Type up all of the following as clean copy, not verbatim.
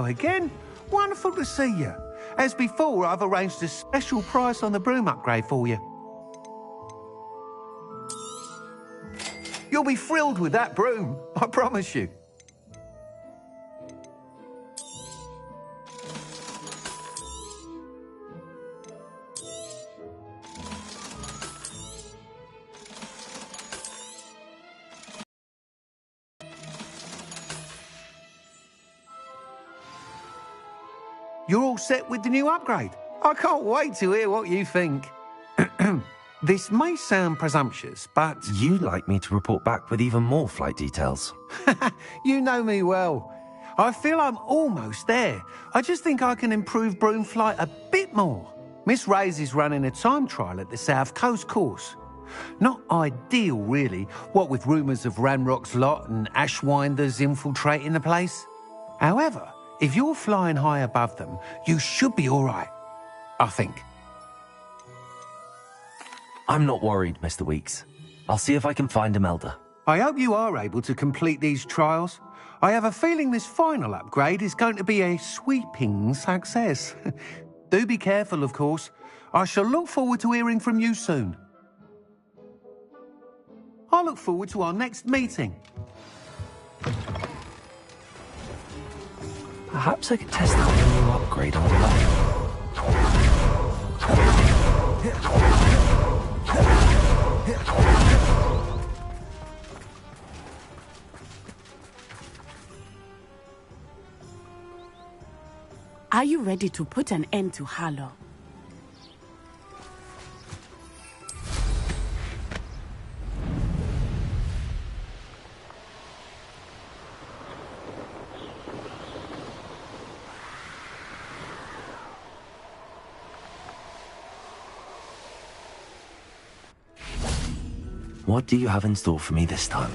again. Wonderful to see you. As before, I've arranged a special price on the broom upgrade for you. You'll be thrilled with that broom, I promise you. You're all set with the new upgrade. I can't wait to hear what you think. This may sound presumptuous, but... You'd like me to report back with even more flight details. You know me well. I feel I'm almost there. I just think I can improve broom flight a bit more. Miss Ray's is running a time trial at the South Coast course. Not ideal, really, what with rumours of Ranrock's lot and Ashwinders infiltrating the place. However, if you're flying high above them, you should be all right, I think. I'm not worried, Mr. Weeks. I'll see if I can find Imelda. I hope you are able to complete these trials. I have a feeling this final upgrade is going to be a sweeping success. Do be careful, of course. I shall look forward to hearing from you soon. I look forward to our next meeting. Perhaps I could test out the new upgrade on the left. Are you ready to put an end to Harlow? What do you have in store for me this time?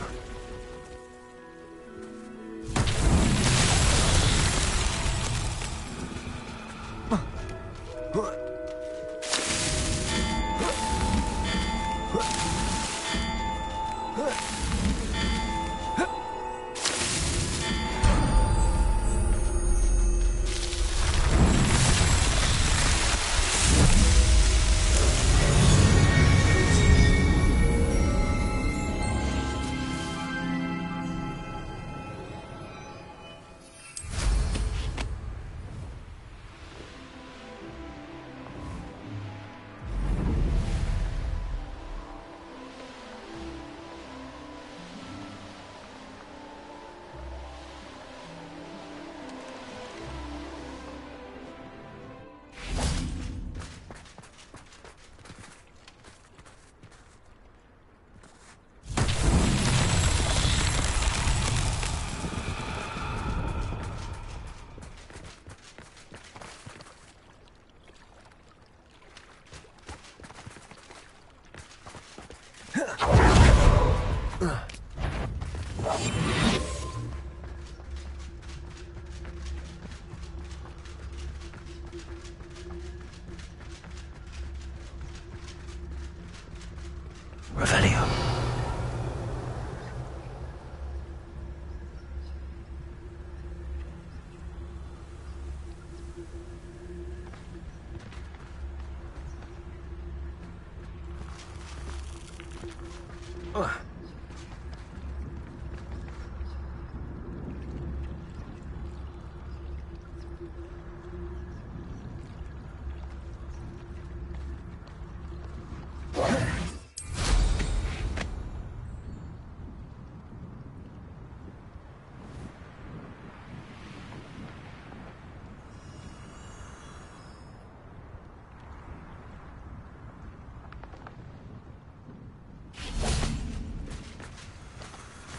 Revelio.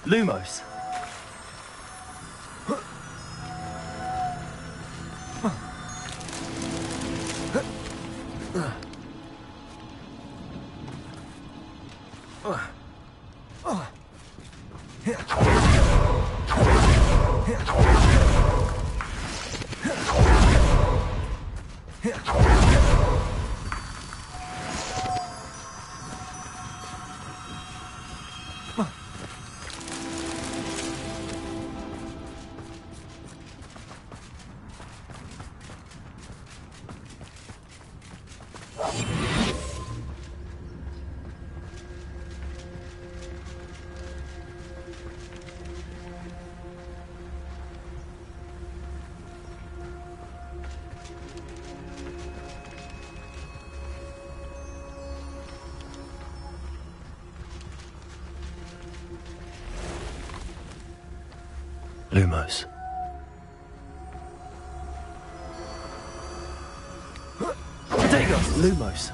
Lumos. Lumos. Dagos! Lumos.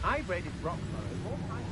I raided Rockford more times.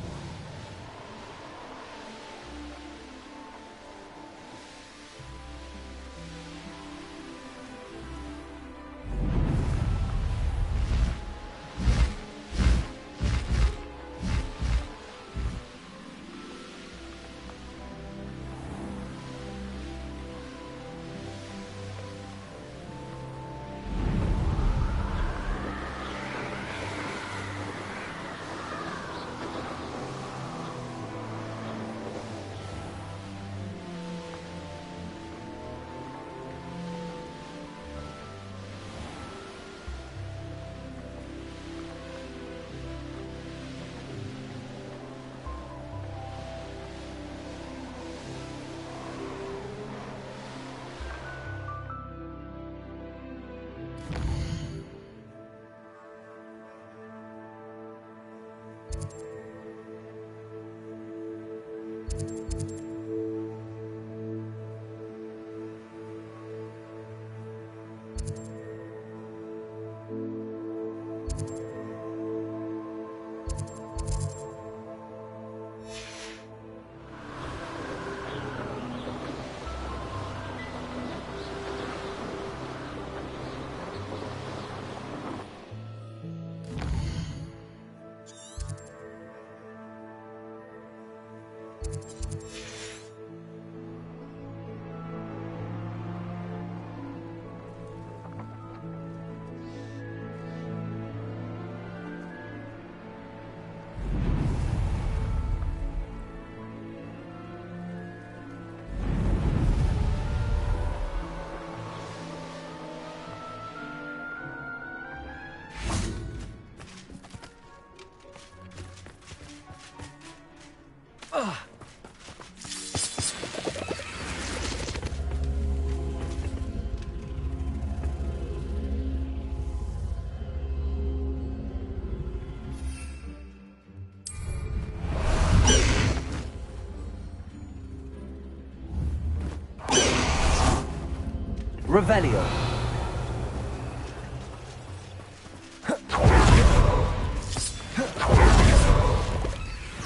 Revelio.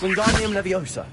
Wingardium Leviosa.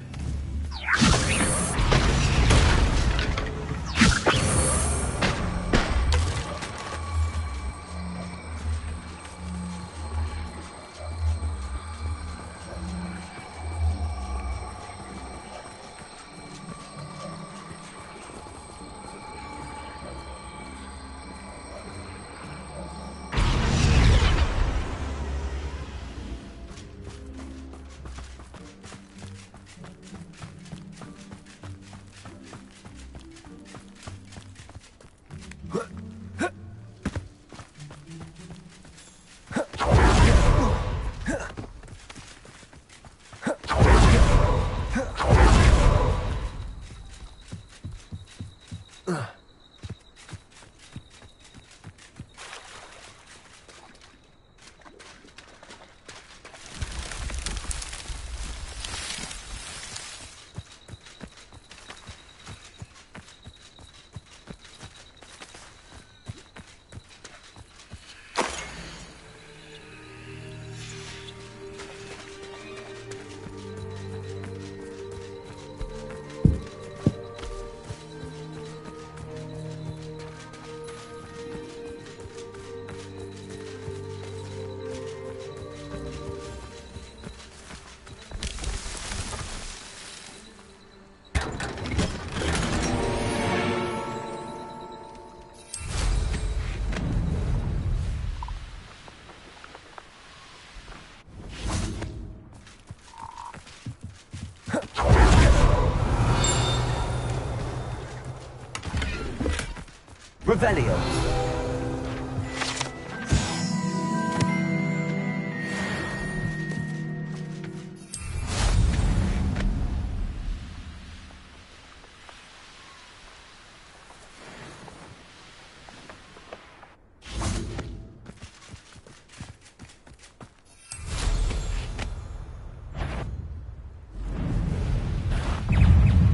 Revelio.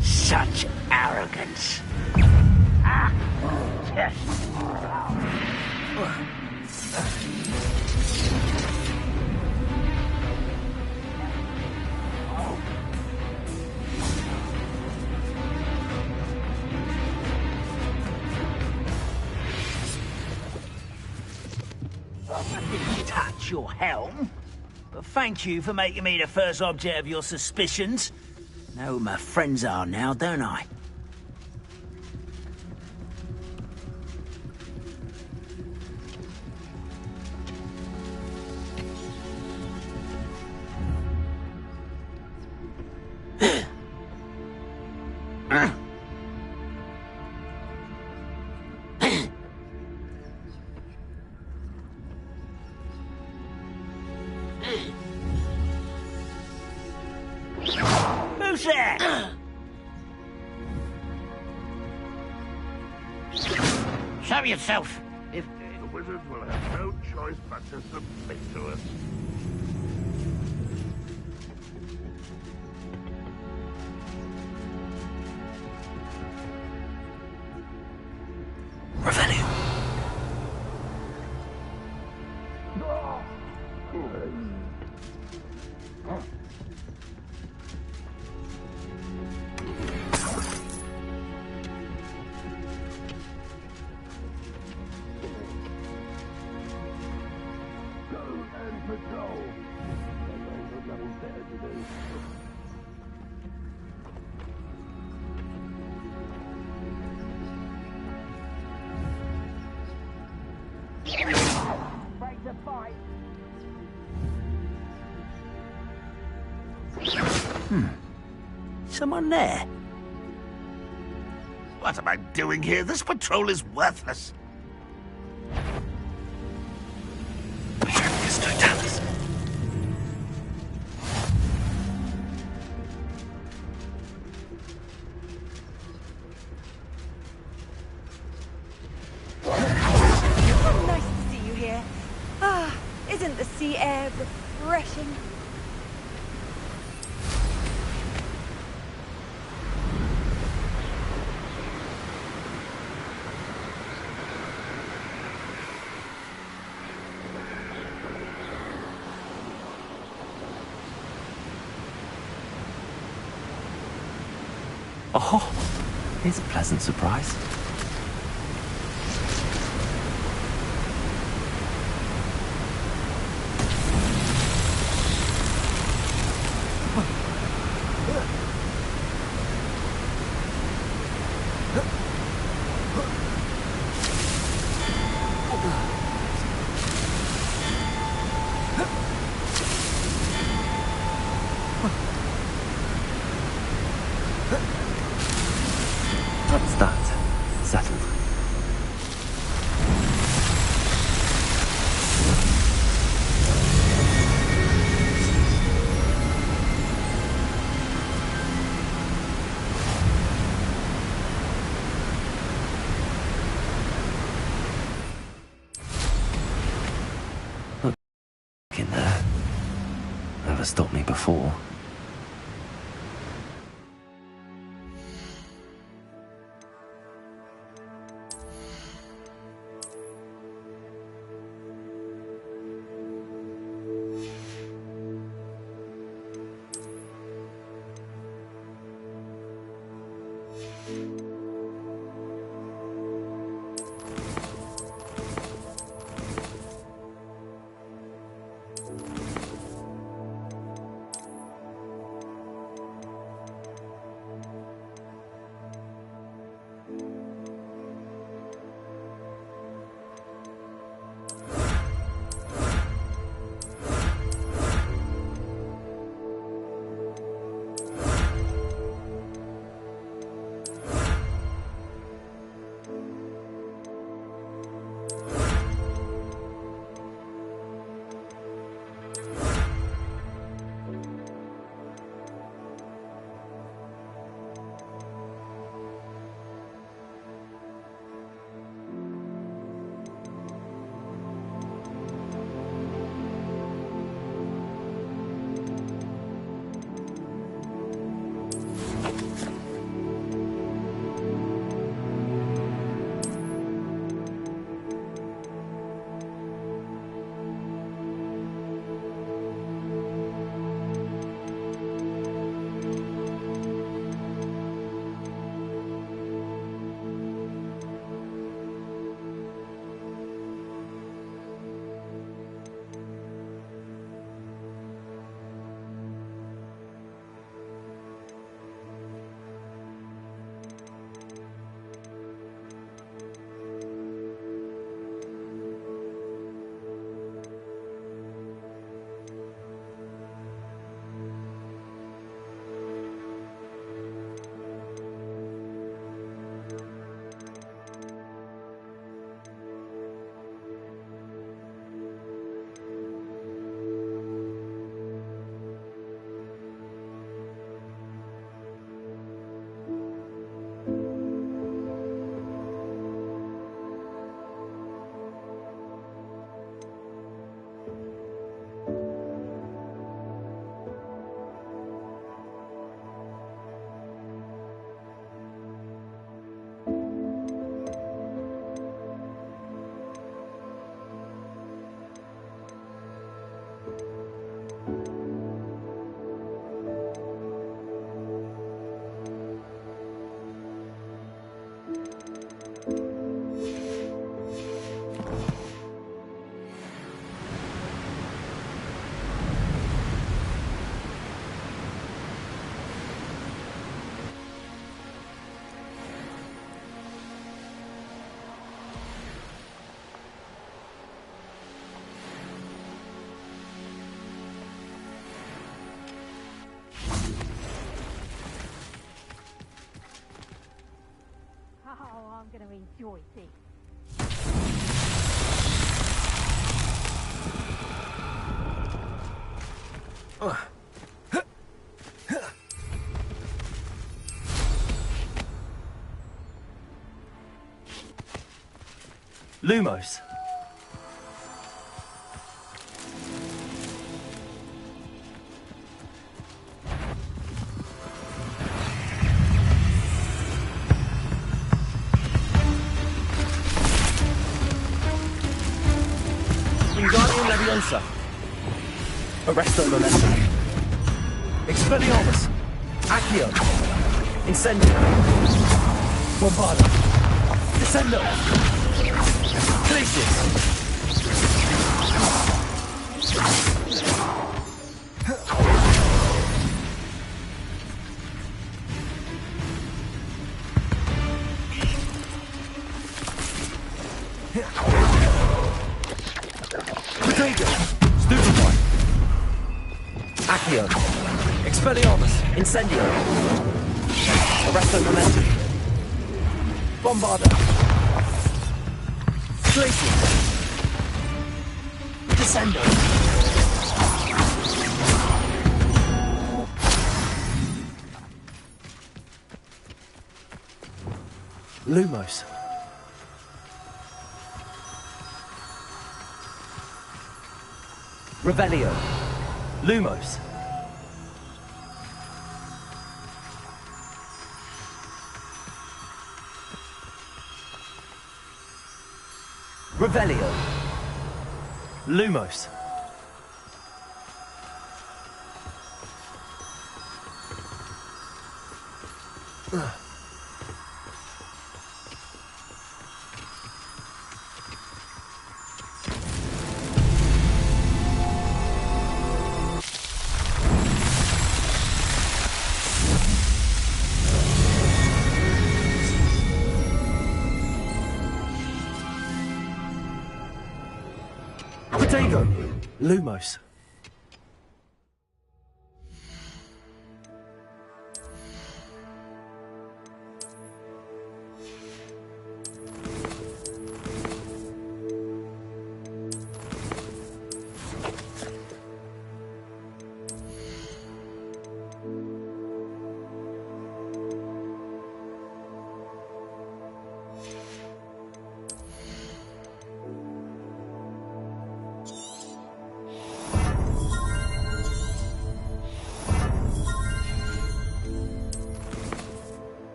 Such arrogance. I didn't touch your helm, but thank you for making me the first object of your suspicions. Know who my friends are now, don't I? Who's there? Show yourself. The wizard will have no choice but to submit to us. Revelio. Someone there? What am I doing here? This patrol is worthless. Nice to see you here. Isn't the sea air refreshing? Oh, here's a pleasant surprise. That's that. Settled. Look in there. Never stopped me before. enjoy things. Lumos. Wingardium Leviosa. Arresto Momentum. Expelliarmus. Accio. Incendio. Bombarda. Descendo. Glacius. Protego. Stupefy. Accio. Expelliarmus. Incendio. Arresto Momentum. Bombarda. Glacius. Descendo. Lumos. Revelio. Lumos. Revelio. Lumos. Protego. Lumos.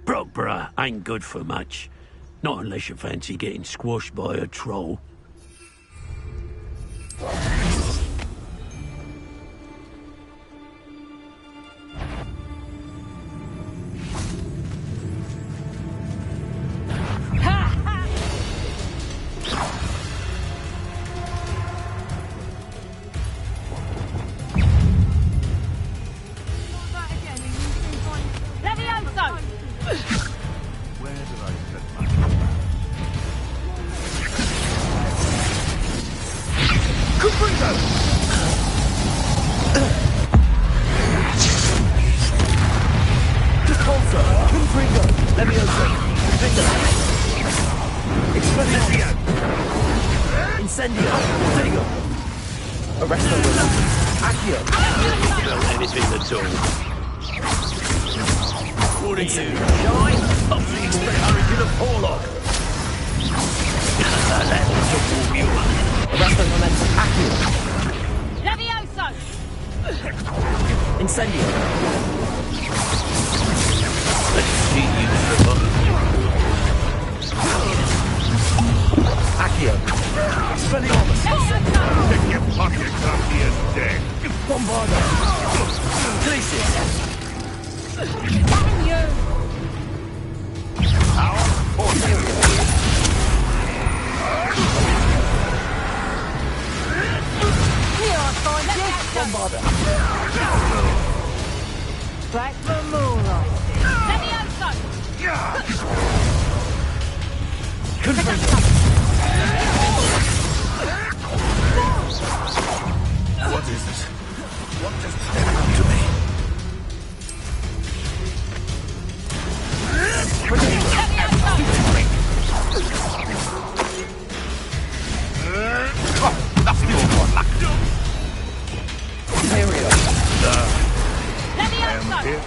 Brockborough ain't good for much. Not unless you fancy getting squashed by a troll. Where did I set my... Confringo! Repulsor! Confringo! Leviosa! Victor! Expelliarmus! Incendio! Protego! Arresto! Accio! Not anything at all. What are you, shy? Up the expect Hurricane of Porlock! Arresto momentum. Accio. Levioso! Incendio. Let's see you survive. Accio. Expelliarmus. Pick your pockets off your deck. Bombardo. Glacis. Damn you! Here I find you! Bombardo. Back for more, I see. Levioso! Confringo. What is this? What just happened to me? Nothing more for luck. Imperio. Levioso! Here.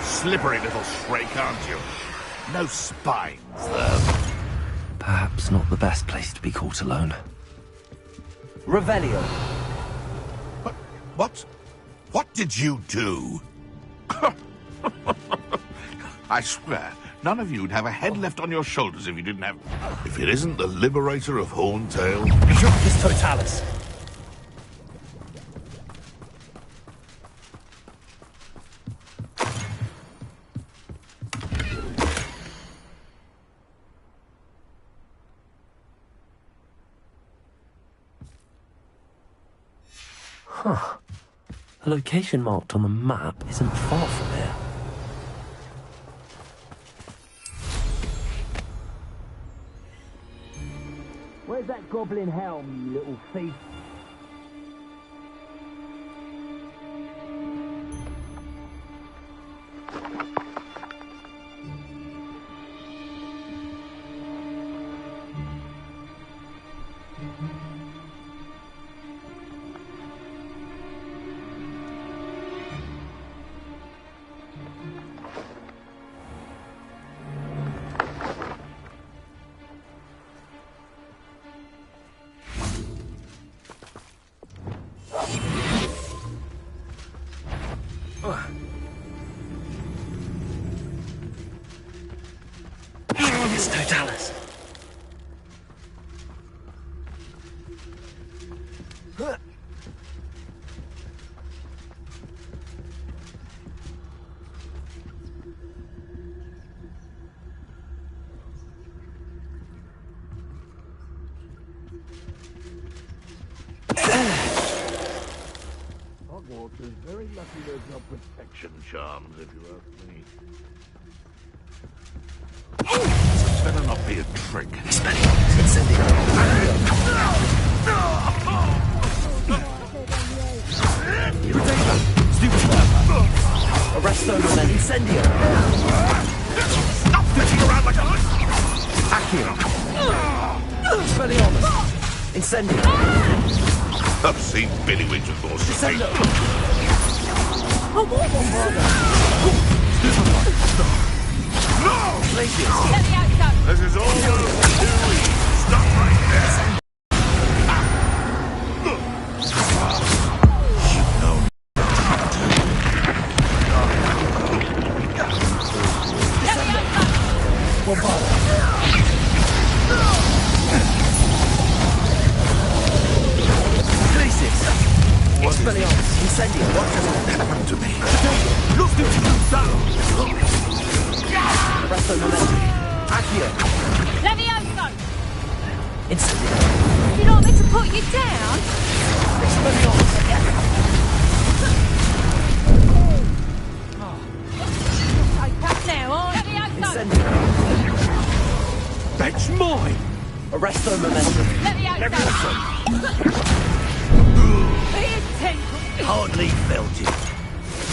Slippery little shrike, aren't you? No spines, though. Perhaps not the best place to be caught alone. Revelio. What did you do? I swear, none of you'd have a head left on your shoulders if you didn't have... If it isn't the liberator of Horntail. Jucus Totalis. Huh. The location marked on the map isn't far from here. Where's that goblin helm, you little thief? Jucus Totalis. Hogwarts is very lucky there's no protection charms, if you ask me. This better not be a trick. Expelliarmus. Incendio. Arresto momentum. Incendio. Stop fishing around like a... Accio. Expelliarmus. Incendio. I've seen Billywings with horses. Descendo. Levioso! This is all you're doing. Stop right there. You know. Bombardo. Glacis. Expelliarmus. Incendio. What just happened to me? Arresto momentum. Accio. Levioso! Incendio. You don't want me to put you down? Expelliarmus. Take that now, aren't you? Levioso! Incendio. That's mine! Arresto momentum. Levioso! Here, temple! Hardly felt it.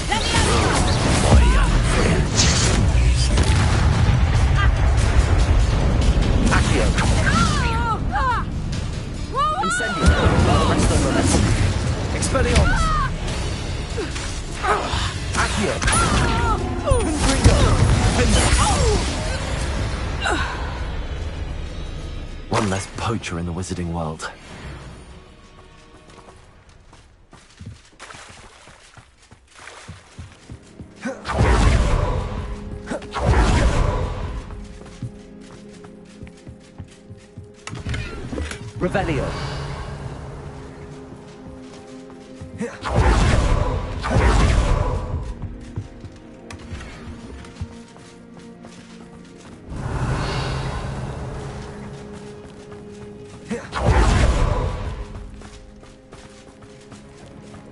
Levioso! My young friend. Accio. Oh! Ah! Incendio. Arresto momentum. Expelliarmus. Accio. One less poacher in the wizarding world. Revelio.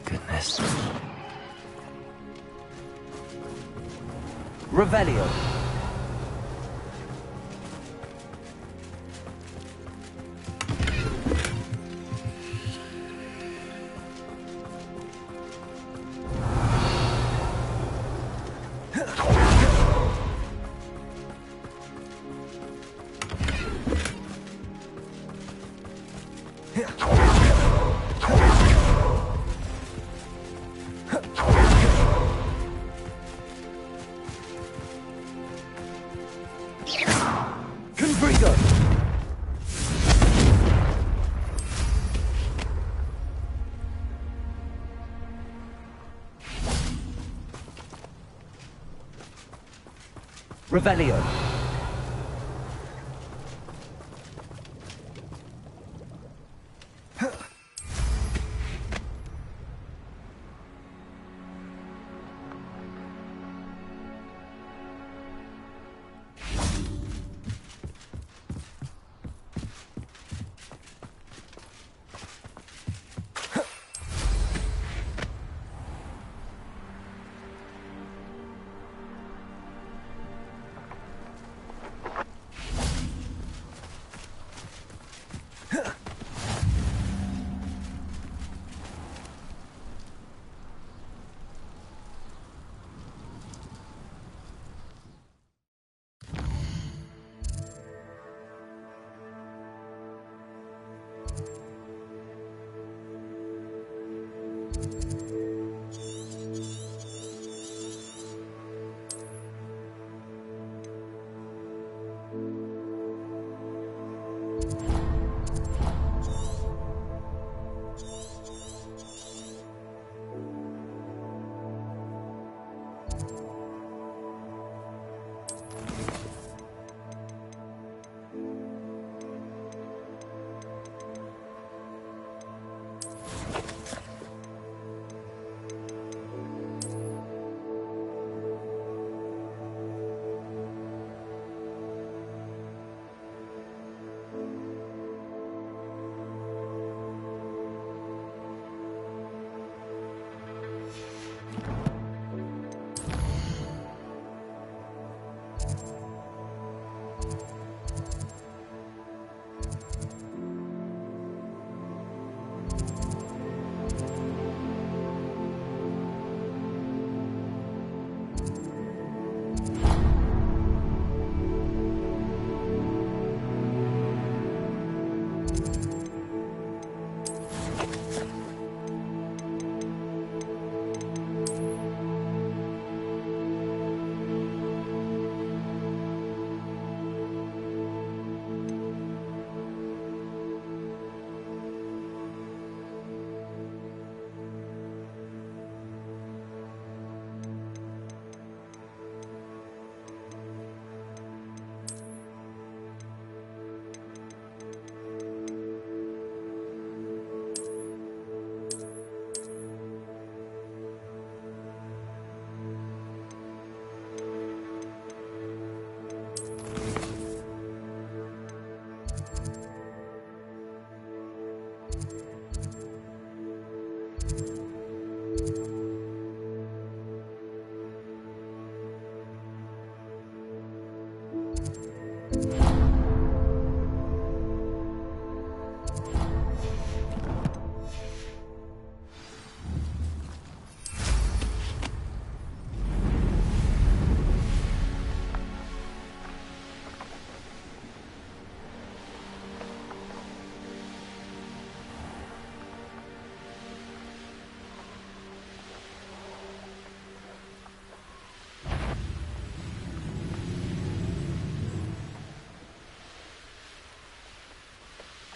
Goodness. Revelio. Confrigo. Revelio.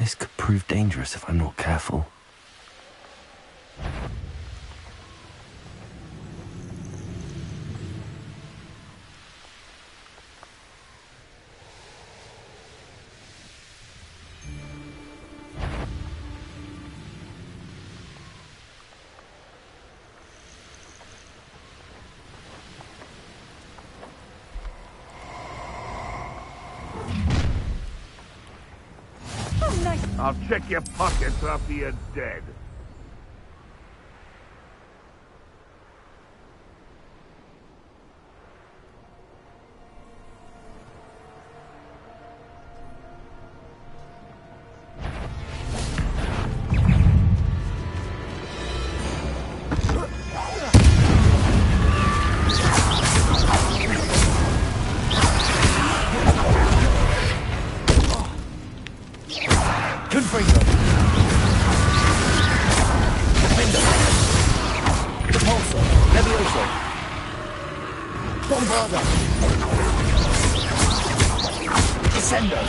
This could prove dangerous if I'm not careful. Oh, nice. I'll check your pockets after you're dead. Confringo! Defender! Repulsor! Levioso! Bombarda! Descendo!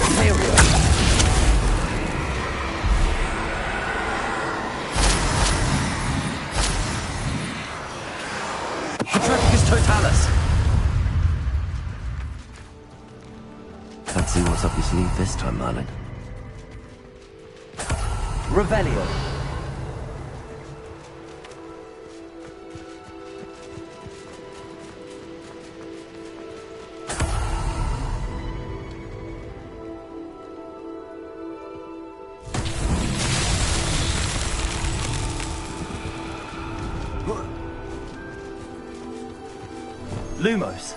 Imperial! Petrepicus Totalis! Let's see what's up your sleeve this time, Merlin. Revelio. Lumos.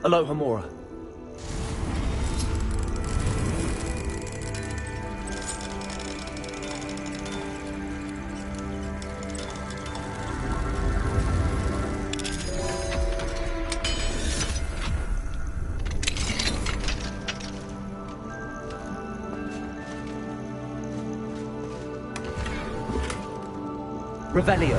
Aloha Mora. Revelio.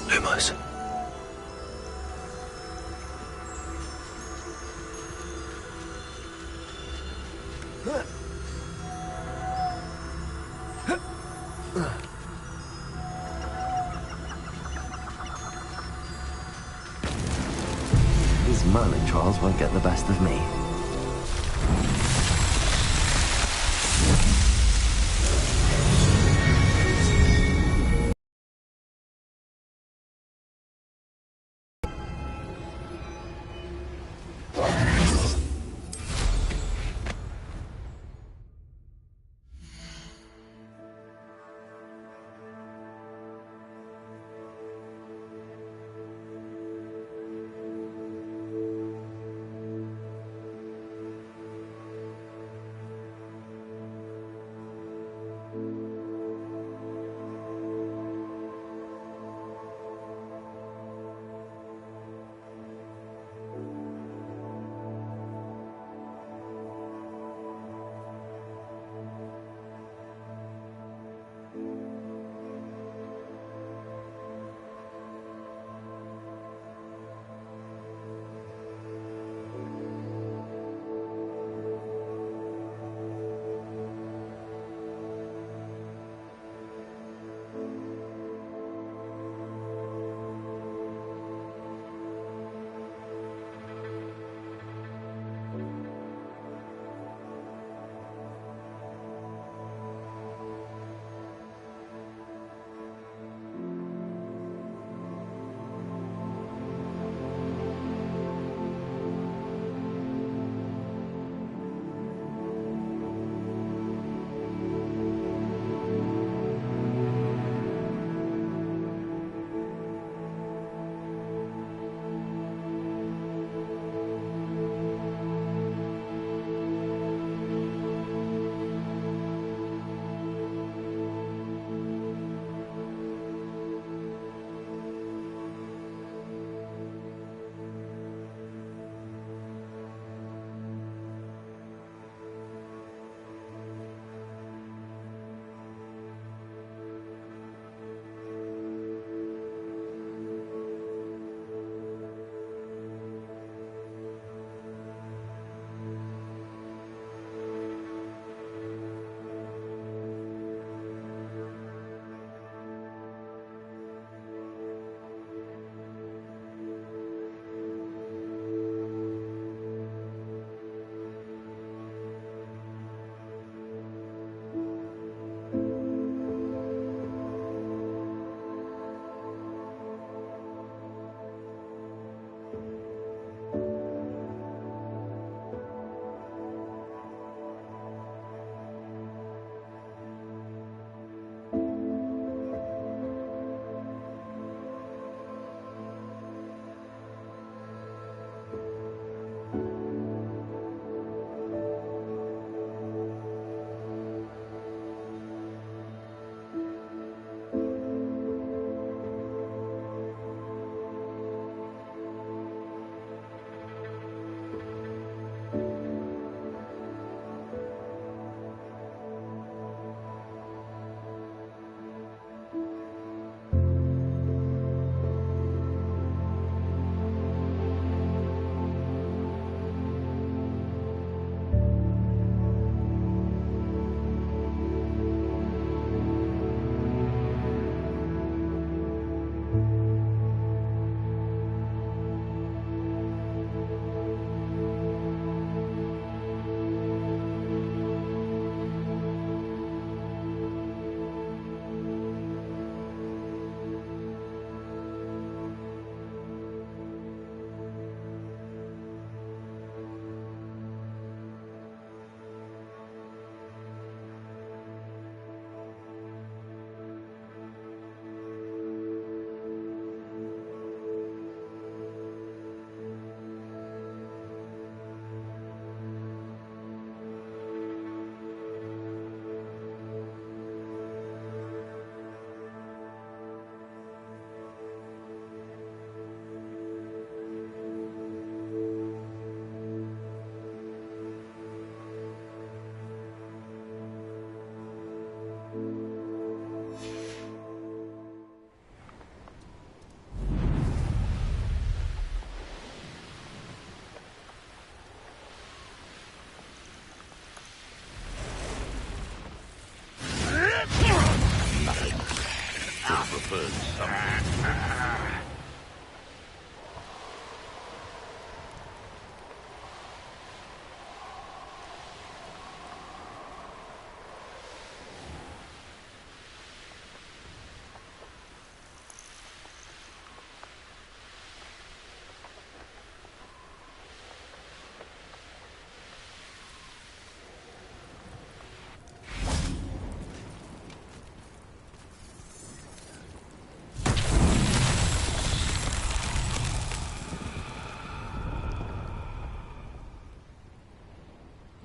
Lumos. These Merlin trials won't get the best of me.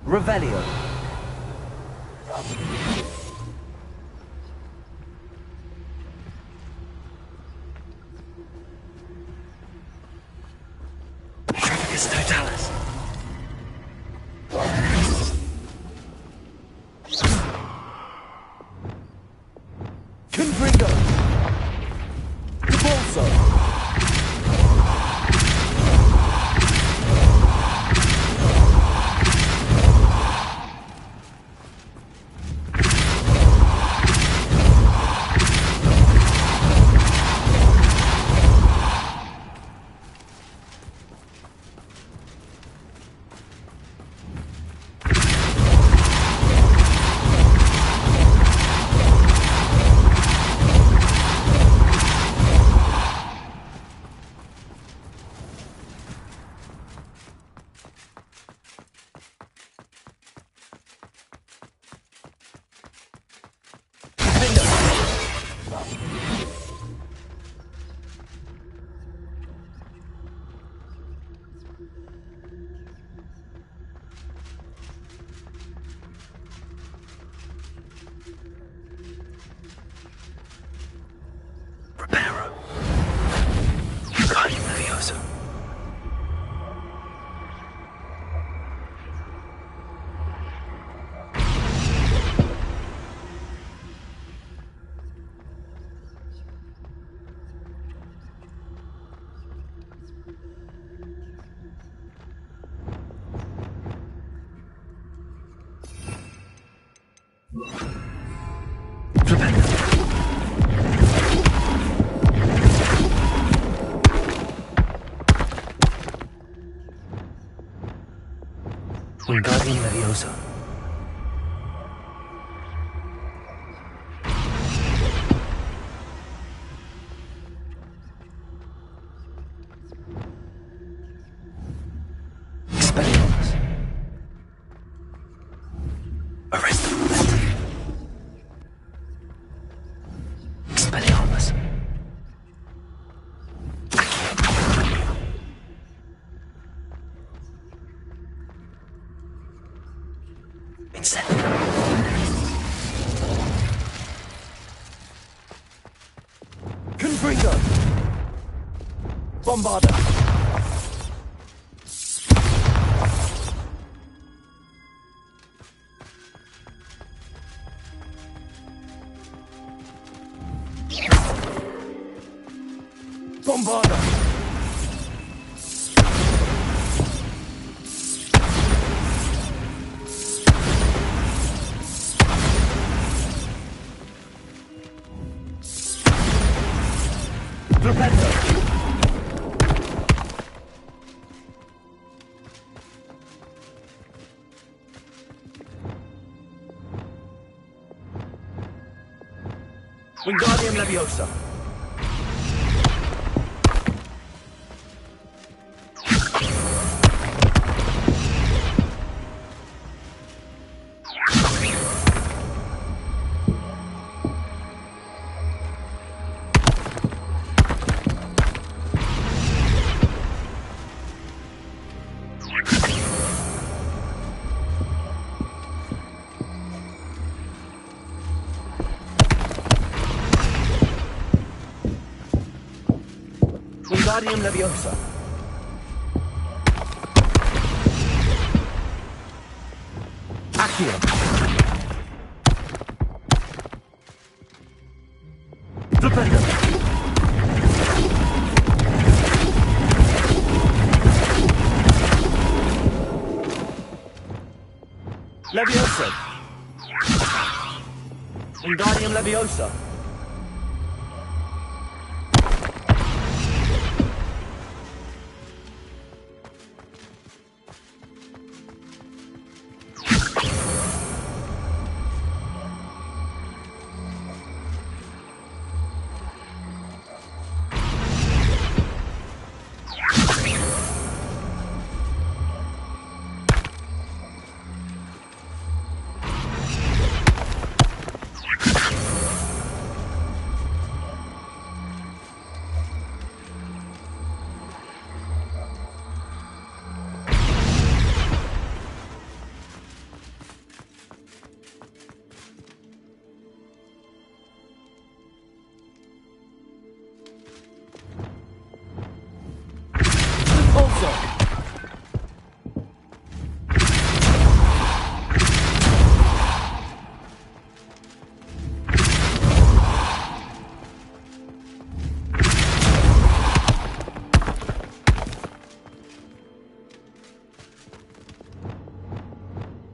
Revelio. Totalis. Confringo. Bolso. Reparo. Guardian Leviosa. Wingardium Leviosa. Expelliarmus. Arrest the Momentum. Expelliarmus. Confringo. Bombarda. Bombarda. Flipendo. Wingardium Leviosa. Wingardium Leviosa. Accio. Flipendo. Leviosa. Wingardium Leviosa.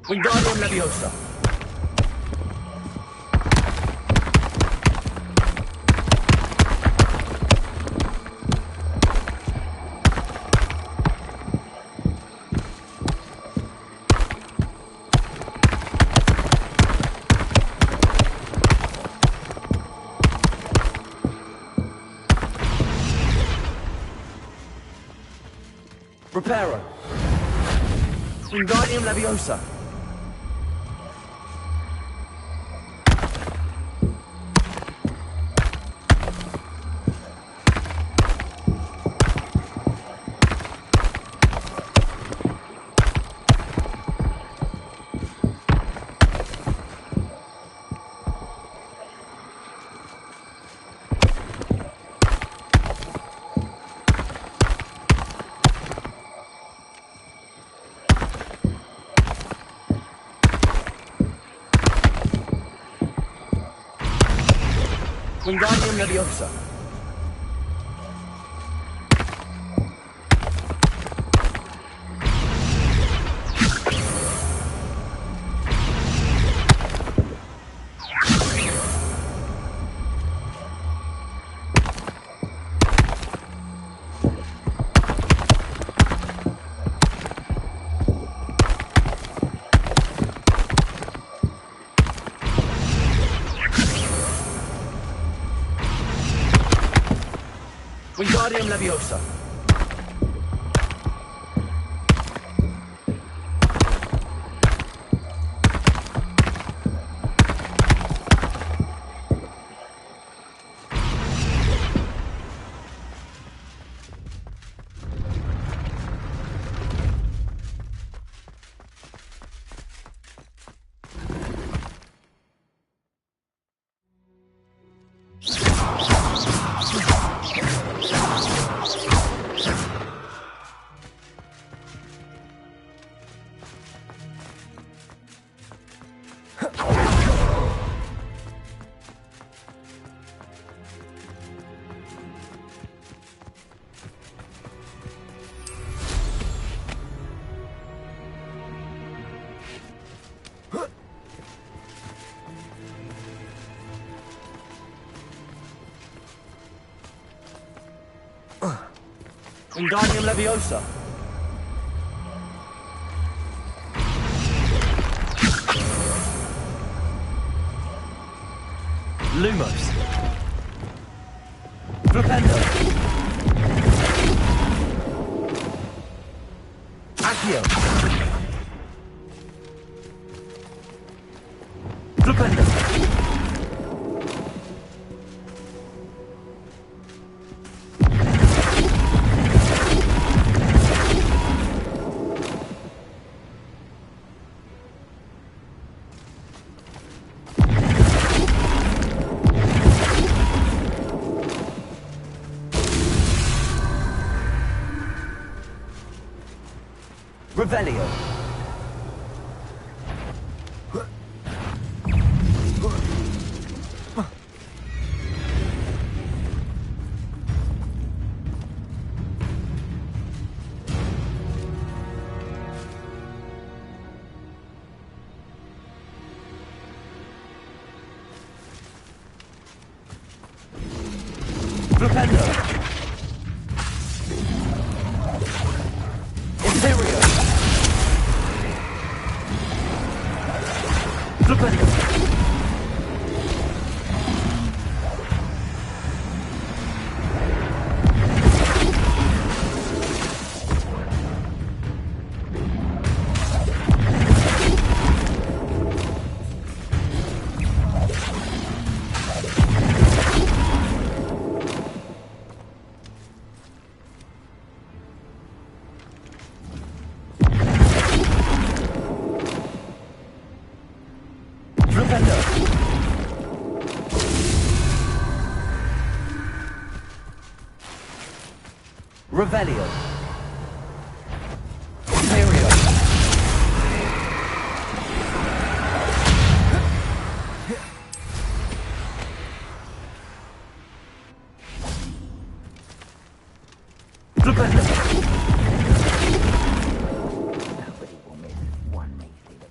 Wingardium Leviosa. Reparo. Wingardium Leviosa. Wingardium Leviosa. Wingardium Leviosa. Wingardium Leviosa. Lumos. Flipendo. Accio. Flipendo. Revelio. Flipendo. Imperio. Flipendo. Revelio. Imperio. Flipendo. Nobody will miss one easy little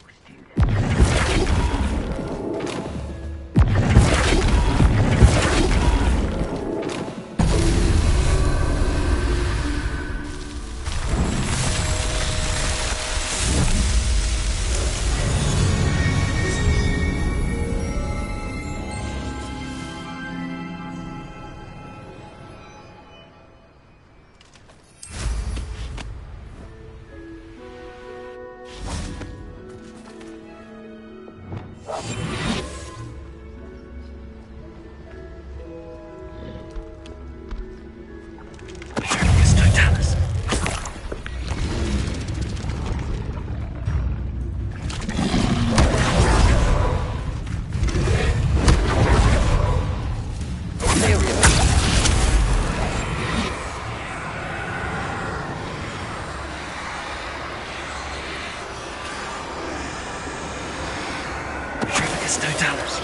Tempus Totalus.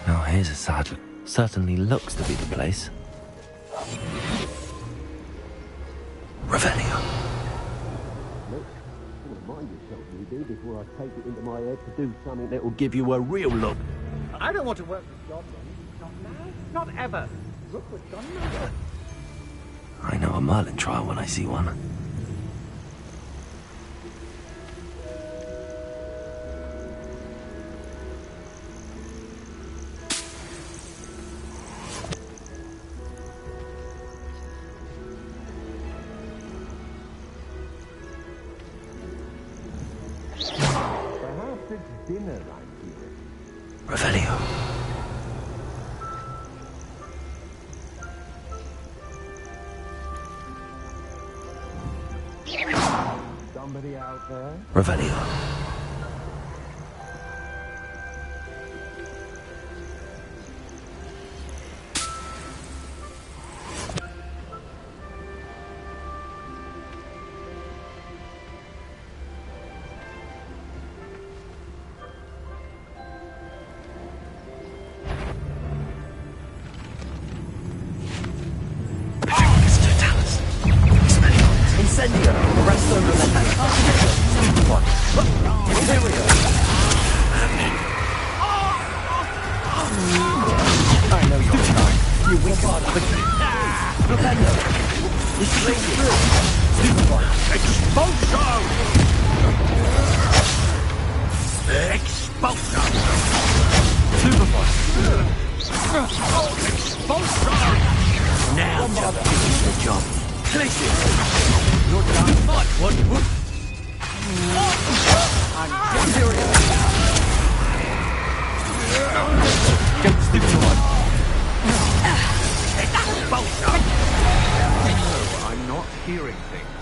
Oh, here's a sad look. Certainly looks to be the place. Revelio. Mind yourself, you do, before I take it into my head to do something that will give you a real look. I don't want to work with goblins. Not now. Not ever. Rookwood's gone mad. I know a Merlin trial when I see one. Perhaps it's dinner I'm hearing. Revelio. Somebody out there? Revelio. Incendio. Resto Revelio. Imperio. I know your time. You weak part of the Propendo. Straight through. Stupefy. Expulso! Expulso! Stupefy. Expulso! Now just finish the job. Glacius. You're done. Fight, what? Imperio. Go Stupefy. Expulso! No, I'm not hearing things.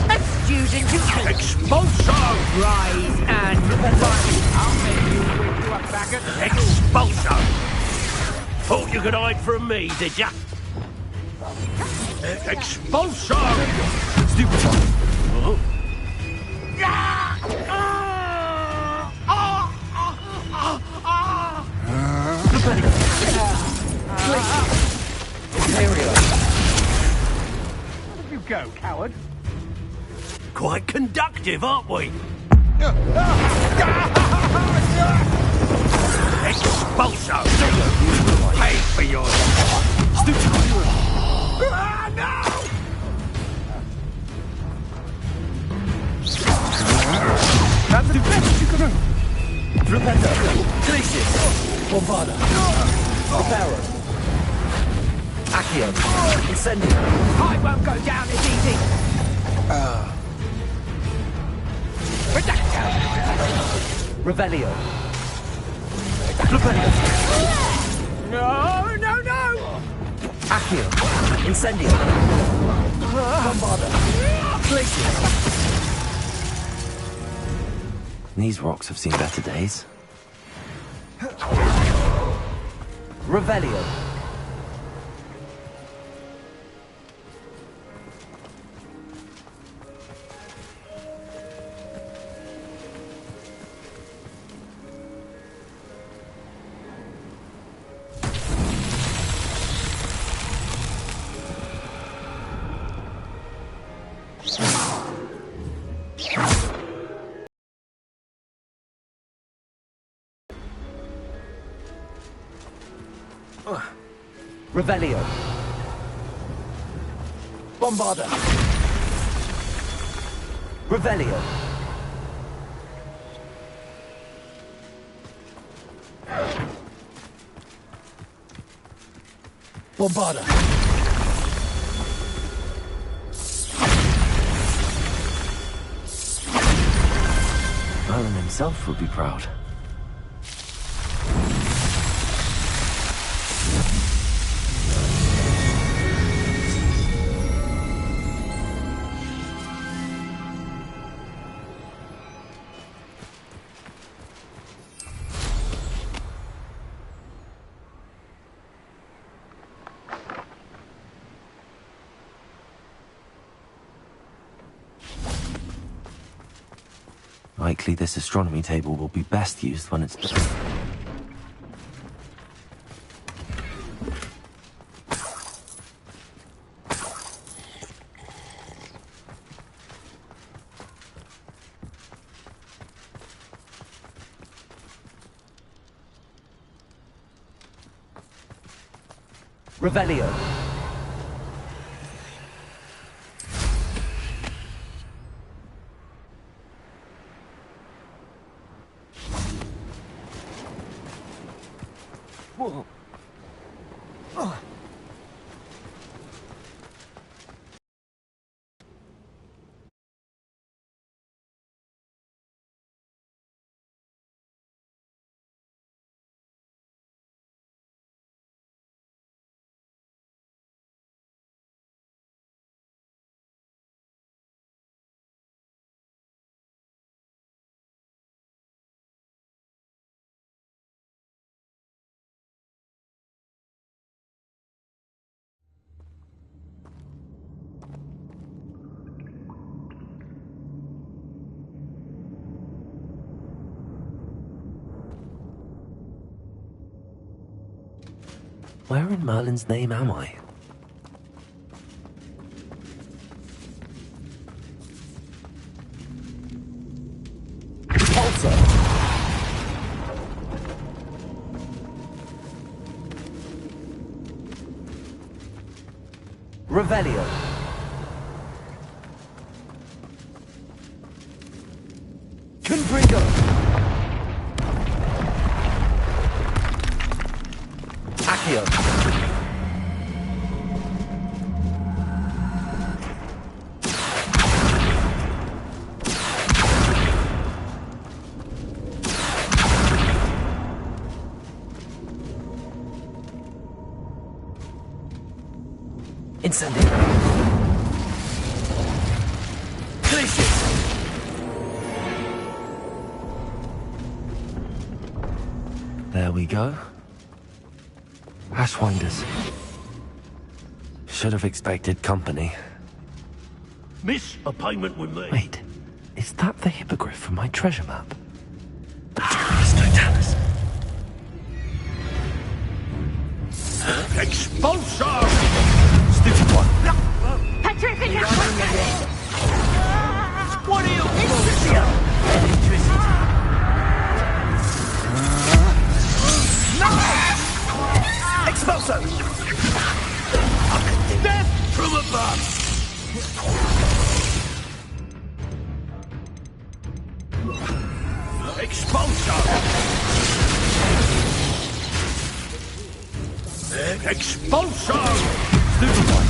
A student who can Expulso! rise and I'll make you wish you were back at Expulso! Thought you could hide from me, did ya? Expulso! Stupefy. Oh. Imperio. Where did you go, coward? Quite conductive, aren't we? Expulso! Pay for yours! That's the best you can do. Rependo. Glacius. Bombarda. Reparo. Accio. Incendio. I won't go down as easy. Revelio. Rependo. No, no, no! Accio. Incendio. Bombarda. Glacius. These rocks have seen better days. Revelio. Revelio. Bombarda. Revelio. Bombarda. Merlin himself would be proud. Likely this astronomy table will be best used when it's done. Revelio. Where in Merlin's name am I? Pulsar. Revelio. Confringo. Accio. Incendio. Glacius. There we go. Ashwinders. Should have expected company. Miss a payment with me. Wait, is that the hippogriff from my treasure map? Totalis, Totalis. Expulsor! Stupid one. Petrification! What are you? Expulso. Death from above! Expulsor! Expulsor! Stupid one.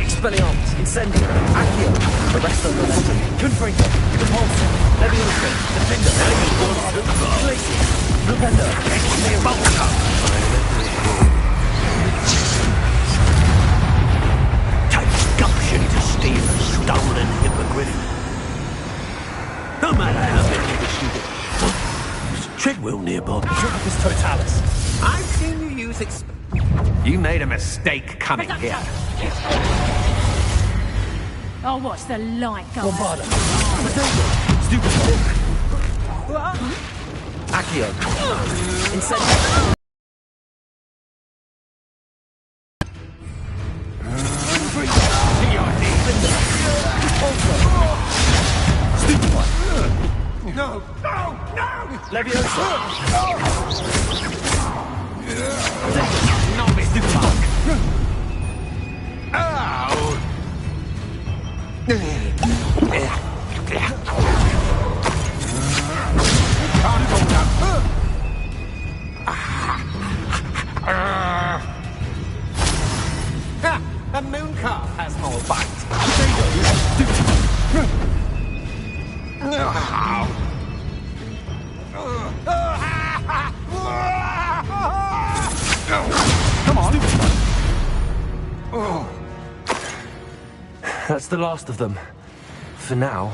Expelliarmus. Incendio. Accio. Arresto Momentum. Confringo. Repulsor. Leviosa. Defender. Glacius. Repender. Expulsor. Takes gumption to steal a stolen hippogriff. No matter how many of us you get. There's a treadwheel nearby. This Totalis. I've seen you use You made a mistake coming here. I'll watch the light go out. Bombarda. Stupid one. Accio. Incendio. Stupid one. No! No! No! Leviosa. Not me! Stupid one. Ow! Ha! A moon calf has more bite. Come on. That's the last of them. For now.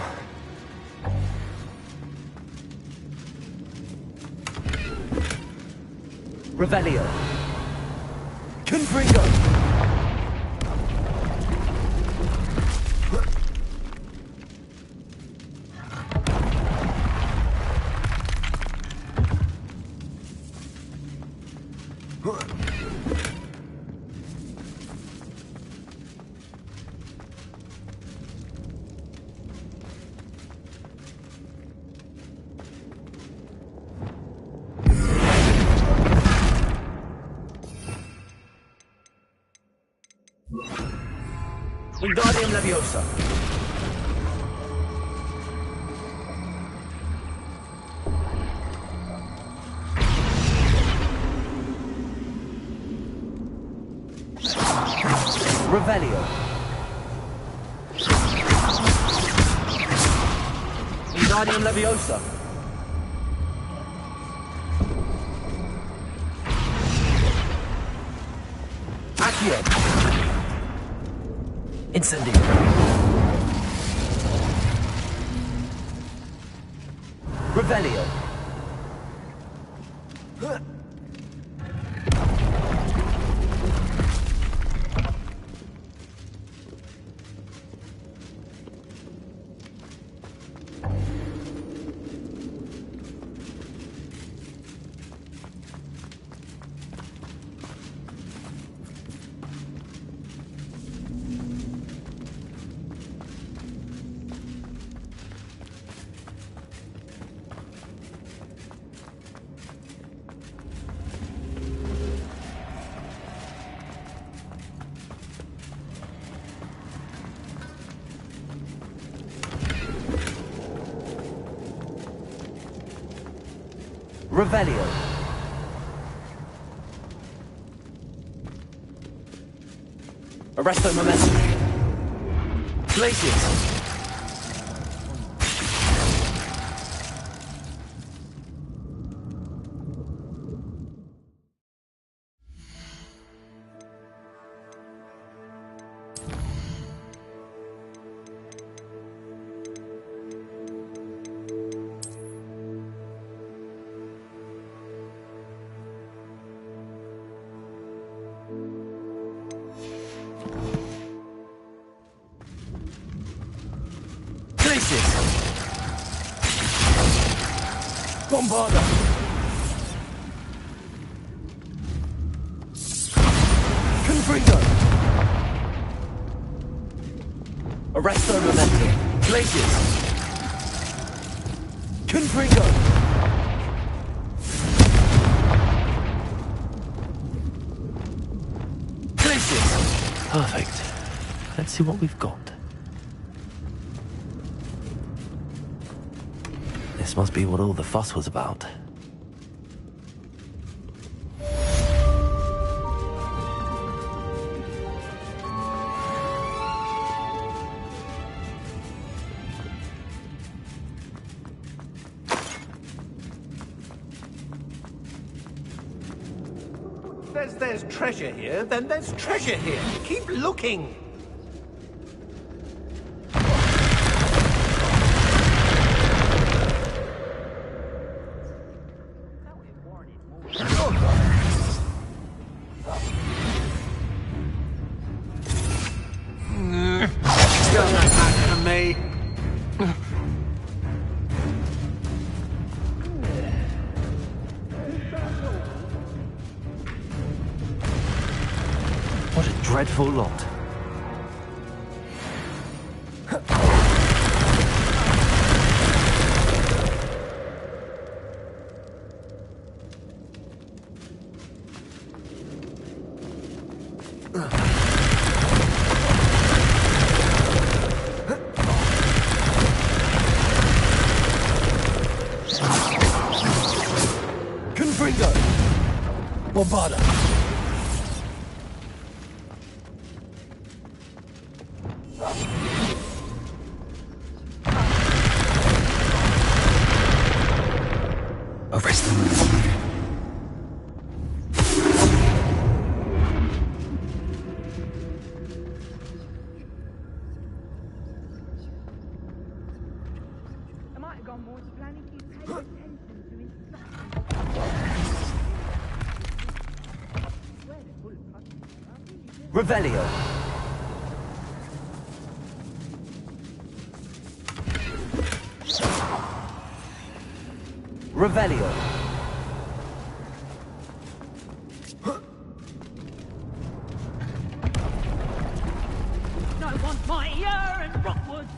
Revelio. Confringo. Wingardium Leviosa. Revelio. Wingardium Leviosa. Accio. Incendio. Revelio. Revelio. Arresto momentum. Glacius. Bombarda! Confringo! Arresto momentum. Glacius! Confringo! Glacius! Perfect. Let's see what we've got. This must be what all the fuss was about. There's treasure here, then there's treasure here. Keep looking. What a dreadful lot. Confringo! Bombarda! Arrest them. I might have gone more to plan if you'd paid attention to his Revelio. Revelio. No one mightier in Rockwood.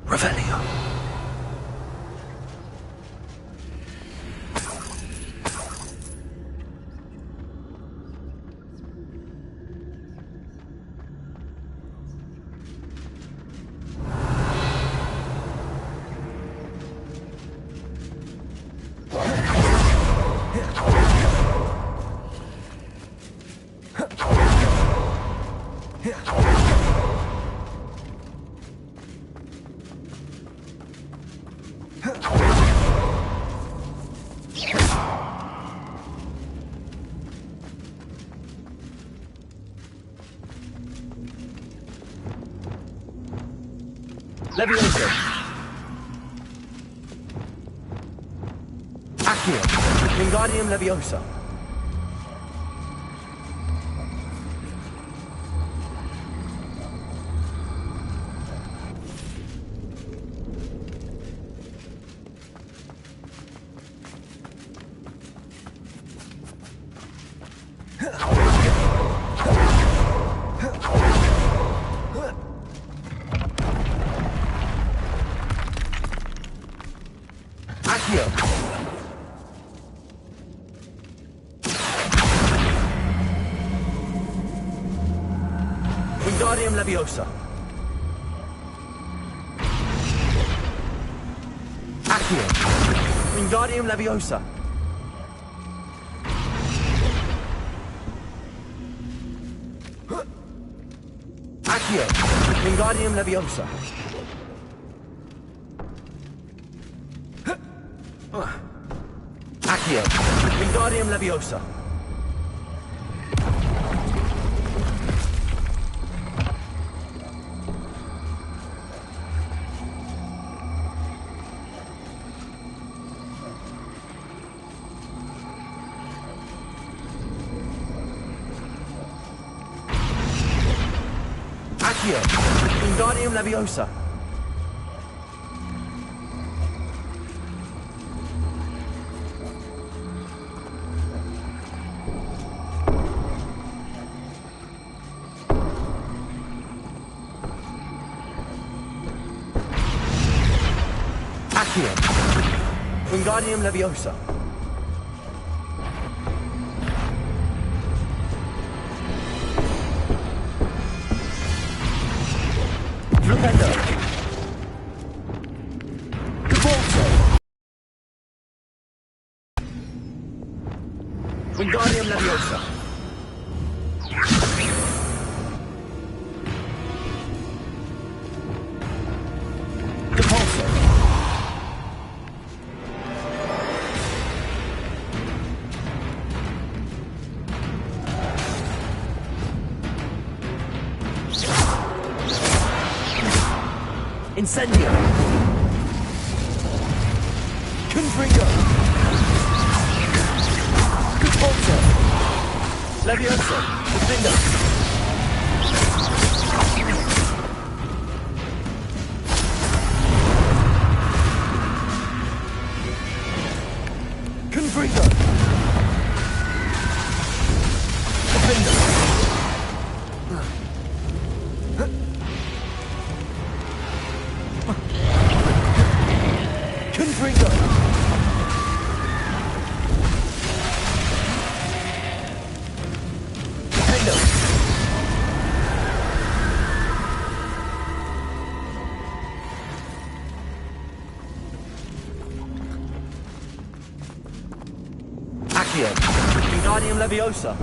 Revelio. Levioso. Accio. Wingardium Leviosa. Accio. Wingardium Leviosa. Accio. Wingardium Leviosa. Accio. Wingardium Leviosa. Accio. Wingardium Leviosa. Accio. Wingardium Leviosa. Accio. Wingardium Leviosa. Flipendo. Cavolso. Wingardium Leviosa. Cavolso. Incendio. Confringo. Cavolso. Leviosa. Defender. Accio. Wingardium Leviosa.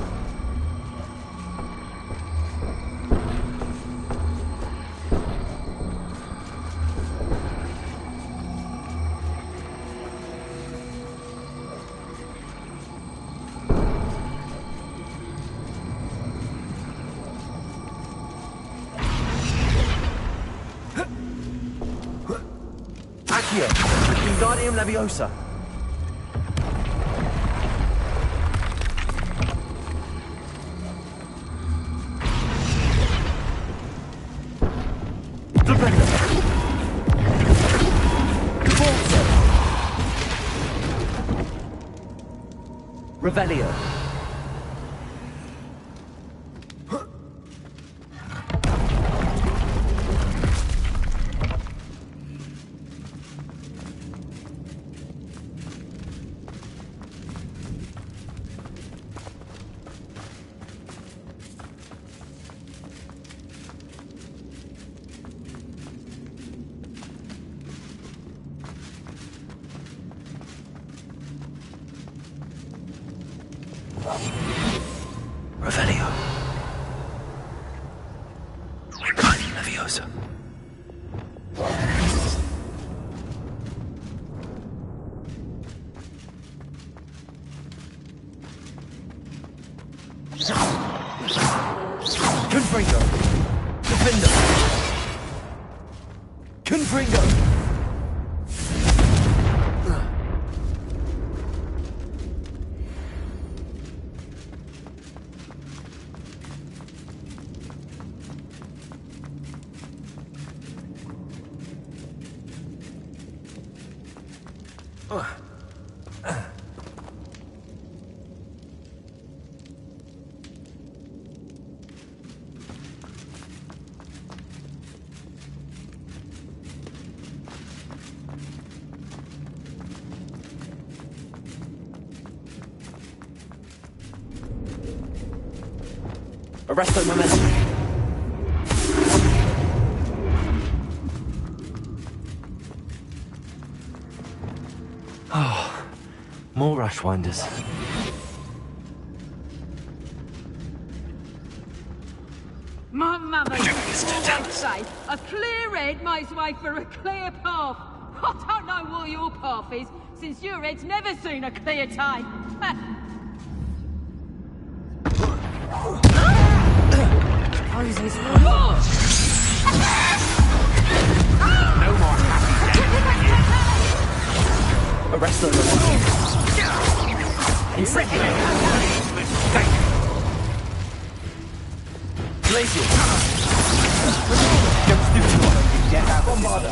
Accio. Wingardium Leviosa. Revelio. Revelio. Wingardium Leviosa. Confringo. Defender. Confringo. Arresto momentum. Oh, more rushwinders. My mother used to always say, a clear head makes way for a clear path. I don't know what your path is, since your head's never seen a clear time. Poses. No more happy days. Arresto momentum. Incendio. Glacier. Don't stoop to one. Get out. Bombarda.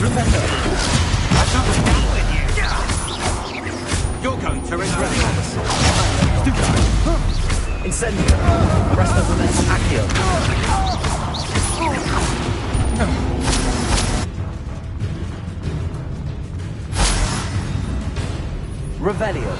Remember. I can't be done with you. You're going to regret this. Incendio. Arresto momentum. Accio. Revelio.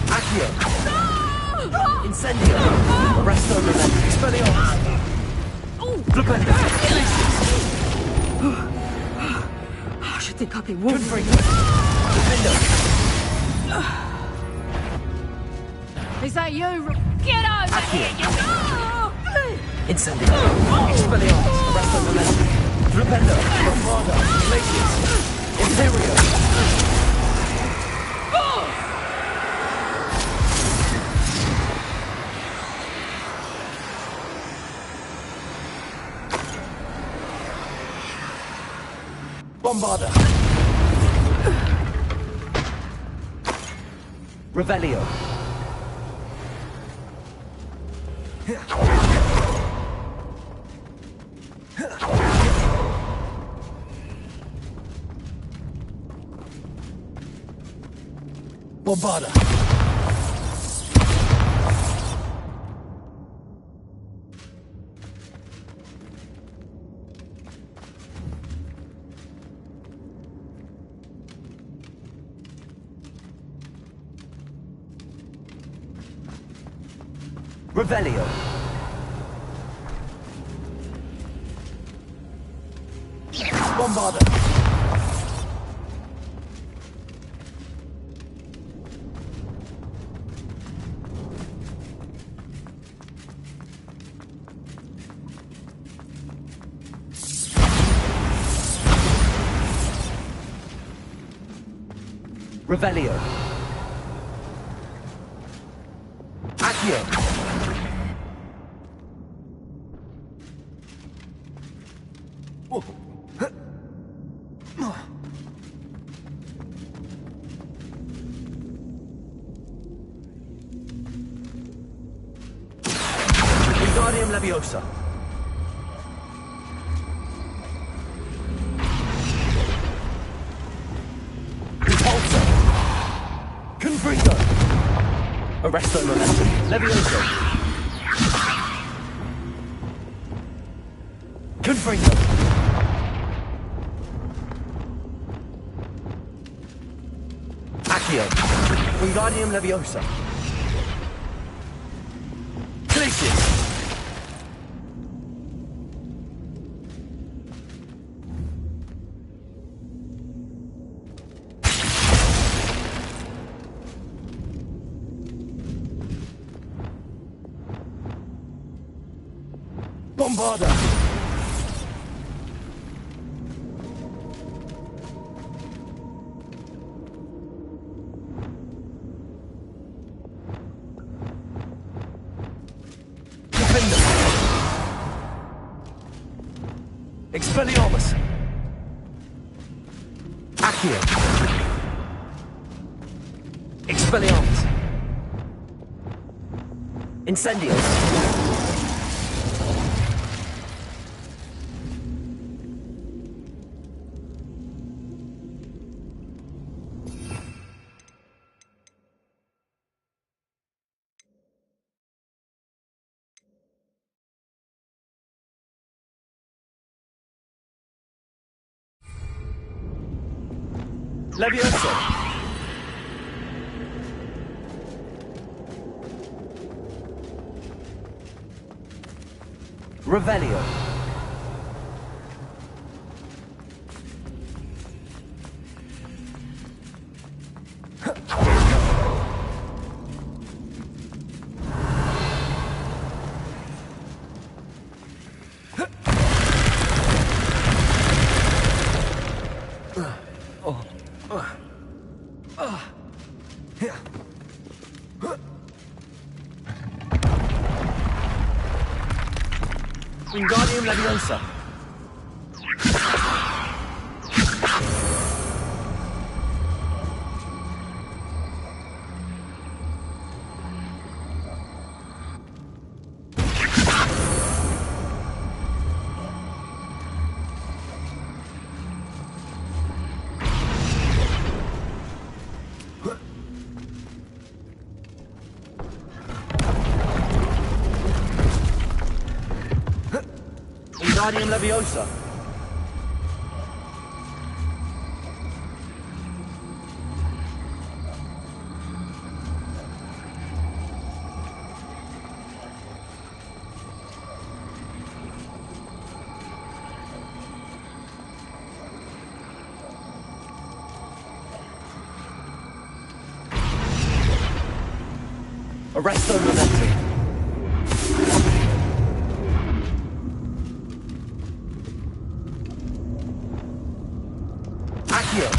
Accio. Incendio. Arresto momentum. Expelliarmus. Flipendo. I should think I've been warned. Confringo. Defender. Is that you? Get over here, you... Incendio. Expelliarmus. Arresto momentum. Flipendo. Bombarda. Glacius. Imperio. Bombarda. Revelio. Bombarda. Revelio. Bombarda. Revelio. Accio. Wingardium Leviosa. Repulsor. Confringo. Arresto Momentum. Levioso. Confringo. Accio. Wingardium Leviosa. Glacius. Bombarda. Defender. Expelliarmus. Accio. Expelliarmus. Incendios. Levioso. Revelio. Wingardium Leviosa. Wingardium Leviosa. Arresto Momentum. Accio.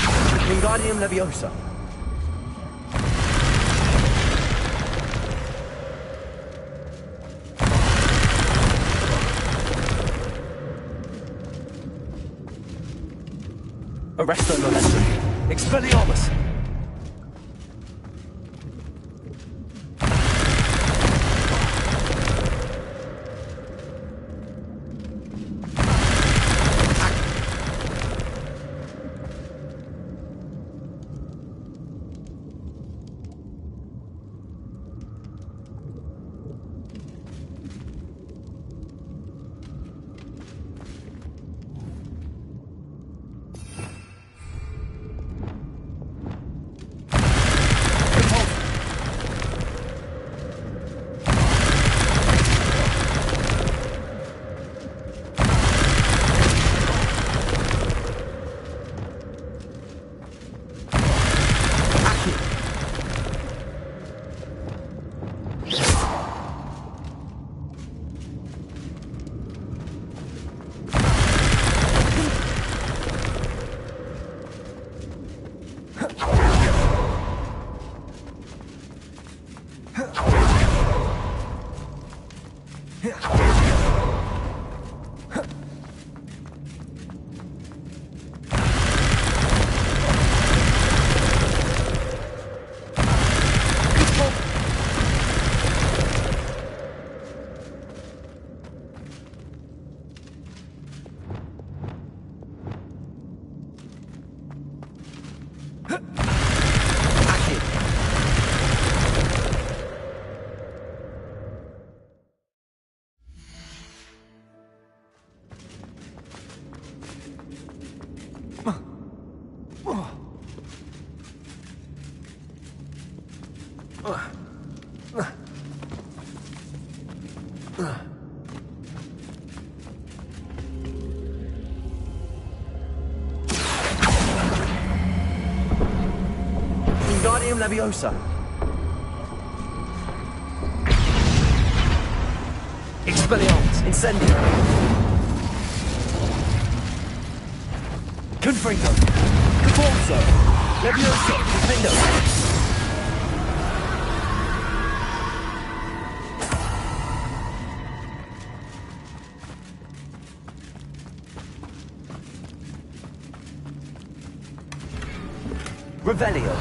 Wingardium Leviosa. Arresto Momentum. Expelliarmus. Wingardium Leviosa. Expelliarmus. Incendio. Confringo. Conforso. Leviosa. Confindo. Revelio.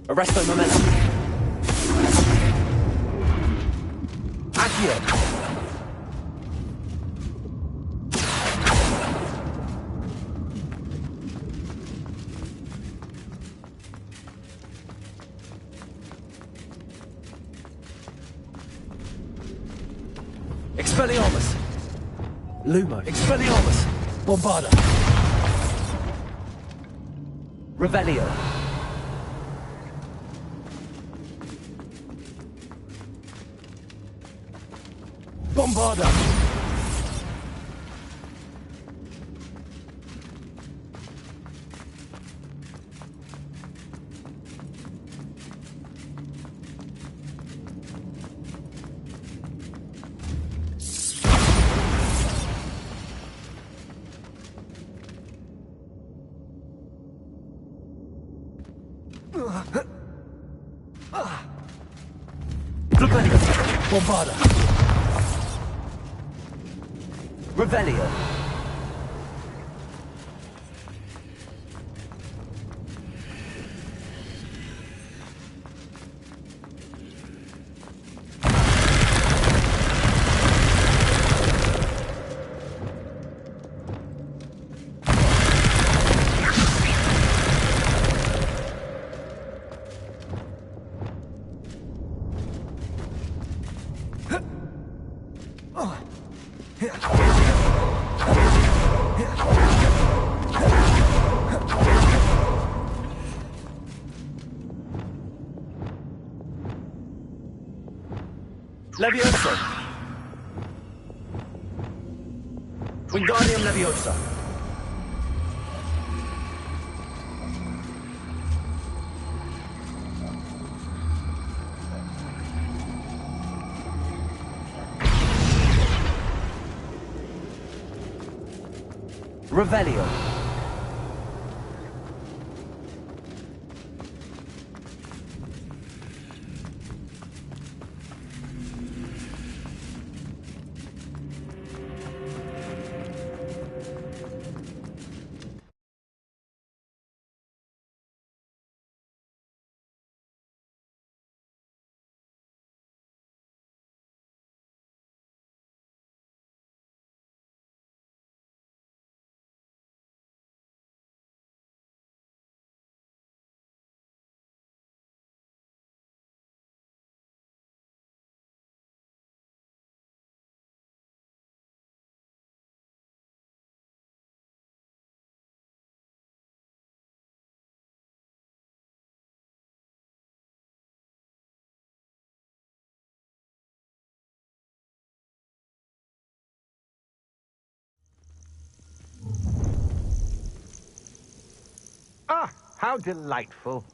Arresto momentum. Accio. Expelliarmus. Lumo. Expelliarmus. Bombarda. Revelio. Bombarda. Bombarda. Revelio. Leviosa. Wingardium Leviosa. Revelio. Ah, how delightful.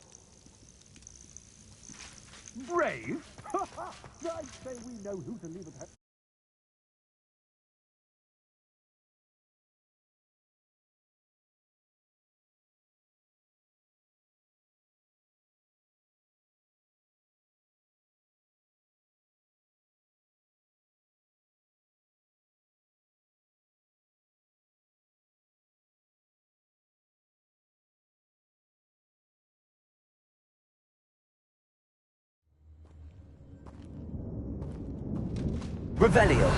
Brave? I'd say we know who to leave at Revelio.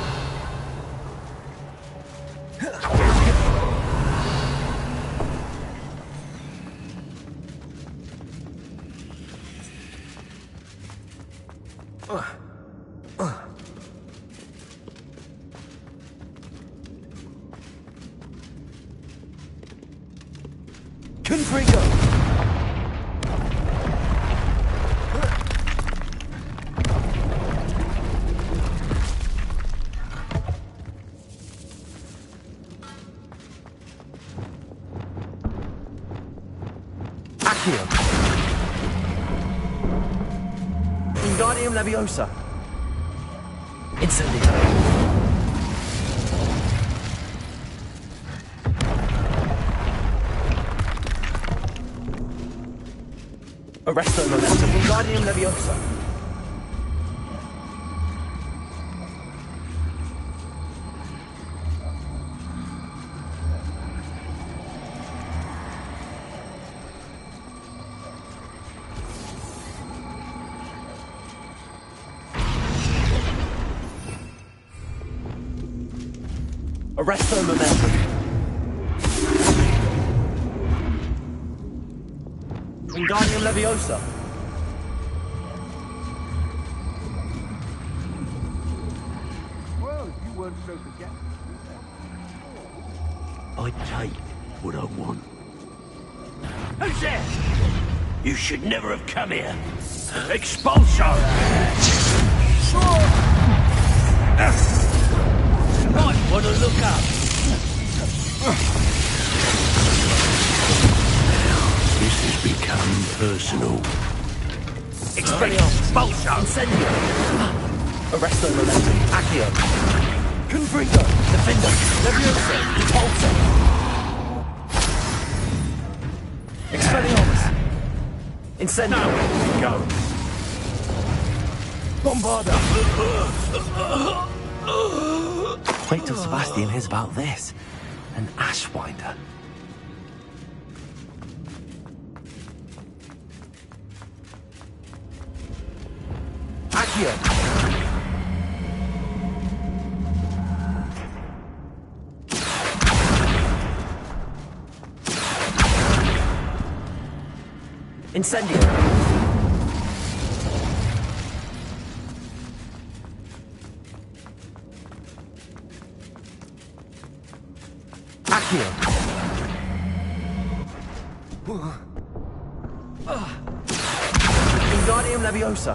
Confrigo. Accio. Wingardium Leviosa. Incendio. Arresto Momentum. Wingardium Leviosa. Arresto Momentum. Wingardium Leviosa. Well, you weren't so forgetful. I take what I want. Who's there? You should never have come here. Expulso! Might want to look up. This has become personal. Expulso! Incendio. Arresto Momentum. Accio. Confrigo. Defender. Leviosa. Repulso. Expelliarmus. Incendio. Go. Bombarda. Wait till Sebastian hears about this. An Ashwinder. Accio. Incendio. Accio. Wingardium Leviosa.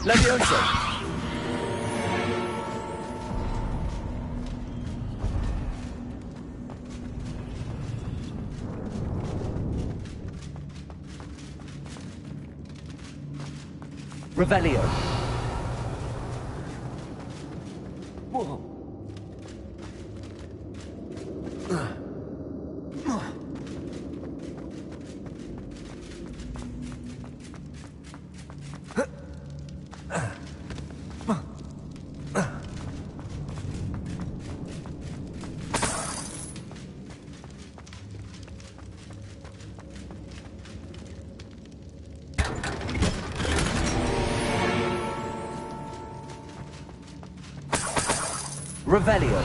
Leviosa. Revelio. Revelio.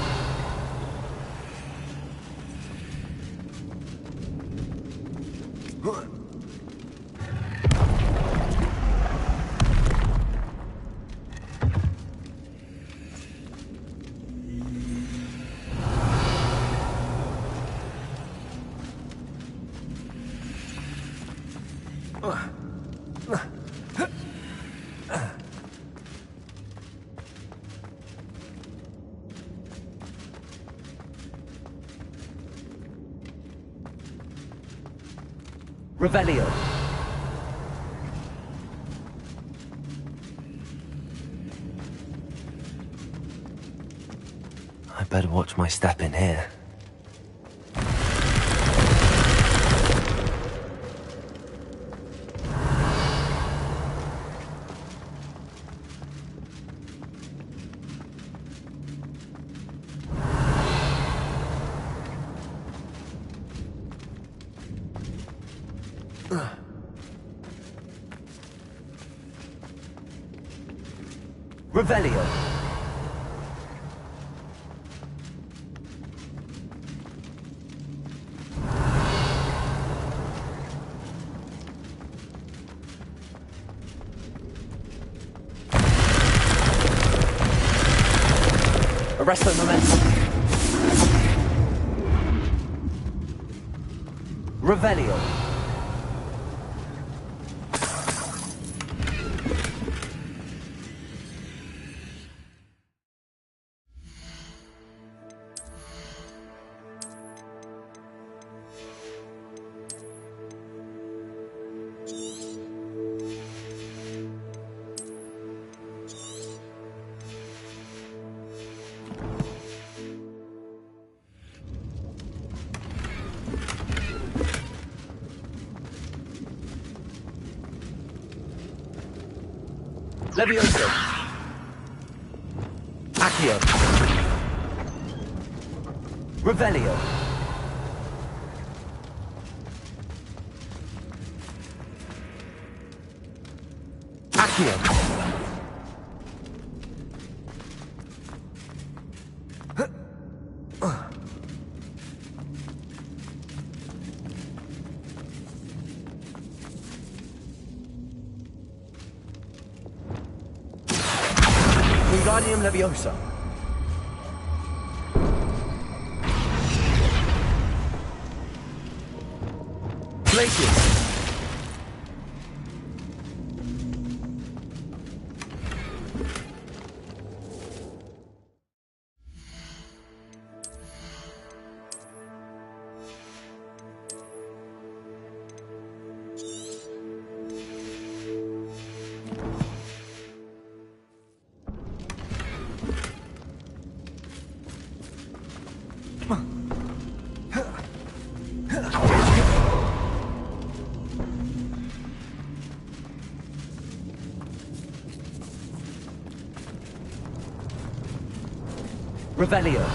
Revelio. I better watch my step in here. Revelio. Arresto momentum. Revelio. Levioso. Accio. Revelio. Accio. Wingardium Leviosa. Glacius. Revelio.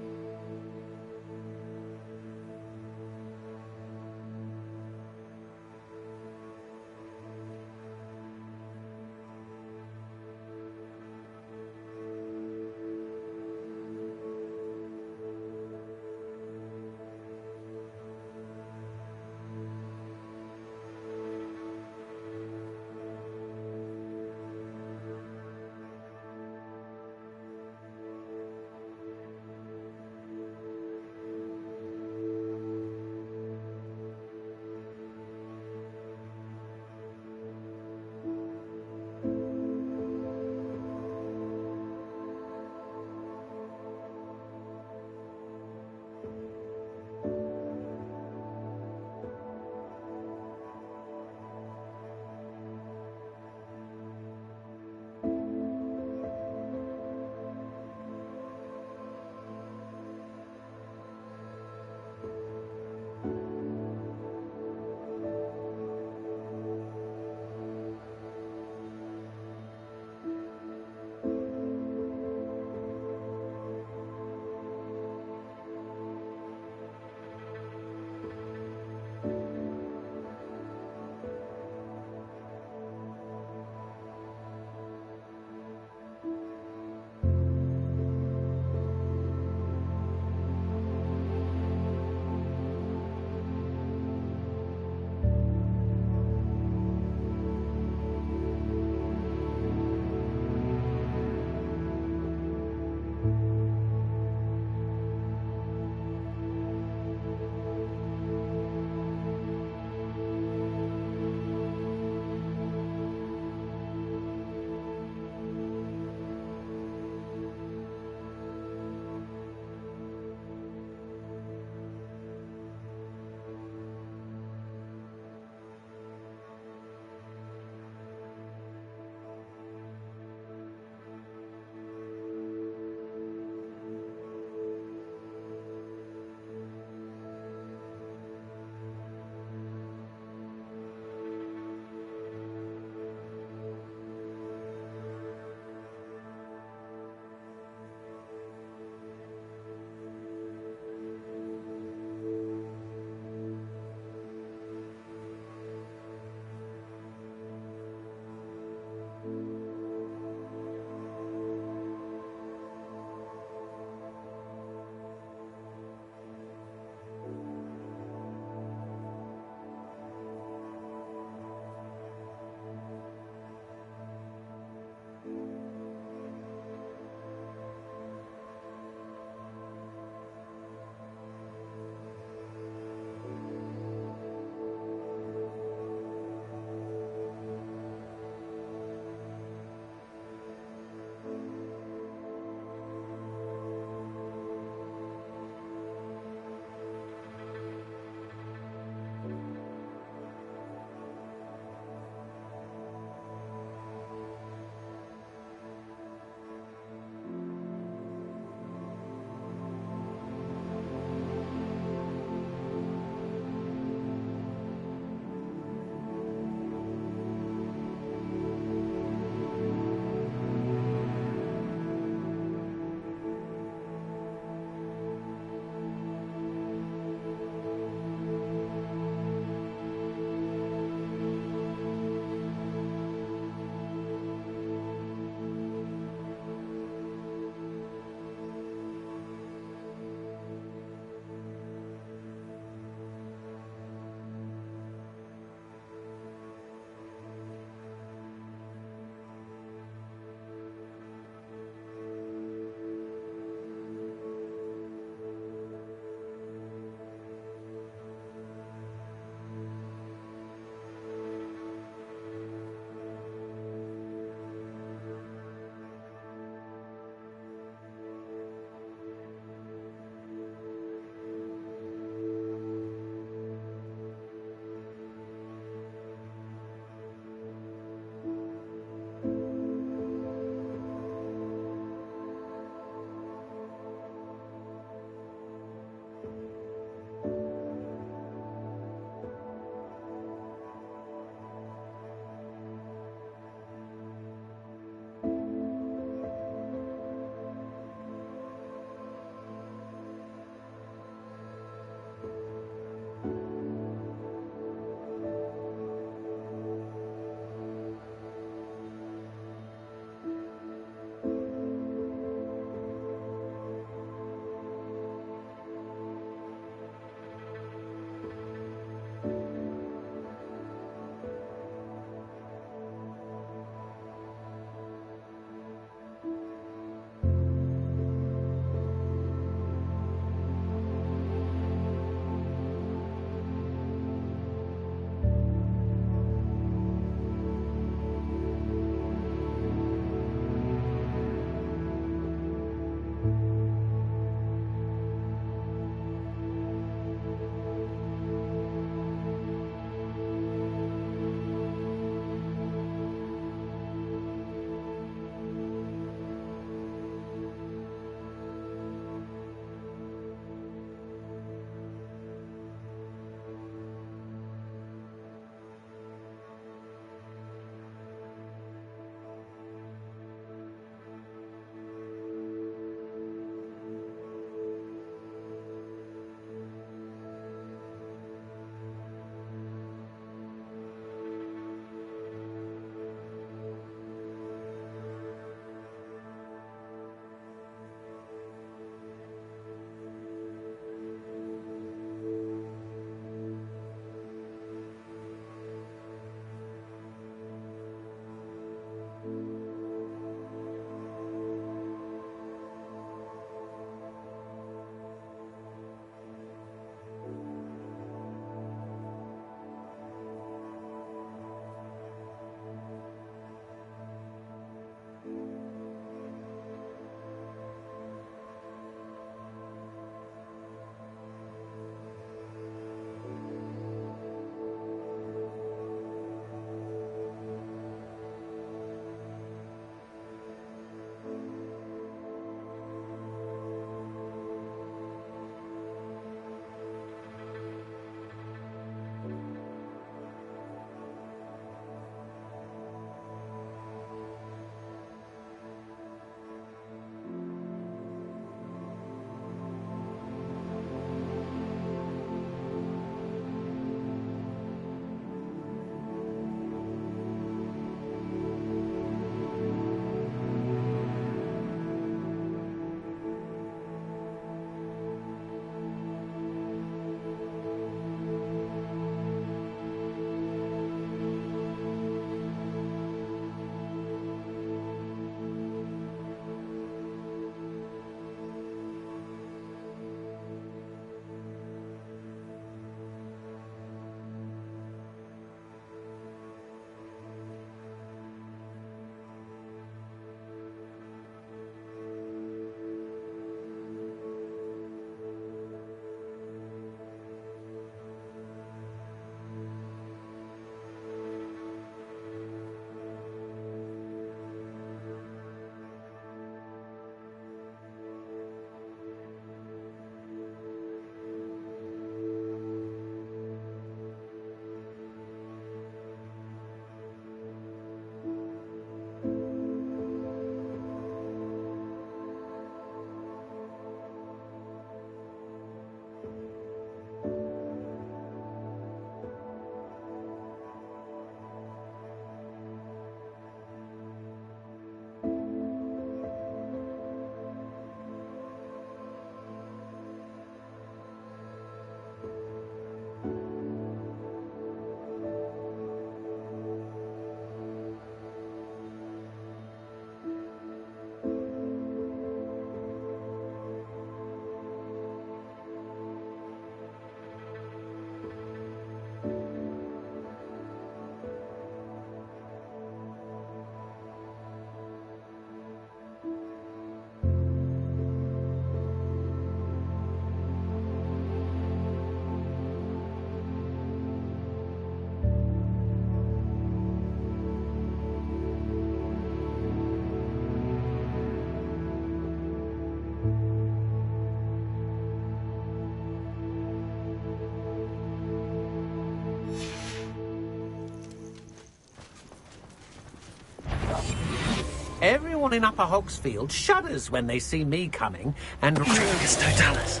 Everyone in Upper Hogsfield shudders when they see me coming, and... Primus Totalis.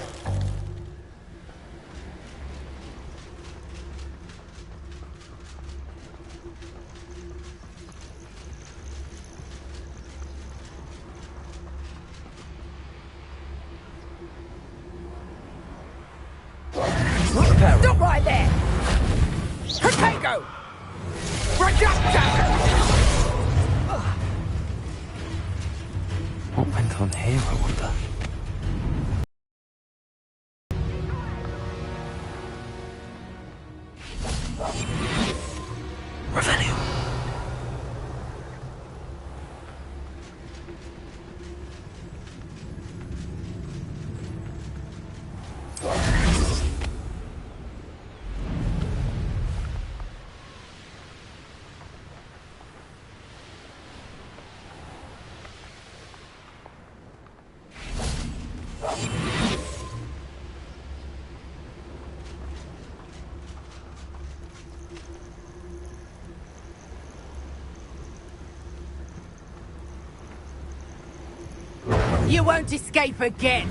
Stop right there! Potato! Reductor! What went on here, I wonder? Revelio. You won't escape again.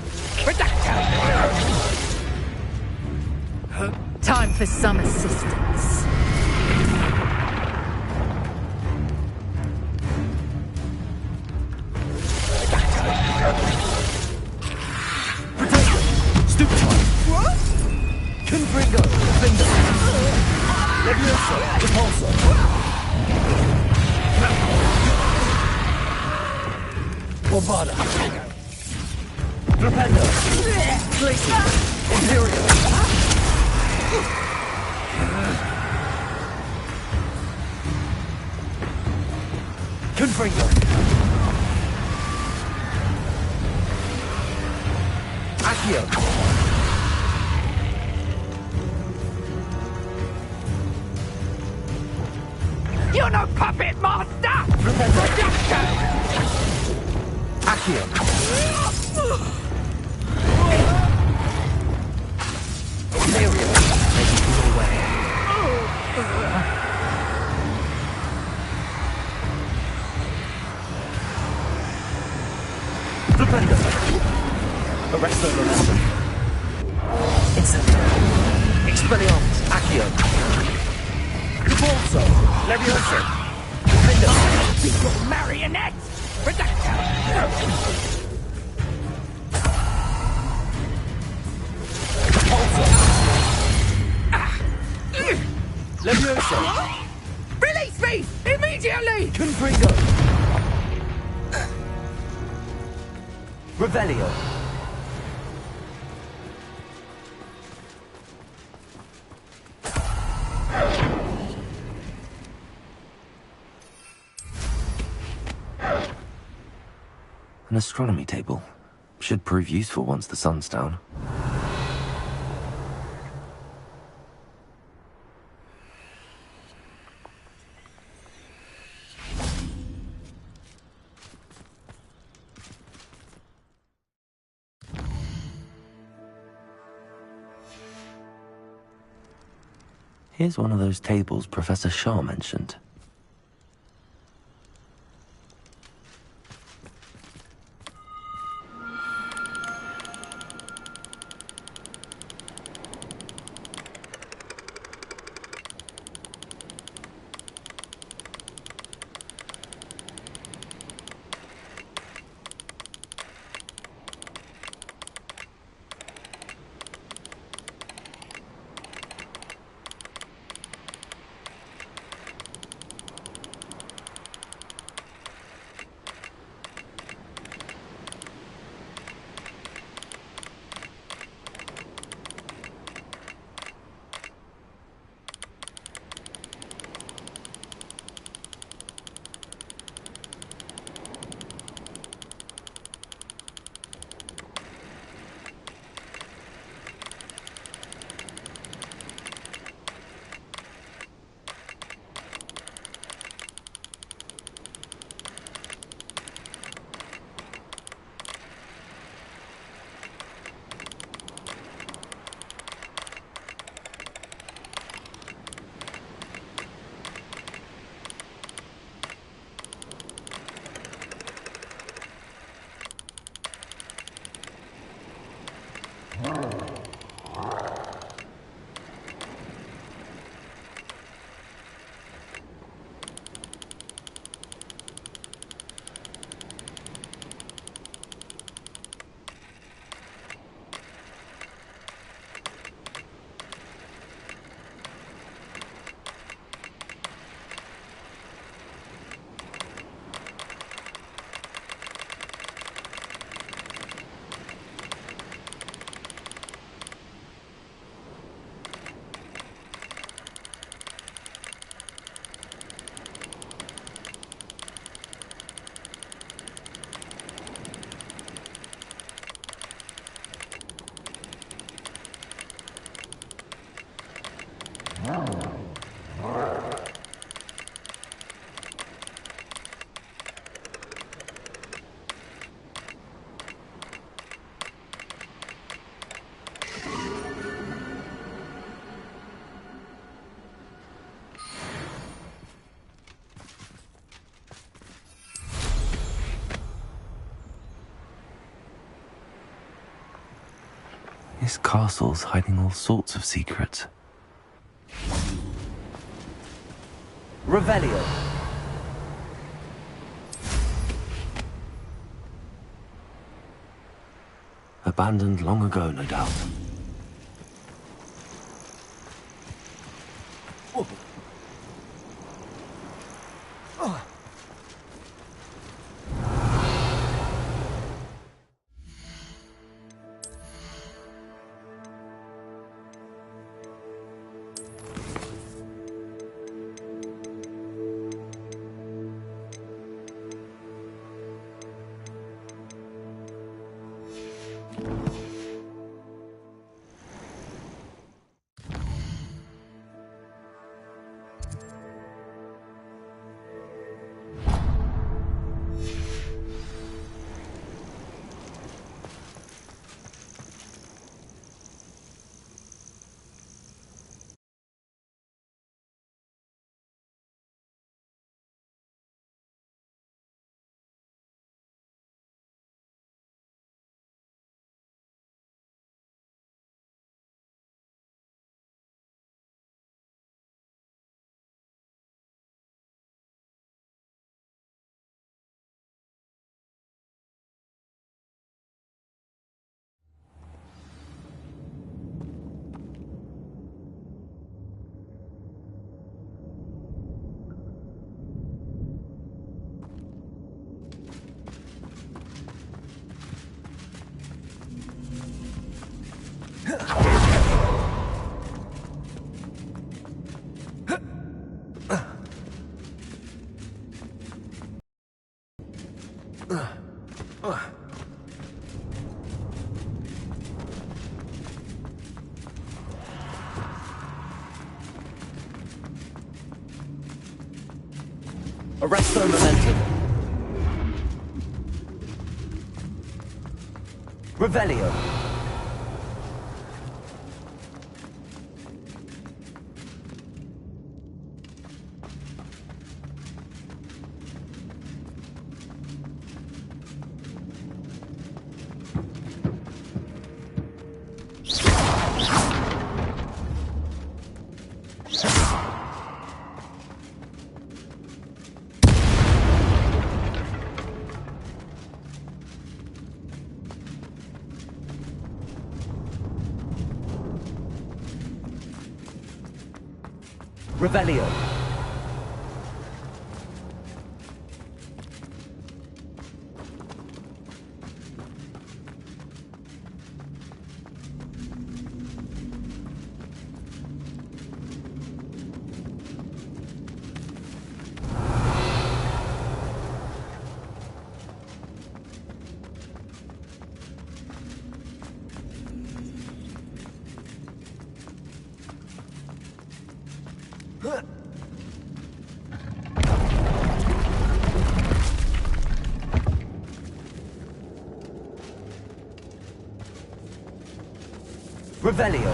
Time for some assistance. What? Confringo, Finger. Levioso, Repulsor. Bombada. Flipendo. Glacier. Imperial. Confringo. Accio. You're no puppet master! Reduction! Accio. Imperial. Making your way. Flipendo. Arresto Lorenzo. Incendio. Expelliarmus. Accio. Repulso. Levioso. Flipendo. Big little marionette. Reductor. Repulso. Levioso. Release me! Immediately! Confringo. Revelio. An astronomy table. Should prove useful once the sun's down. Here's one of those tables Professor Shaw mentioned. This castle's hiding all sorts of secrets. Revelio. Abandoned long ago, no doubt. Arresto momentum. Revelio. Revelio. Revelio.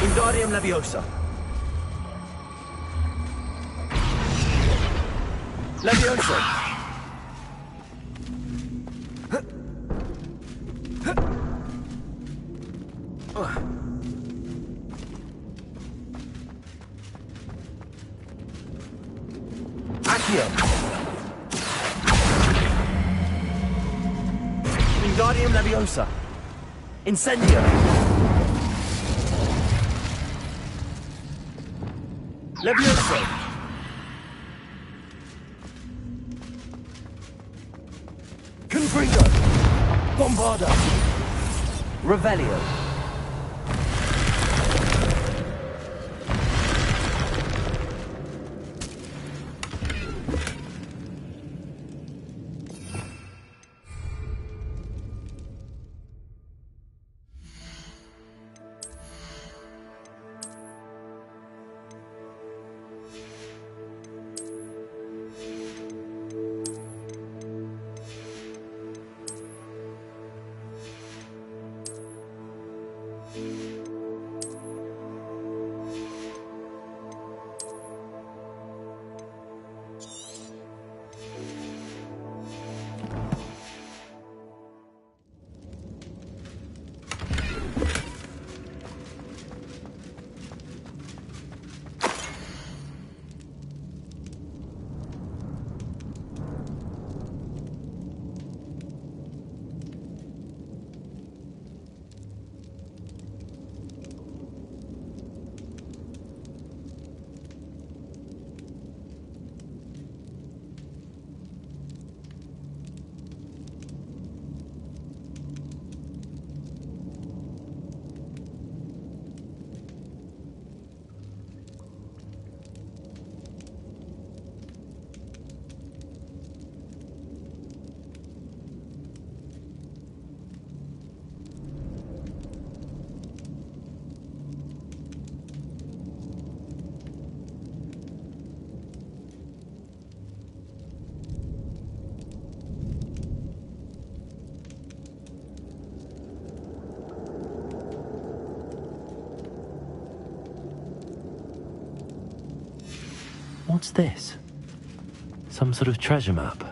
Wingardium Leviosa. Leviosa. Accio. Wingardium Leviosa. Incendio. Leviosa. Confringo. Bombarda. Revelio. What's this? Some sort of treasure map?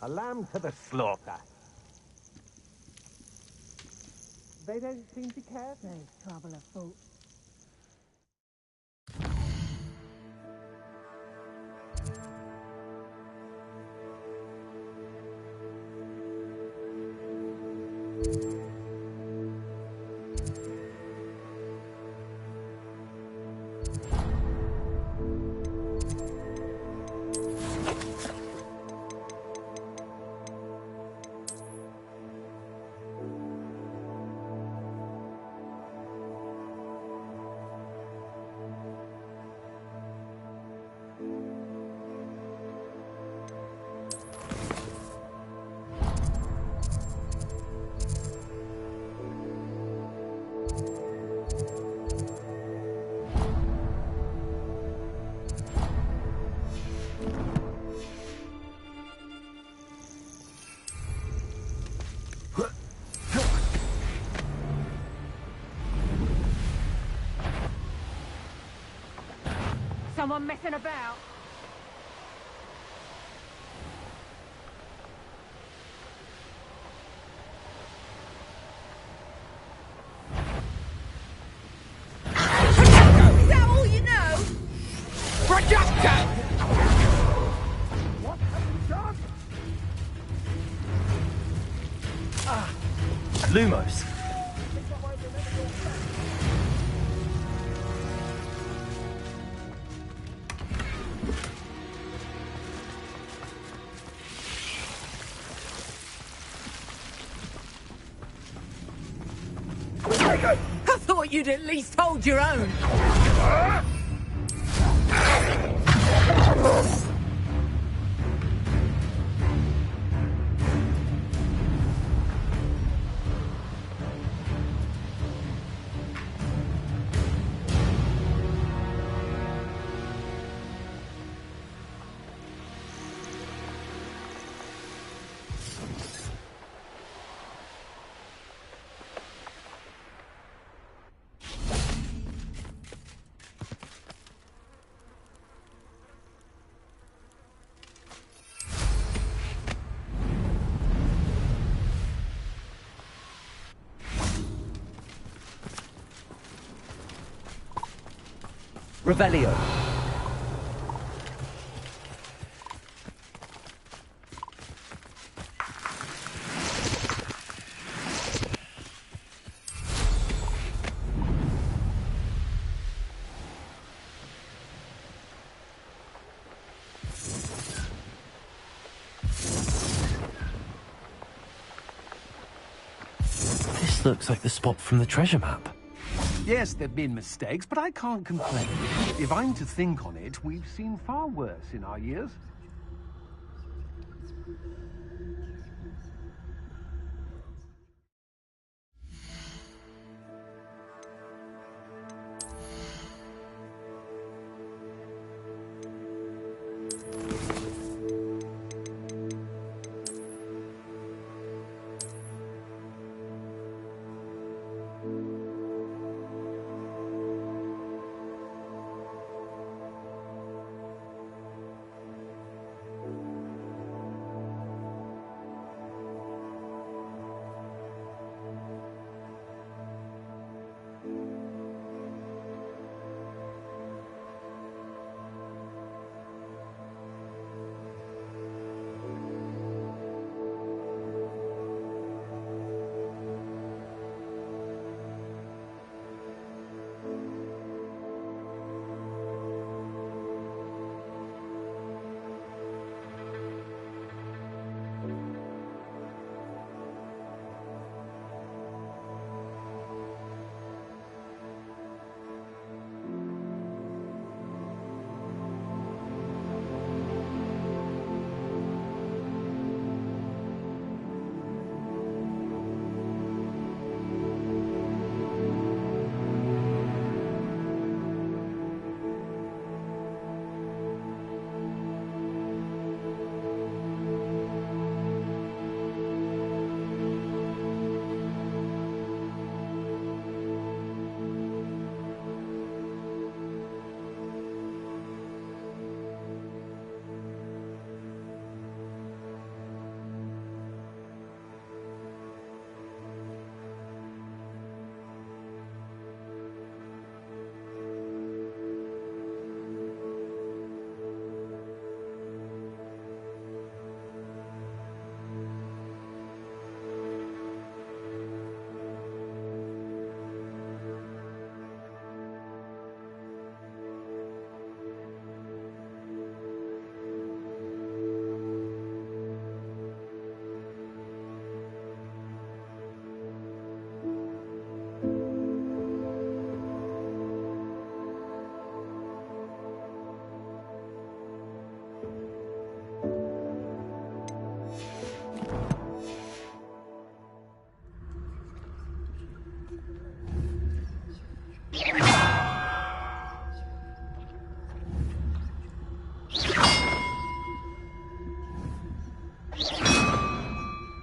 A lamb to the slaughter. They don't seem to care. There's trouble afoot. Someone messing about? Is that all you know? Projector! What have you done? Lumos. I thought you'd at least hold your own. Revelio. This looks like the spot from the treasure map. Yes, there've been mistakes, but I can't complain. If I'm to think on it, we've seen far worse in our years.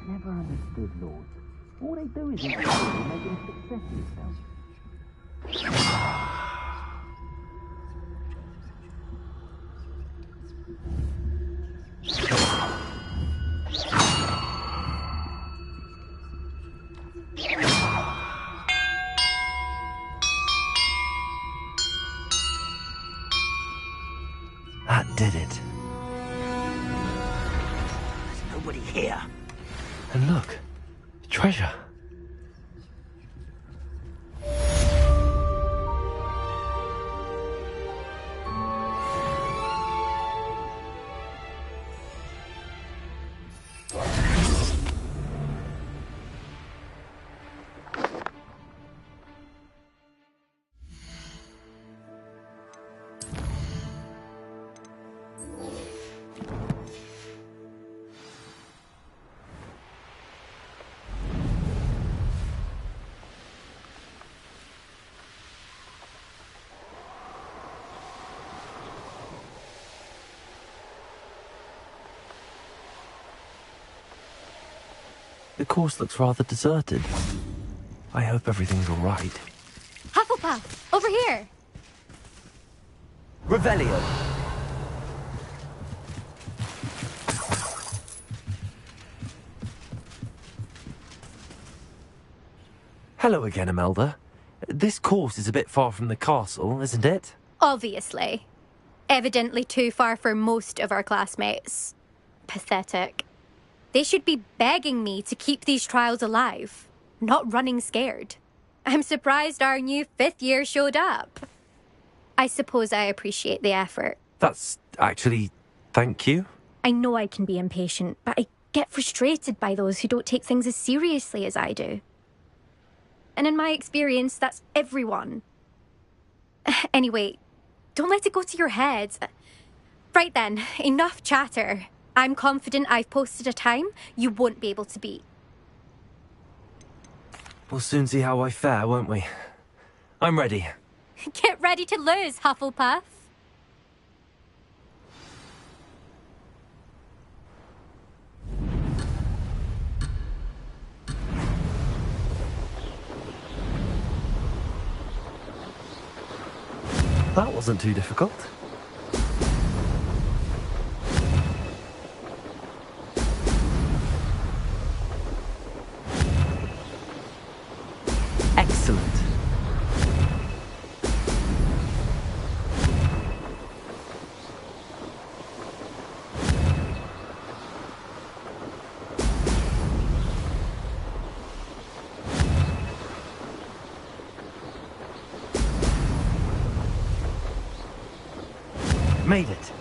Never understood lords. All they do is interfere in making a success of themselves. That did it. There's nobody here. And look, treasure. The course looks rather deserted. I hope everything's all right. Hufflepuff, over here! Revelio. Hello again, Imelda. This course is a bit far from the castle, isn't it? Obviously. Evidently too far for most of our classmates. Pathetic. They should be begging me to keep these trials alive, not running scared. I'm surprised our new 5th year showed up. I suppose I appreciate the effort. That's actually... thank you. I know I can be impatient, but I get frustrated by those who don't take things as seriously as I do. And in my experience, that's everyone. Anyway, don't let it go to your head. Right then, enough chatter. I'm confident I've posted a time you won't be able to beat. We'll soon see how I fare, won't we? I'm ready. Get ready to lose, Hufflepuff. That wasn't too difficult. Excellent. Made it.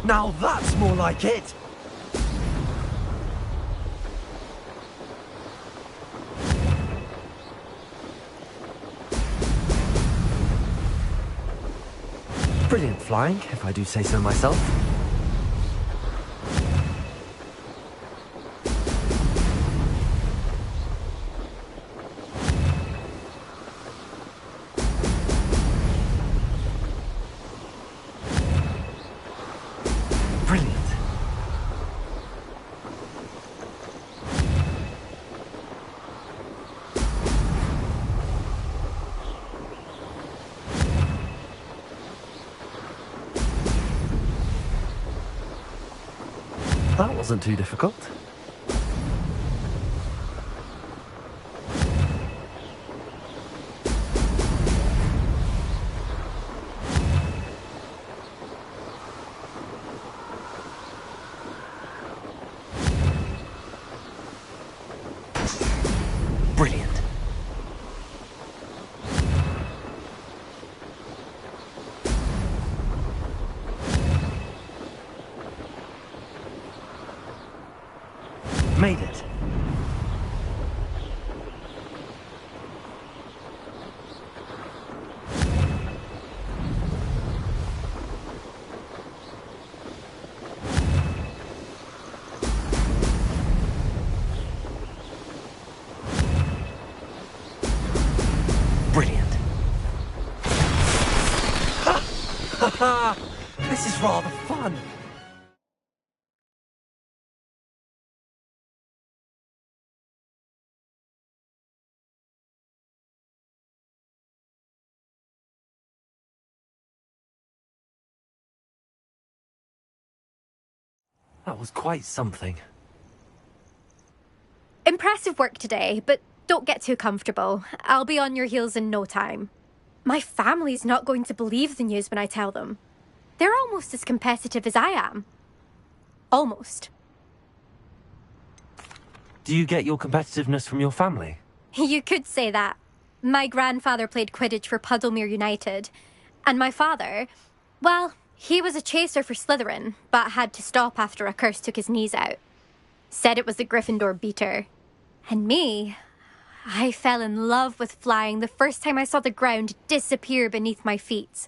Now that's more like it! Brilliant flying, if I do say so myself. Brilliant. That wasn't too difficult. Brilliant. Made it. Brilliant. Ha! This is rather fun. That was quite something. Impressive work today, but don't get too comfortable. I'll be on your heels in no time. My family's not going to believe the news when I tell them. They're almost as competitive as I am. Almost. Do you get your competitiveness from your family? You could say that. My grandfather played Quidditch for Puddlemere United. And my father, well, he was a chaser for Slytherin, but had to stop after a curse took his knees out. Said it was the Gryffindor beater. And me, I fell in love with flying the first time I saw the ground disappear beneath my feet.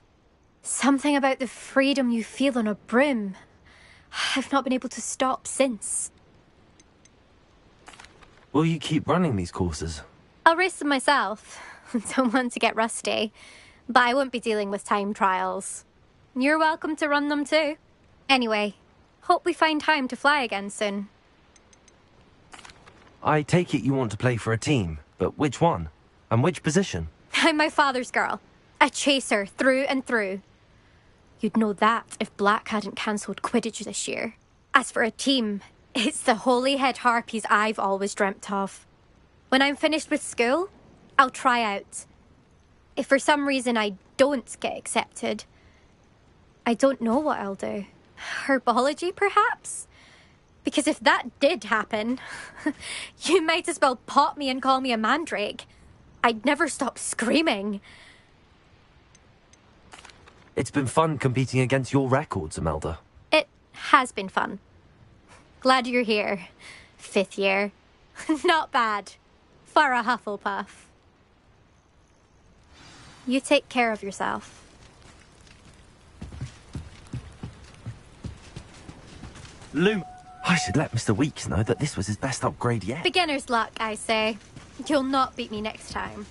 Something about the freedom you feel on a broom. I've not been able to stop since. Will you keep running these courses? I'll race them myself. Don't want to get rusty. But I won't be dealing with time trials. You're welcome to run them too. Anyway, hope we find time to fly again soon. I take it you want to play for a team, but which one? And which position? I'm my father's girl. A chaser through and through. You'd know that if Black hadn't cancelled Quidditch this year. As for a team, it's the Holyhead Harpies I've always dreamt of. When I'm finished with school, I'll try out. If for some reason I don't get accepted, I don't know what I'll do. Herbology, perhaps? Because if that did happen, you might as well pop me and call me a mandrake. I'd never stop screaming. It's been fun competing against your records, Imelda. It has been fun. Glad you're here. 5th year. Not bad. For a Hufflepuff. You take care of yourself. Loom. I should let Mr. Weeks know that this was his best upgrade yet. Beginner's luck, I say. You'll not beat me next time.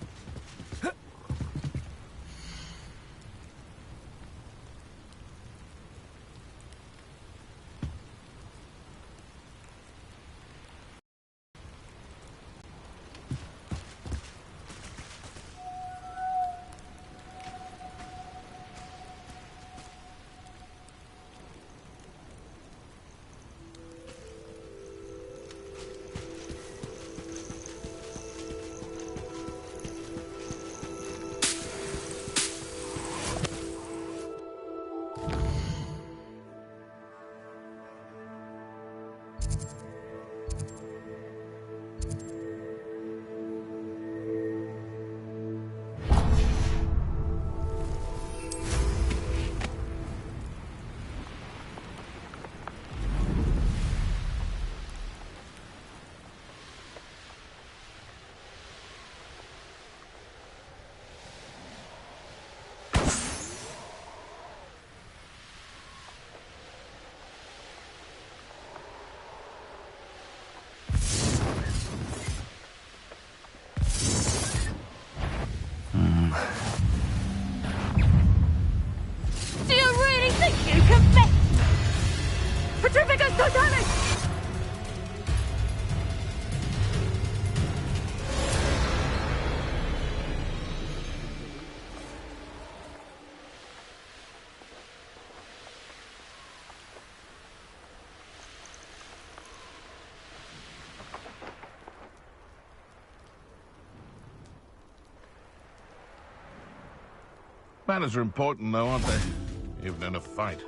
Do you really think you can fit? Petrificus Totalis! Manners are important, though, aren't they? Even in a fight.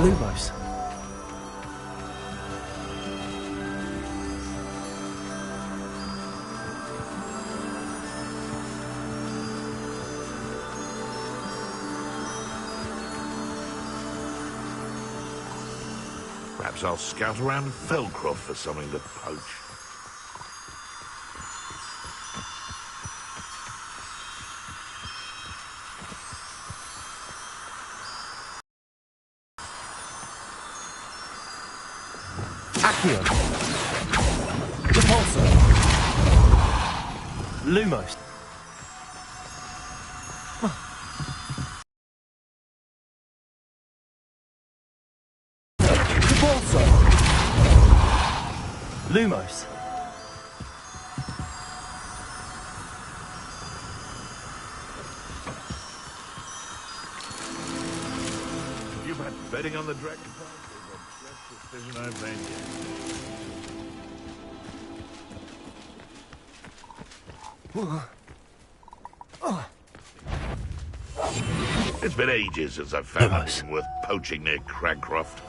Lumos. Perhaps I'll scout around Felcroft for something to poach. Accio. Repulsor. Lumos. Lumos. You've had betting on the Dragon Prize is the best decision I've made yet. It's been ages since I've found anything worth poaching near Cragcroft.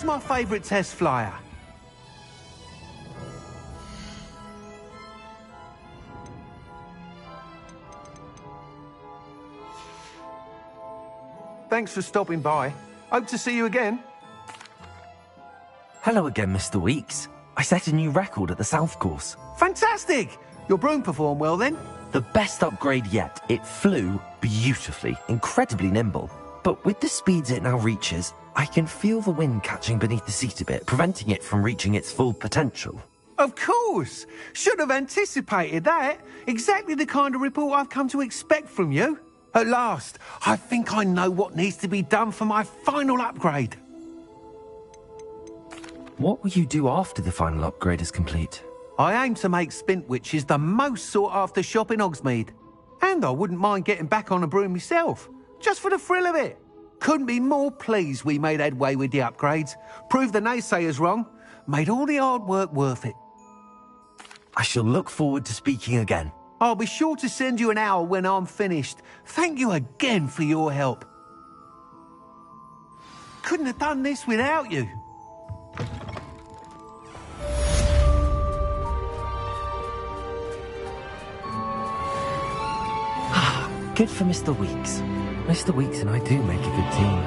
my favourite test flyer? Thanks for stopping by. Hope to see you again. Hello again, Mr. Weeks. I set a new record at the South Course. Fantastic! Your broom performed well then? The best upgrade yet. It flew beautifully, incredibly nimble. But with the speeds it now reaches, I can feel the wind catching beneath the seat a bit, preventing it from reaching its full potential. Of course! Should have anticipated that. Exactly the kind of report I've come to expect from you. At last, I think I know what needs to be done for my final upgrade. What will you do after the final upgrade is complete? I aim to make Spintwitches the most sought-after shop in Hogsmeade. And I wouldn't mind getting back on a broom myself, just for the thrill of it. Couldn't be more pleased we made headway with the upgrades, proved the naysayers wrong, made all the hard work worth it. I shall look forward to speaking again. I'll be sure to send you an owl when I'm finished. Thank you again for your help. Couldn't have done this without you. Good for Mr. Weeks. Mr. Weeks and I do make a good team.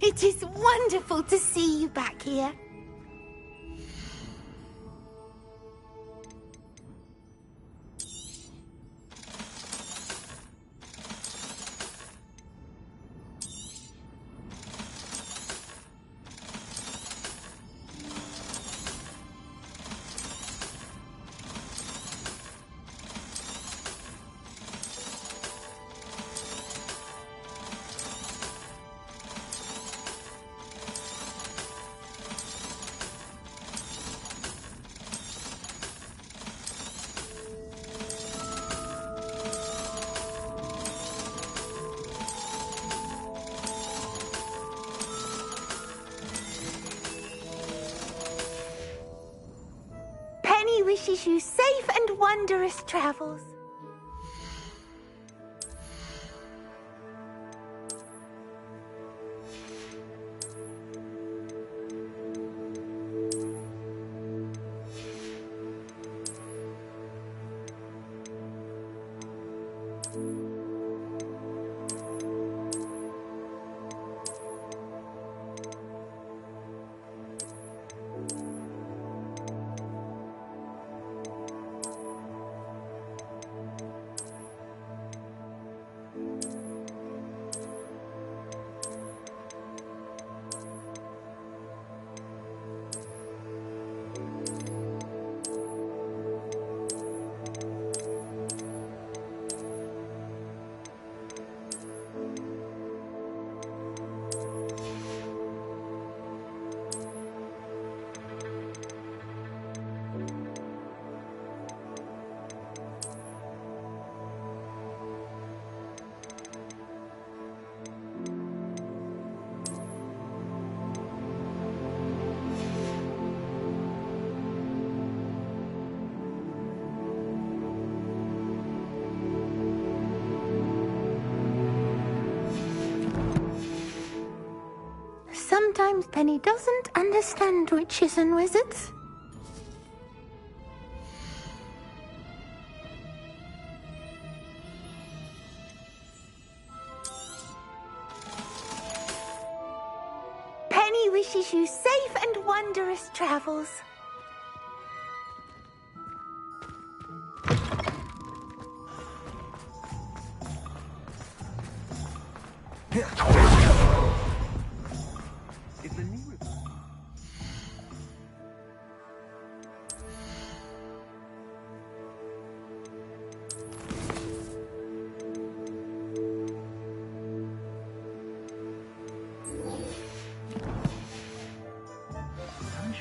It is wonderful to see you back here. Wishes you safe and wondrous travels. Sometimes Penny doesn't understand witches and wizards. Penny wishes you safe and wondrous travels.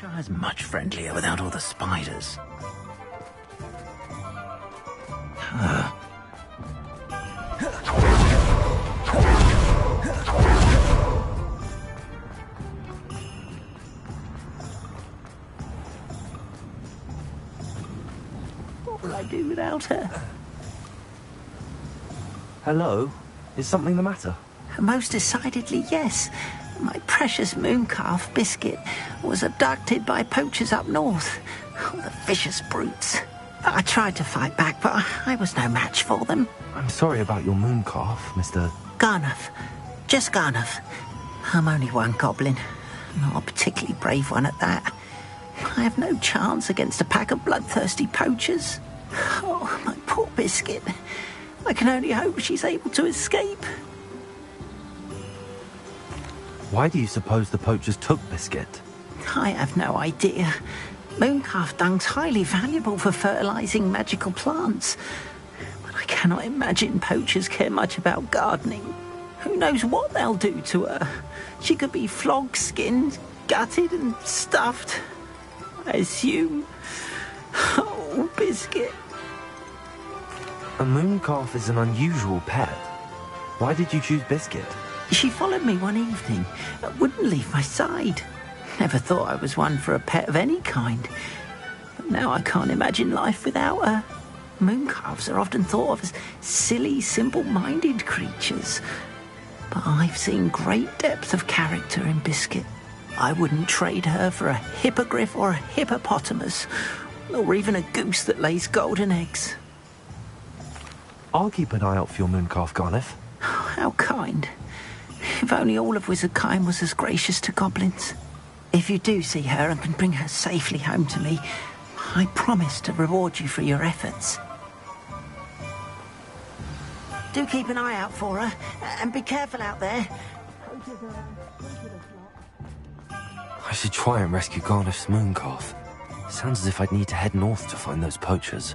Sunshine's much friendlier without all the spiders. What will I do without her? Hello? Is something the matter? Most decidedly, yes. My precious mooncalf, Biscuit, was abducted by poachers up north. Oh, the vicious brutes. I tried to fight back, but I was no match for them. I'm sorry about your mooncalf, Mr. Garnuff. Just Garnuff. I'm only one goblin. Not a particularly brave one at that. I have no chance against a pack of bloodthirsty poachers. Oh, my poor Biscuit. I can only hope she's able to escape. Why do you suppose the poachers took Biscuit? I have no idea. Mooncalf dung's highly valuable for fertilizing magical plants. But I cannot imagine poachers care much about gardening. Who knows what they'll do to her? She could be flogged, skinned, gutted and stuffed. I assume. Oh, Biscuit. A mooncalf is an unusual pet. Why did you choose Biscuit? She followed me one evening, wouldn't leave my side. Never thought I was one for a pet of any kind. But now I can't imagine life without her. Mooncalves are often thought of as silly, simple-minded creatures. But I've seen great depth of character in Biscuit. I wouldn't trade her for a hippogriff or a hippopotamus, or even a goose that lays golden eggs. I'll keep an eye out for your mooncalf, Garnuff. How kind. If only all of Wizardkind was as gracious to goblins. If you do see her and can bring her safely home to me, I promise to reward you for your efforts. Do keep an eye out for her, and be careful out there. I should try and rescue Garnuff's mooncalf. Sounds as if I'd need to head north to find those poachers.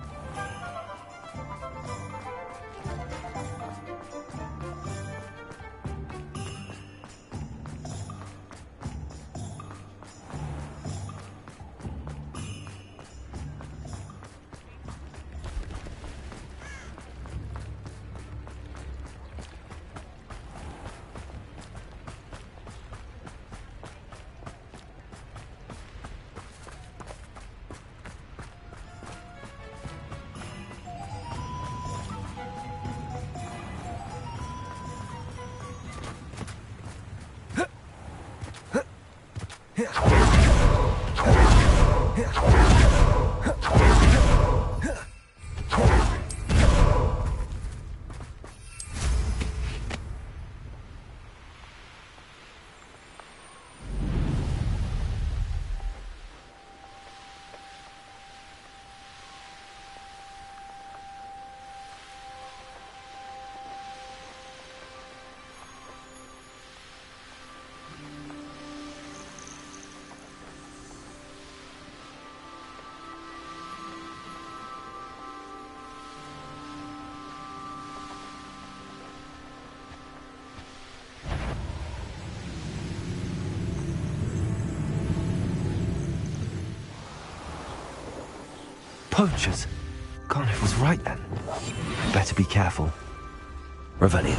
Poachers! Garnuff was right then. Better be careful. Revelio.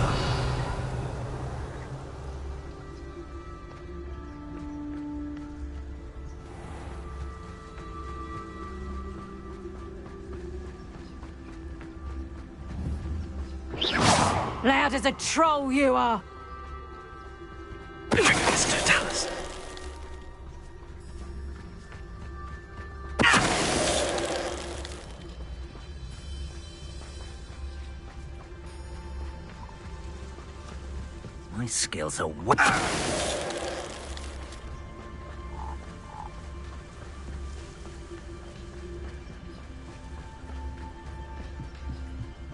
Loud as a troll you are! My skills are weak.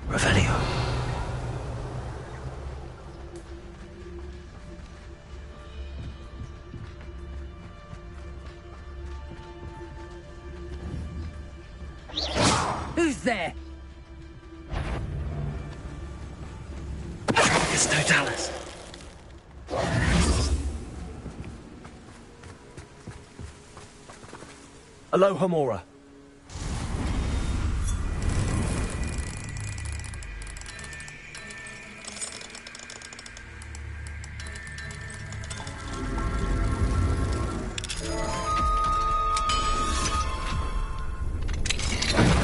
Revelio. Who's there? Totalis. Aloha Mora.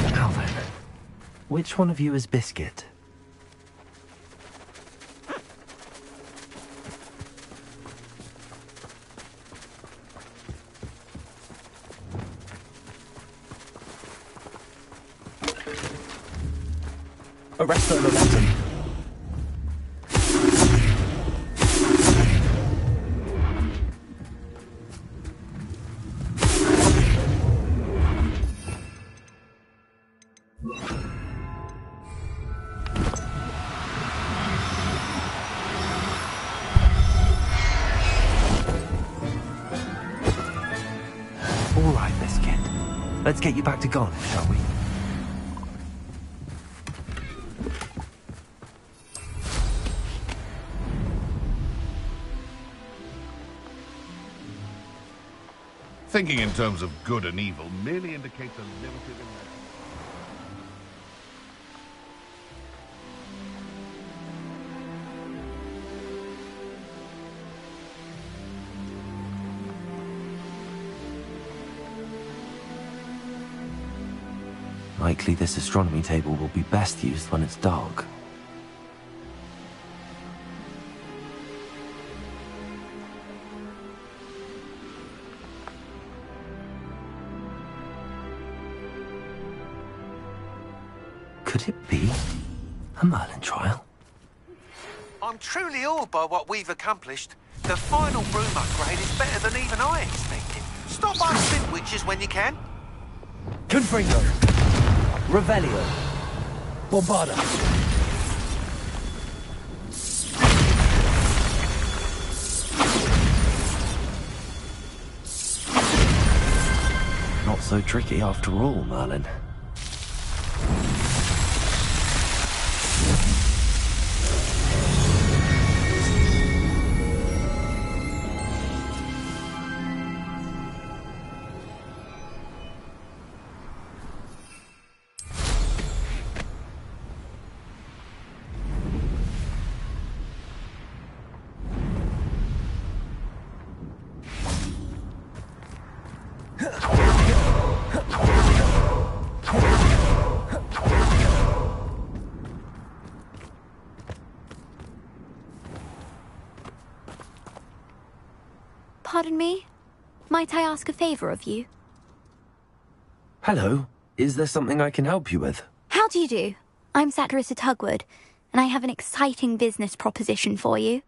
Now then, which one of you is Biscuit? Arrest her momentum. All right, Miss Kid. Let's get you back to Garnet, shall we? Thinking in terms of good and evil merely indicates a limited imagination. Likely this astronomy table will be best used when it's dark. Could it be a Merlin trial? I'm truly awed by what we've accomplished. The final broom upgrade is better than even I expected. Stop asking witches when you can. Confringo. Revelio. Bombarda. Not so tricky after all, Merlin. Pardon me? Might I ask a favor of you? Hello. Is there something I can help you with? How do you do? I'm Saccharissa Tugwood, and I have an exciting business proposition for you.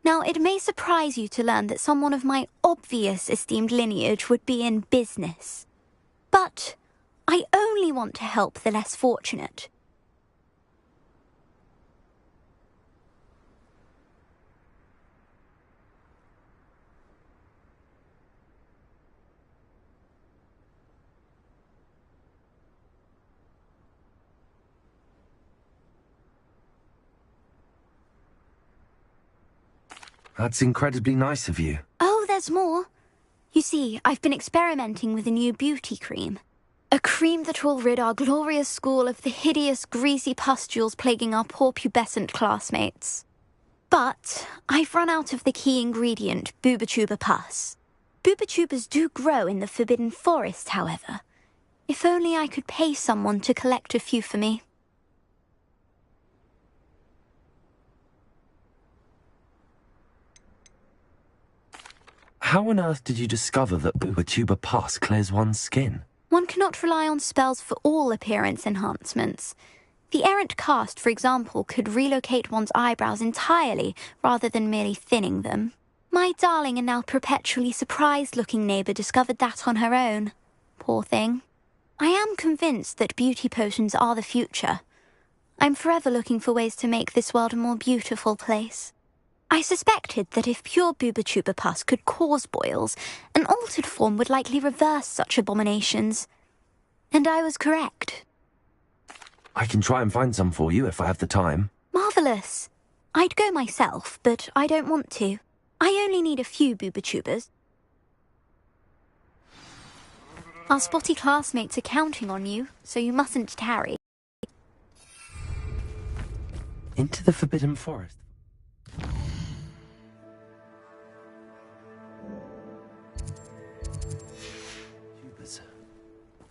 Now, it may surprise you to learn that someone of my obvious esteemed lineage would be in business. But I only want to help the less fortunate. That's incredibly nice of you. Oh, there's more. You see, I've been experimenting with a new beauty cream. A cream that will rid our glorious school of the hideous, greasy pustules plaguing our poor pubescent classmates. But I've run out of the key ingredient, Bubatuba pus. Bubatubas do grow in the Forbidden Forest, however. If only I could pay someone to collect a few for me. How on earth did you discover that Bubatuba pus clears one's skin? One cannot rely on spells for all appearance enhancements. The errant cast, for example, could relocate one's eyebrows entirely rather than merely thinning them. My darling and now perpetually surprised-looking neighbour discovered that on her own. Poor thing. I am convinced that beauty potions are the future. I'm forever looking for ways to make this world a more beautiful place. I suspected that if pure Bubatuba pus could cause boils, an altered form would likely reverse such abominations. And I was correct. I can try and find some for you if I have the time. Marvellous. I'd go myself, but I don't want to. I only need a few Bubatubas. Our spotty classmates are counting on you, so you mustn't tarry. Into the Forbidden Forest.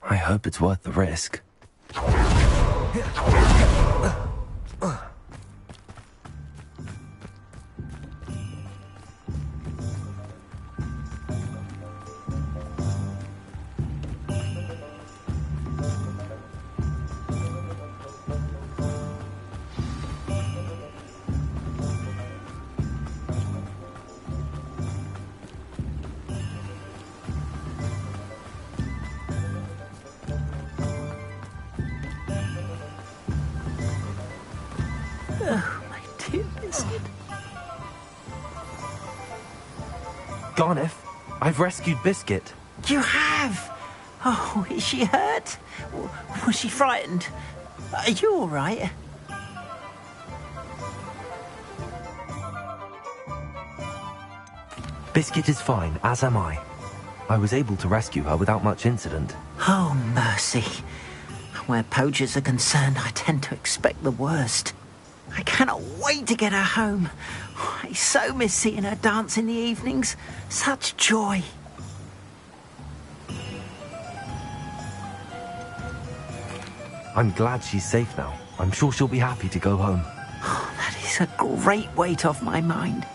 I hope it's worth the risk. gone, If. I've rescued Biscuit. You have? Oh, is she hurt? Was she frightened? Are you all right? Biscuit is fine, as am I. I was able to rescue her without much incident. Oh, mercy. Where poachers are concerned, I tend to expect the worst. I cannot wait to get her home. I so miss seeing her dance in the evenings. Such joy. I'm glad she's safe now. I'm sure she'll be happy to go home. Oh, that is a great weight off my mind.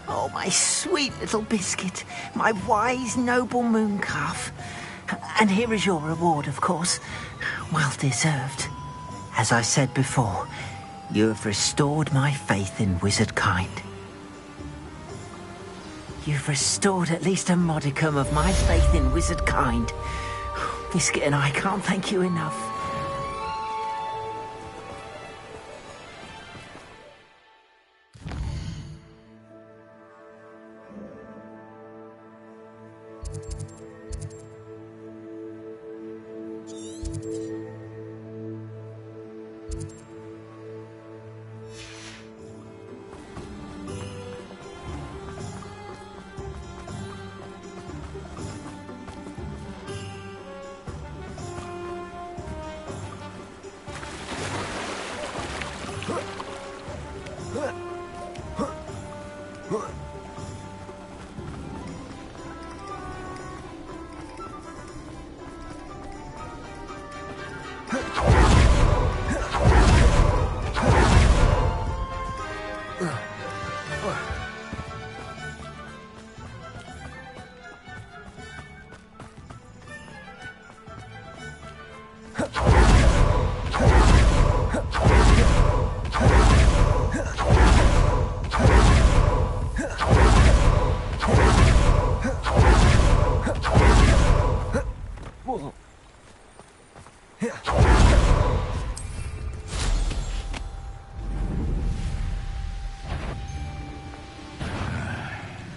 Oh, my sweet little Biscuit, my wise, noble mooncalf. And here is your reward, of course. Well deserved. As I said before, you have restored my faith in wizard kind. You've restored at least a modicum of my faith in wizard kind. Biscuit and I can't thank you enough.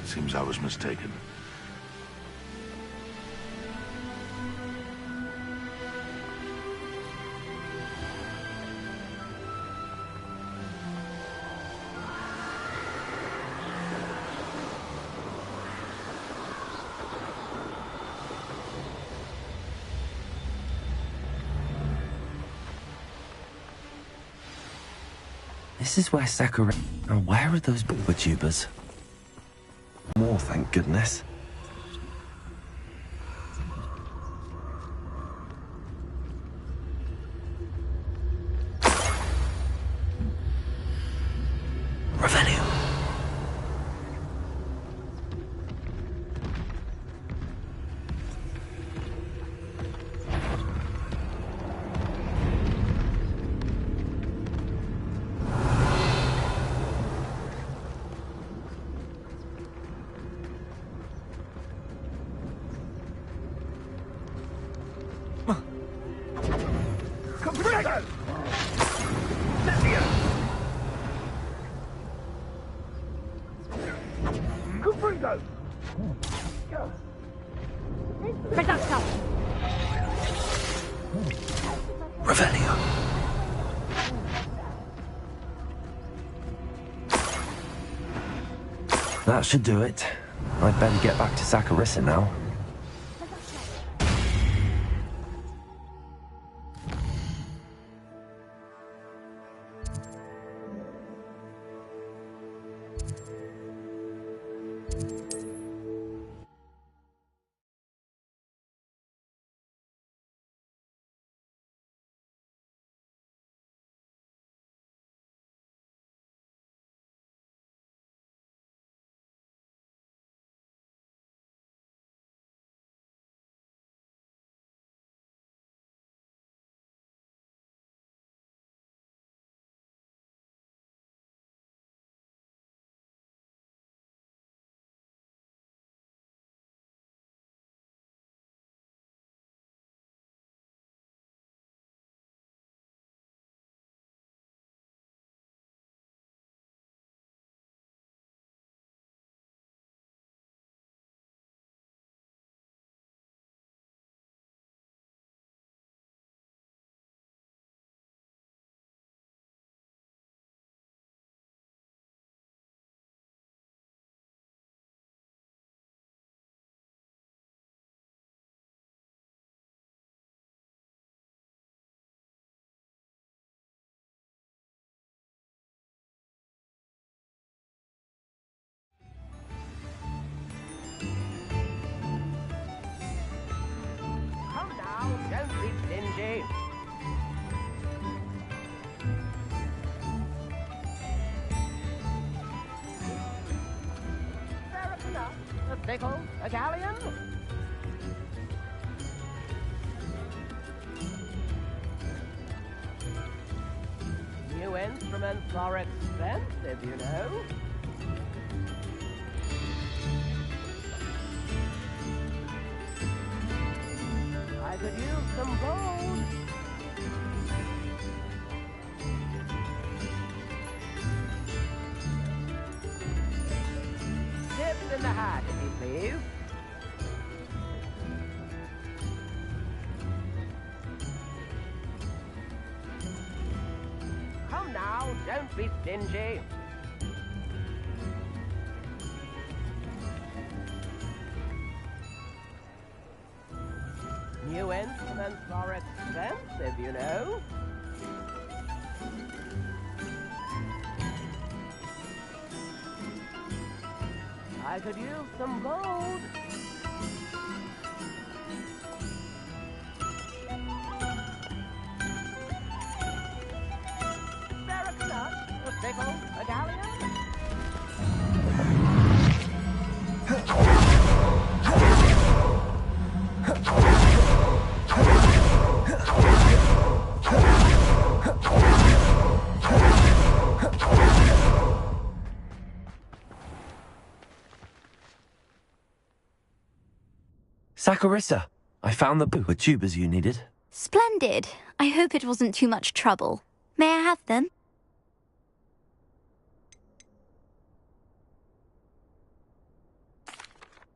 Seems I was mistaken. This is where Sakura... Now, where are those bulba tubers? More, thank goodness. Revelio. Revelio. That should do it. I'd better get back to Saccharissa now. a sickle, a galleon. New instruments are expensive, you know. I could use some gold. Tips in the hat, if you please. Come now, don't be stingy. New instruments are expensive, you know. I could use some gold. There a nut, a sickle, a galleon? Saccharissa, I found the poo tubers you needed. Splendid. I hope it wasn't too much trouble. May I have them?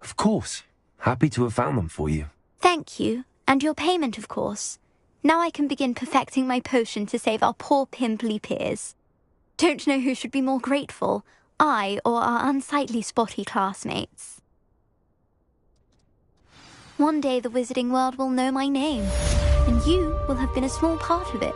Of course. Happy to have found them for you. Thank you. And your payment, of course. Now I can begin perfecting my potion to save our poor pimply peers. Don't know who should be more grateful, I or our unsightly spotty classmates. One day the wizarding world will know my name, and you will have been a small part of it.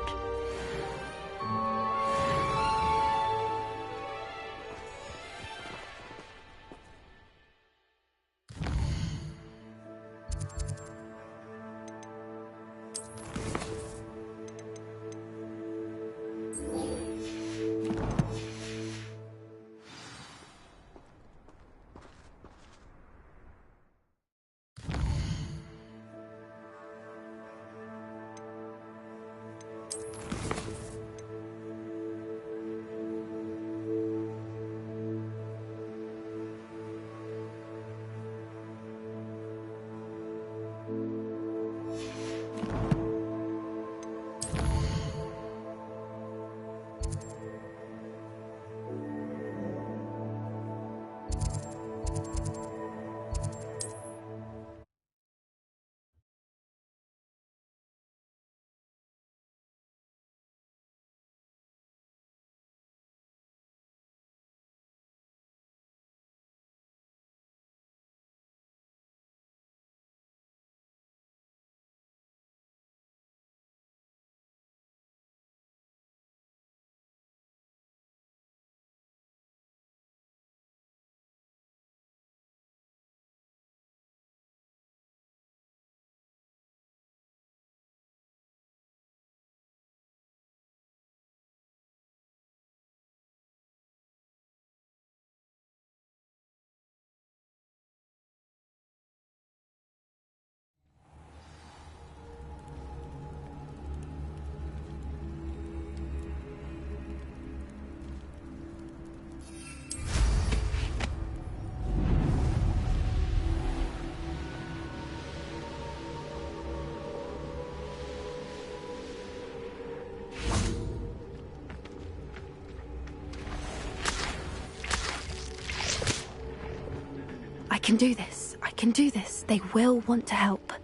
I can do this. I can do this. They will want to help.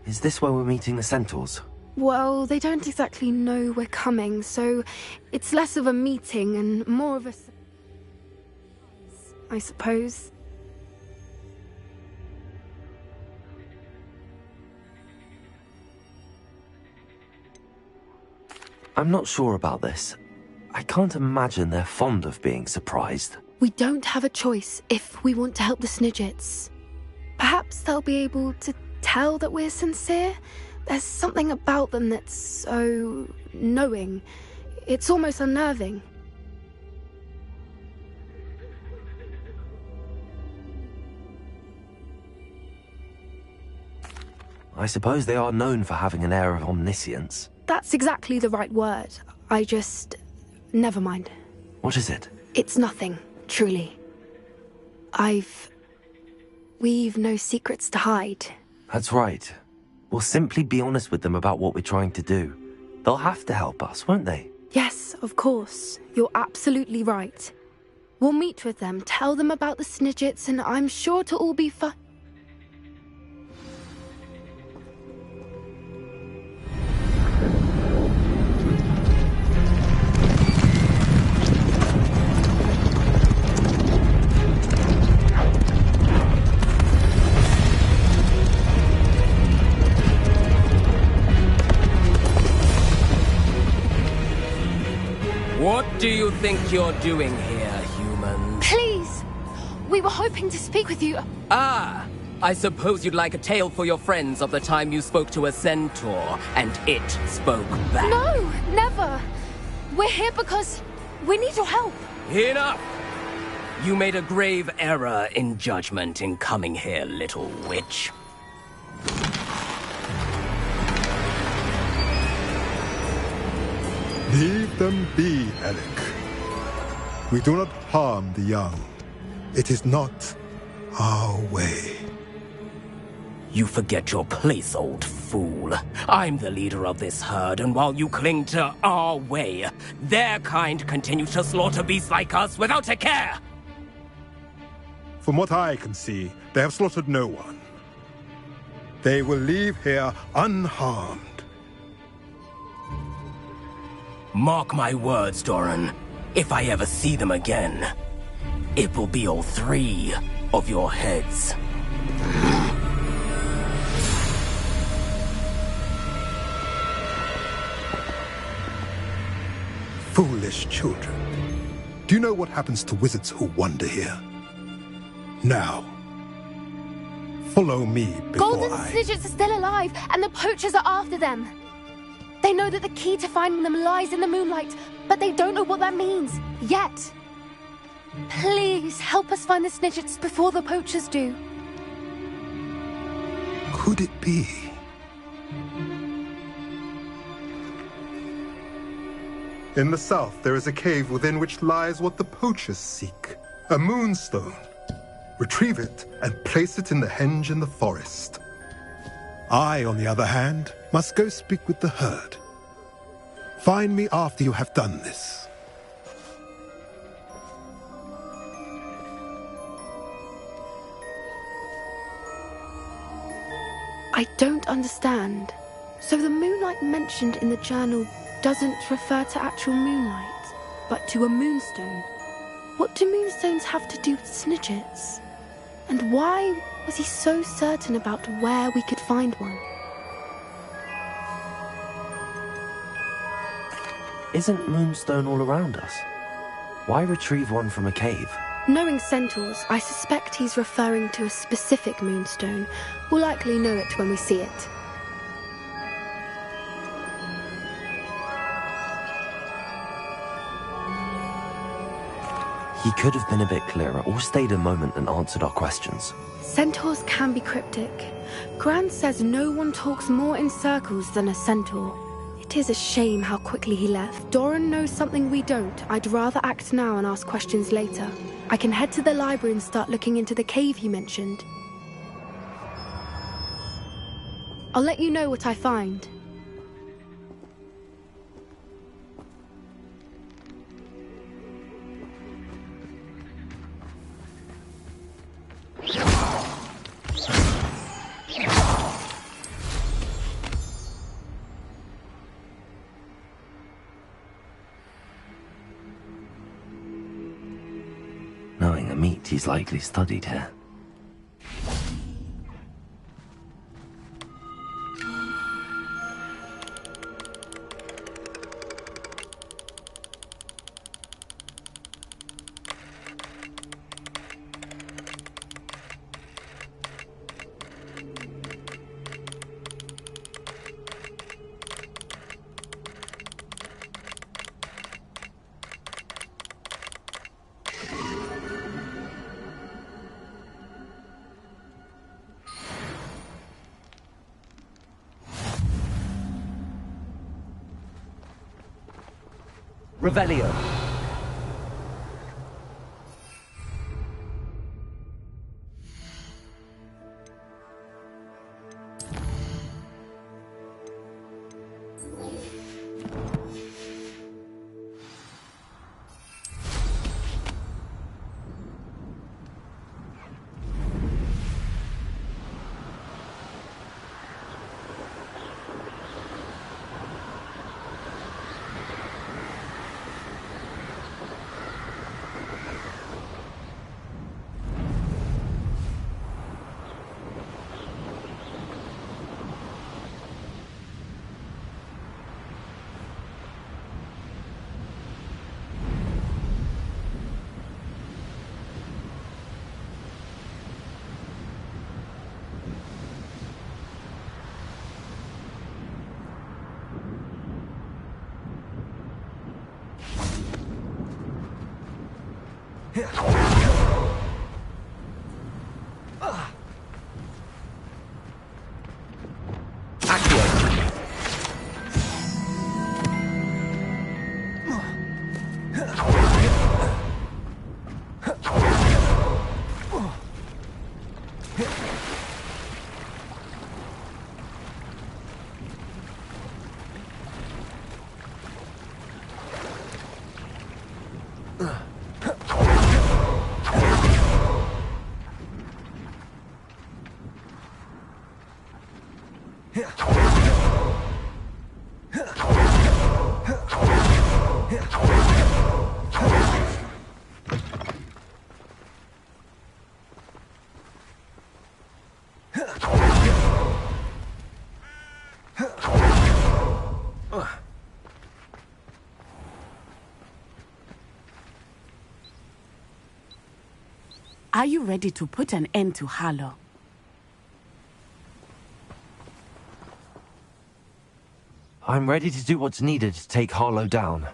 Is this where we're meeting the centaurs? Well, they don't exactly know we're coming, so it's less of a meeting and more of a surprise, I suppose. I'm not sure about this. I can't imagine they're fond of being surprised. We don't have a choice if we want to help the Snidgets. Perhaps they'll be able to tell that we're sincere. There's something about them that's so knowing. It's almost unnerving. I suppose they are known for having an air of omniscience. That's exactly the right word. Never mind. What is it? It's nothing, truly. We've no secrets to hide. That's right. We'll simply be honest with them about what we're trying to do. They'll have to help us, won't they? Yes, of course. You're absolutely right. We'll meet with them, tell them about the Snidgets, and I'm sure to all be fine. What do you think you're doing here, human? Please! We were hoping to speak with you. Ah! I suppose you'd like a tale for your friends of the time you spoke to a centaur, and it spoke back. No! Never! We're here because we need your help. Enough! You made a grave error in judgment in coming here, little witch. Leave them be, Eric. We do not harm the young. It is not our way. You forget your place, old fool. I'm the leader of this herd, and while you cling to our way, their kind continue to slaughter beasts like us without a care! From what I can see, they have slaughtered no one. They will leave here unharmed. Mark my words, Doran. If I ever see them again, it will be all 3 of your heads. Foolish children. Do you know what happens to wizards who wander here? Now, follow me before Golden Snidgets are still alive, and the poachers are after them. They know that the key to finding them lies in the moonlight, but they don't know what that means, yet. Please, help us find the Snidgets before the poachers do. Could it be? In the south, there is a cave within which lies what the poachers seek. A moonstone. Retrieve it and place it in the henge in the forest. I, on the other hand, must go speak with the herd. Find me after you have done this. I don't understand. So the moonlight mentioned in the journal doesn't refer to actual moonlight, but to a moonstone. What do moonstones have to do with Snidgets? And why was he so certain about where we could find one? Isn't Moonstone all around us? Why retrieve one from a cave? Knowing centaurs, I suspect he's referring to a specific moonstone. We'll likely know it when we see it. He could have been a bit clearer, or stayed a moment and answered our questions. Centaurs can be cryptic. Gran says no one talks more in circles than a centaur. It is a shame how quickly he left. Doran knows something we don't. I'd rather act now and ask questions later. I can head to the library and start looking into the cave he mentioned. I'll let you know what I find. Knowing a meat, he's likely studied here. Revelio. Are you ready to put an end to Harlow? I'm ready to do what's needed to take Harlow down.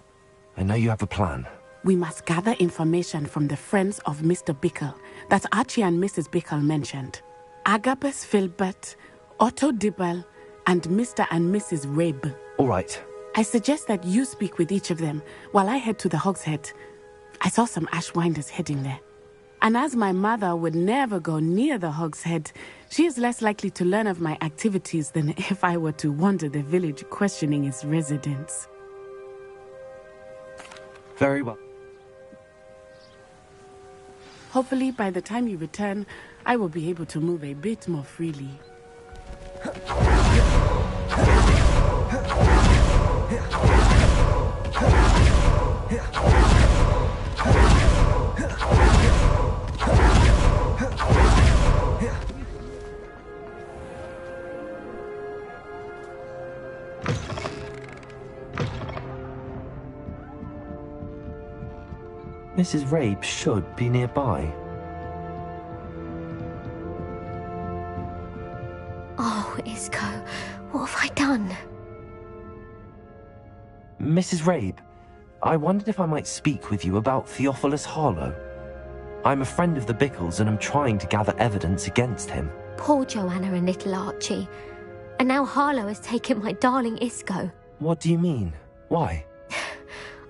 I know you have a plan. We must gather information from the friends of Mr. Bickle that Archie and Mrs. Bickle mentioned. Agabus Filbert, Otto Dibble, and Mr. and Mrs. Rabe. All right. I suggest that you speak with each of them while I head to the Hog's Head. I saw some Ashwinders heading there. And as my mother would never go near the Hog's Head, she is less likely to learn of my activities than if I were to wander the village questioning its residents. Very well. Hopefully, by the time you return, I will be able to move a bit more freely. Mrs. Rabe should be nearby. Oh, Isco, what have I done? Mrs. Rabe, I wondered if I might speak with you about Theophilus Harlow. I'm a friend of the Bickles and I'm trying to gather evidence against him. Poor Joanna and little Archie. And now Harlow has taken my darling Isco. What do you mean? Why?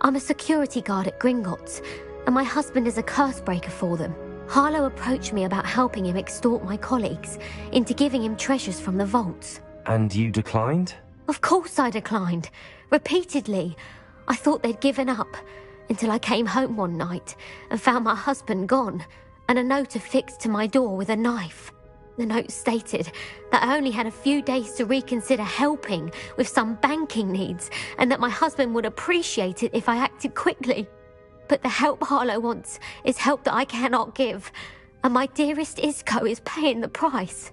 I'm a security guard at Gringotts, and my husband is a curse breaker for them. Harlow approached me about helping him extort my colleagues into giving him treasures from the vaults. And you declined? Of course I declined. Repeatedly. I thought they'd given up, until I came home one night and found my husband gone, and a note affixed to my door with a knife. The note stated that I only had a few days to reconsider helping with some banking needs, and that my husband would appreciate it if I acted quickly. But the help Harlow wants is help that I cannot give, and my dearest Isco is paying the price.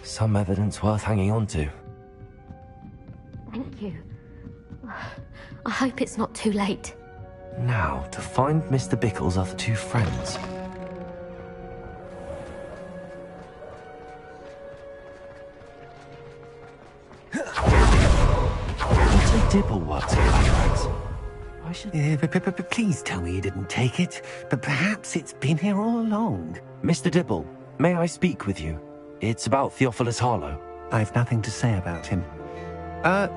Some evidence worth hanging on to. Thank you. I hope it's not too late. Now, to find Mr. Bickle's other two friends. Otto Dibble works at Hogwarts. I should... Please tell me you didn't take it, but perhaps it's been here all along. Mr. Dibble, may I speak with you? It's about Theophilus Harlow. I've nothing to say about him.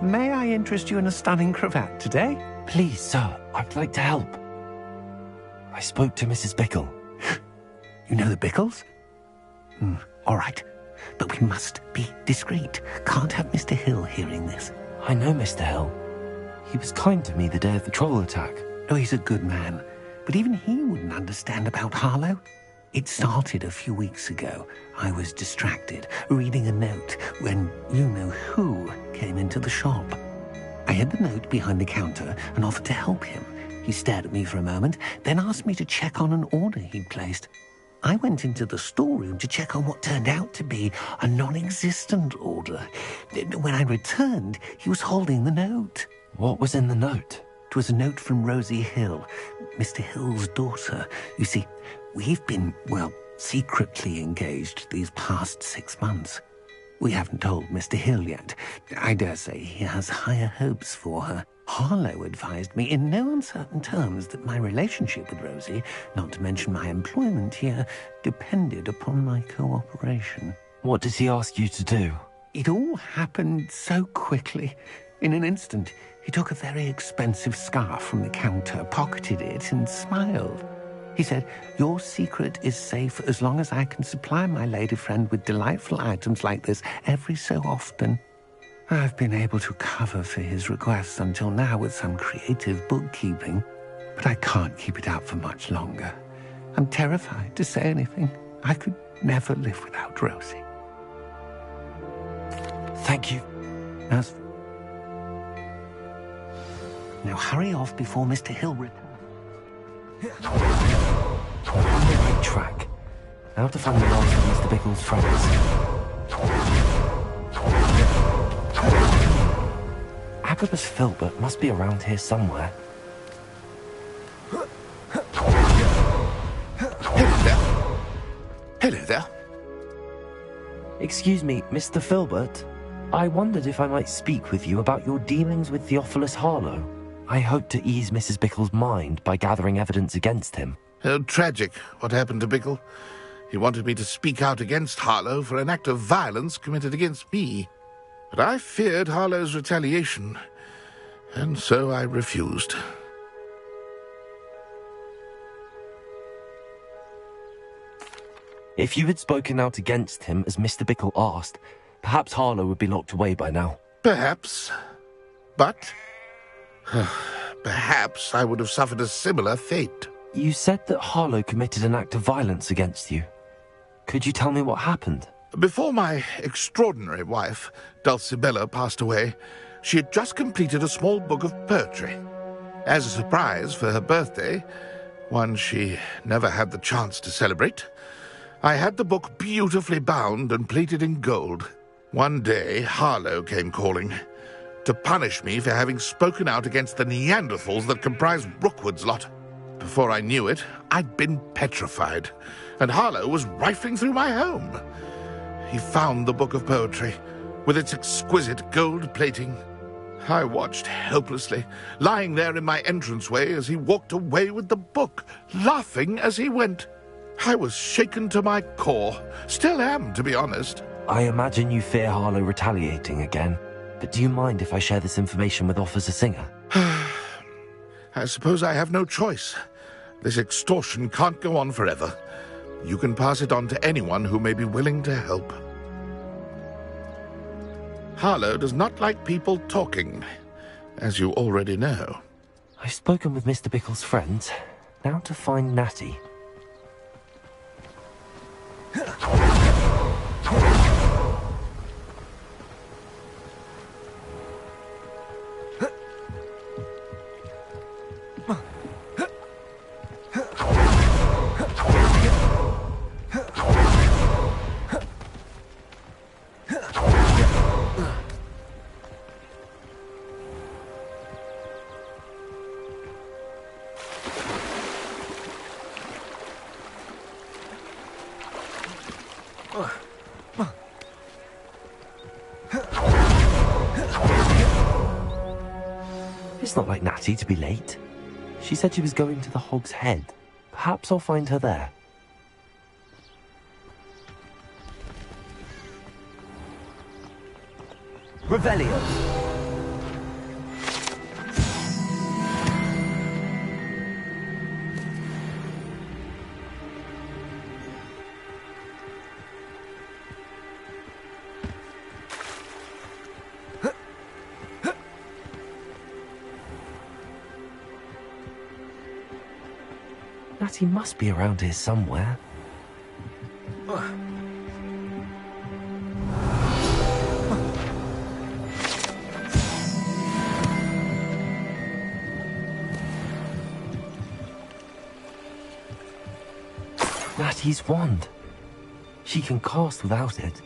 May I interest you in a stunning cravat today? Please, sir, I'd like to help. I spoke to Mrs. Bickle. You know the Bickles? All right, but we must be discreet. Can't have Mr. Hill hearing this. I know Mr. Hill. He was kind to me the day of the troll attack. Oh, he's a good man, but even he wouldn't understand about Harlow. It started a few weeks ago. I was distracted, reading a note, when you-know-who came into the shop. I hid the note behind the counter and offered to help him. He stared at me for a moment, then asked me to check on an order he'd placed. I went into the storeroom to check on what turned out to be a non-existent order. When I returned, he was holding the note. What was in the note? It was a note from Rosie Hill, Mr. Hill's daughter. You see, we've been, well, secretly engaged these past 6 months. We haven't told Mr. Hill yet. I dare say he has higher hopes for her. Harlow advised me in no uncertain terms that my relationship with Rosie, not to mention my employment here, depended upon my cooperation. What did he ask you to do? It all happened so quickly. In an instant, he took a very expensive scarf from the counter, pocketed it, and smiled. He said, "Your secret is safe as long as I can supply my lady friend with delightful items like this every so often." I've been able to cover for his requests until now with some creative bookkeeping, but I can't keep it up for much longer. I'm terrified to say anything. I could never live without Rosie. Thank you. Now hurry off before Mr. Hill returns. On the right track. Now to find the last of Mr. Bickle's friends. Agabus Filbert must be around here somewhere. Hello there. Excuse me, Mr. Filbert. I wondered if I might speak with you about your dealings with Theophilus Harlow. I hope to ease Mrs. Bickle's mind by gathering evidence against him. Oh, tragic, what happened to Bickle. He wanted me to speak out against Harlow for an act of violence committed against me. But I feared Harlow's retaliation, and so I refused. If you had spoken out against him as Mr. Bickle asked, perhaps Harlow would be locked away by now. Perhaps. But perhaps I would have suffered a similar fate. You said that Harlow committed an act of violence against you. Could you tell me what happened? Before my extraordinary wife, Dulcibella, passed away, she had just completed a small book of poetry. As a surprise for her birthday, one she never had the chance to celebrate, I had the book beautifully bound and plated in gold. One day, Harlow came calling to punish me for having spoken out against the Neanderthals that comprised Rookwood's lot. Before I knew it, I'd been petrified, and Harlow was rifling through my home. He found the book of poetry, with its exquisite gold plating. I watched helplessly, lying there in my entranceway as he walked away with the book, laughing as he went. I was shaken to my core. Still am, to be honest. I imagine you fear Harlow retaliating again, but do you mind if I share this information with Officer Singer? I suppose I have no choice. This extortion can't go on forever. You can pass it on to anyone who may be willing to help. Harlow does not like people talking, as you already know. I've spoken with Mr. Bickle's friends. Now to find Natty. It's not like Natty to be late. She said she was going to the Hog's Head. Perhaps I'll find her there. Revelio. Natty must be around here somewhere. Natty's wand. She can cast without it.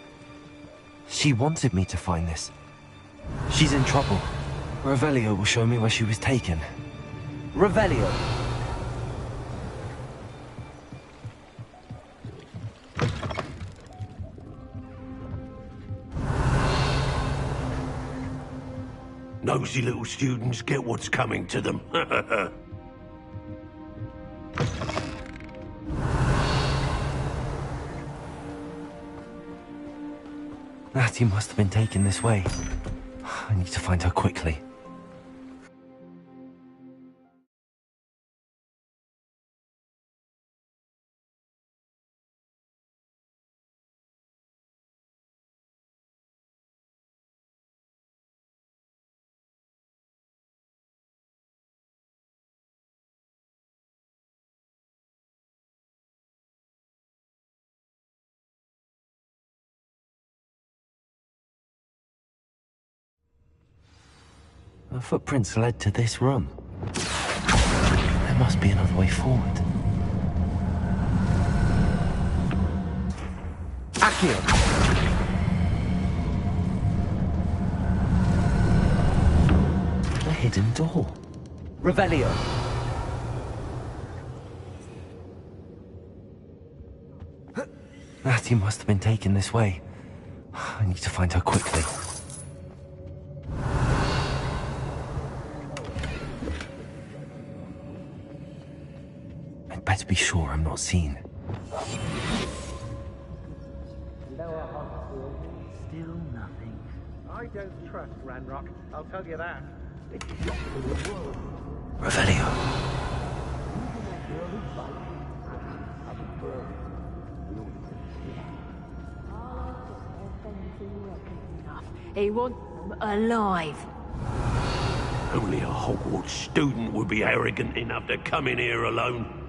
She wanted me to find this. She's in trouble. Revelio will show me where she was taken. Revelio! Nosy little students get what's coming to them. Natty must have been taken this way. I need to find her quickly. The footprints led to this room. There must be another way forward. Accio! A hidden door. Revelio! Natty must have been taken this way. I need to find her quickly. Better be sure I'm not seen. Still nothing. I don't trust Ranrock, I'll tell you that. Revelio. He wants them alive. Only a Hogwarts student would be arrogant enough to come in here alone.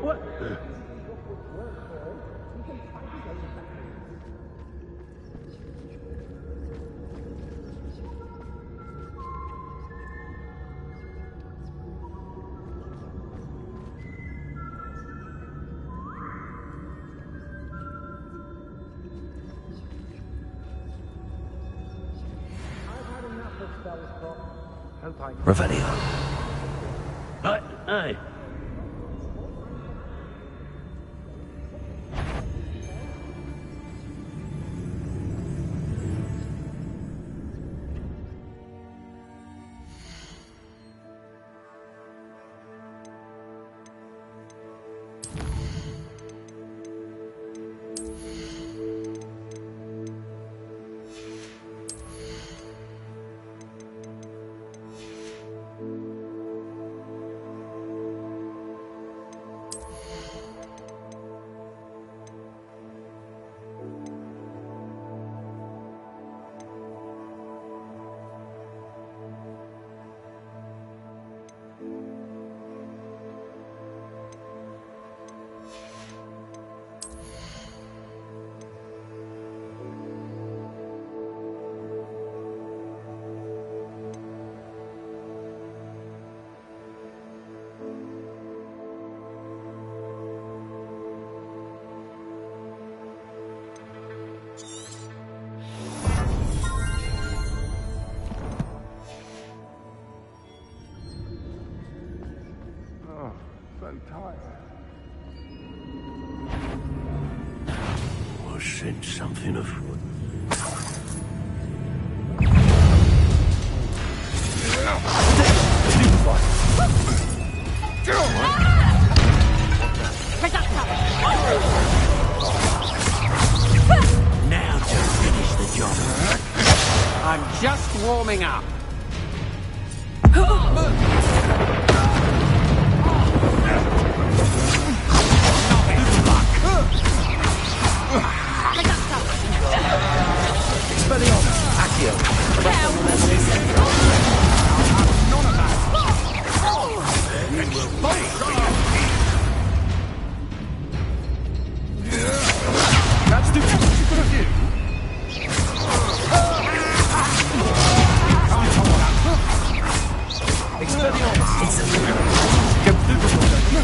What? Revelio. Hey. I sense something afoot. Now to finish the job. I'm just warming up.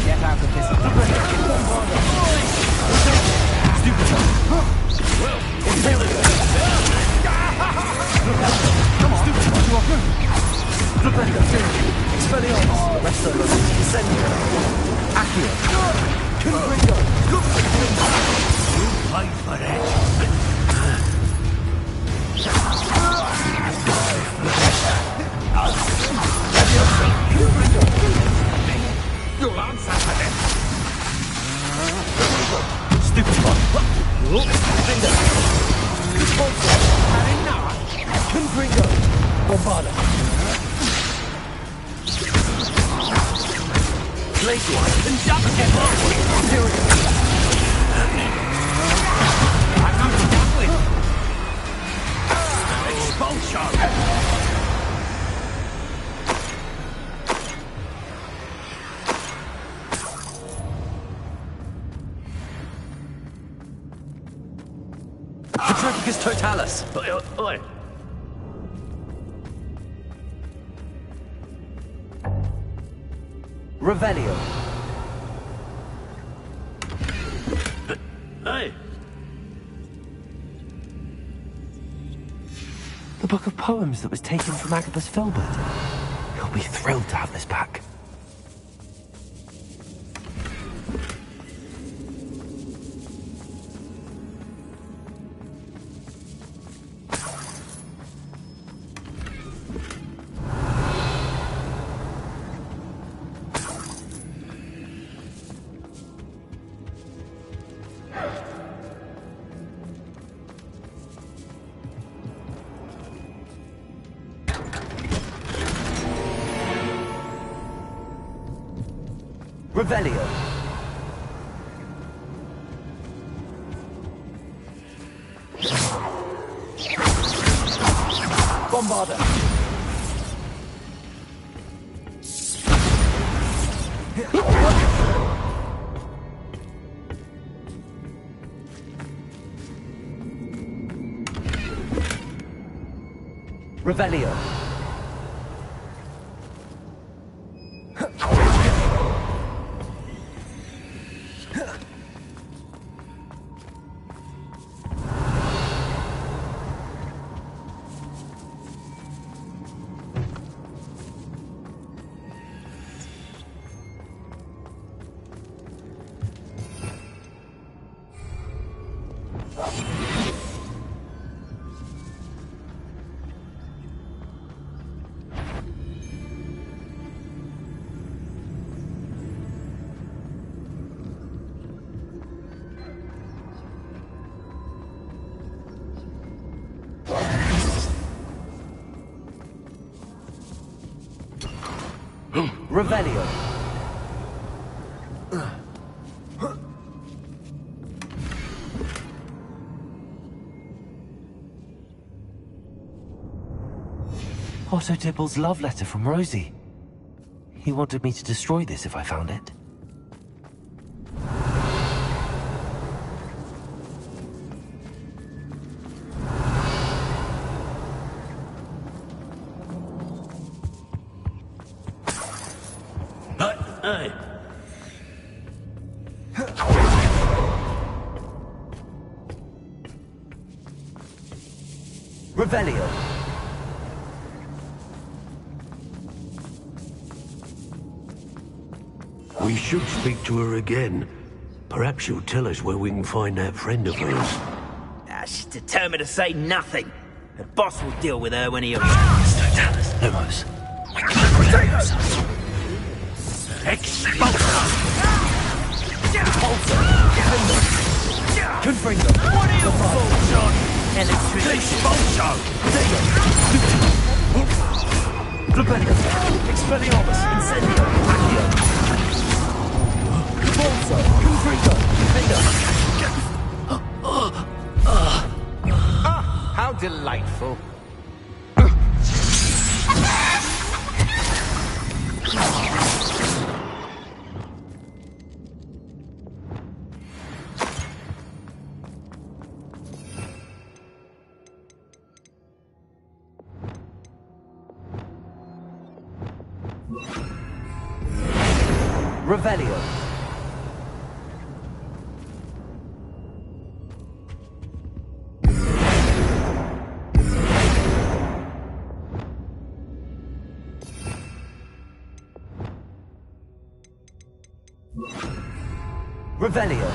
Get out of this. Come on. Expelliarmus, the rest of them, Incendio, Accio, Confringo. You pay for that. You'll answer for this. Stupefy. Finger. Marina. Confringo. Bombarda. Glacial. Conductive. I come to that with. Expulsion. Petrocus totalis. Oi. Revelio. Hey. The book of poems that was taken from Agabus Filbert. He'll be thrilled to have this back. Revelio. Bombarda. Revelio. Revelio. Otto Dibble's love letter from Rosie. He wanted me to destroy this if I found it. Hey. Revelio. We should speak to her again. Perhaps she'll tell us where we can find that friend of hers. She's determined to say nothing. The boss will deal with her when he Totalis. Lumos. We can't protect ourselves. Expulsion! Repulsor! Defender! Confringo! What are you fools on? Electricity! Expulso! Rebellion! Expelliarmus! Incendio! Accio! Repulsor! Confringo! Defender! How delightful. Revelio. Revelio.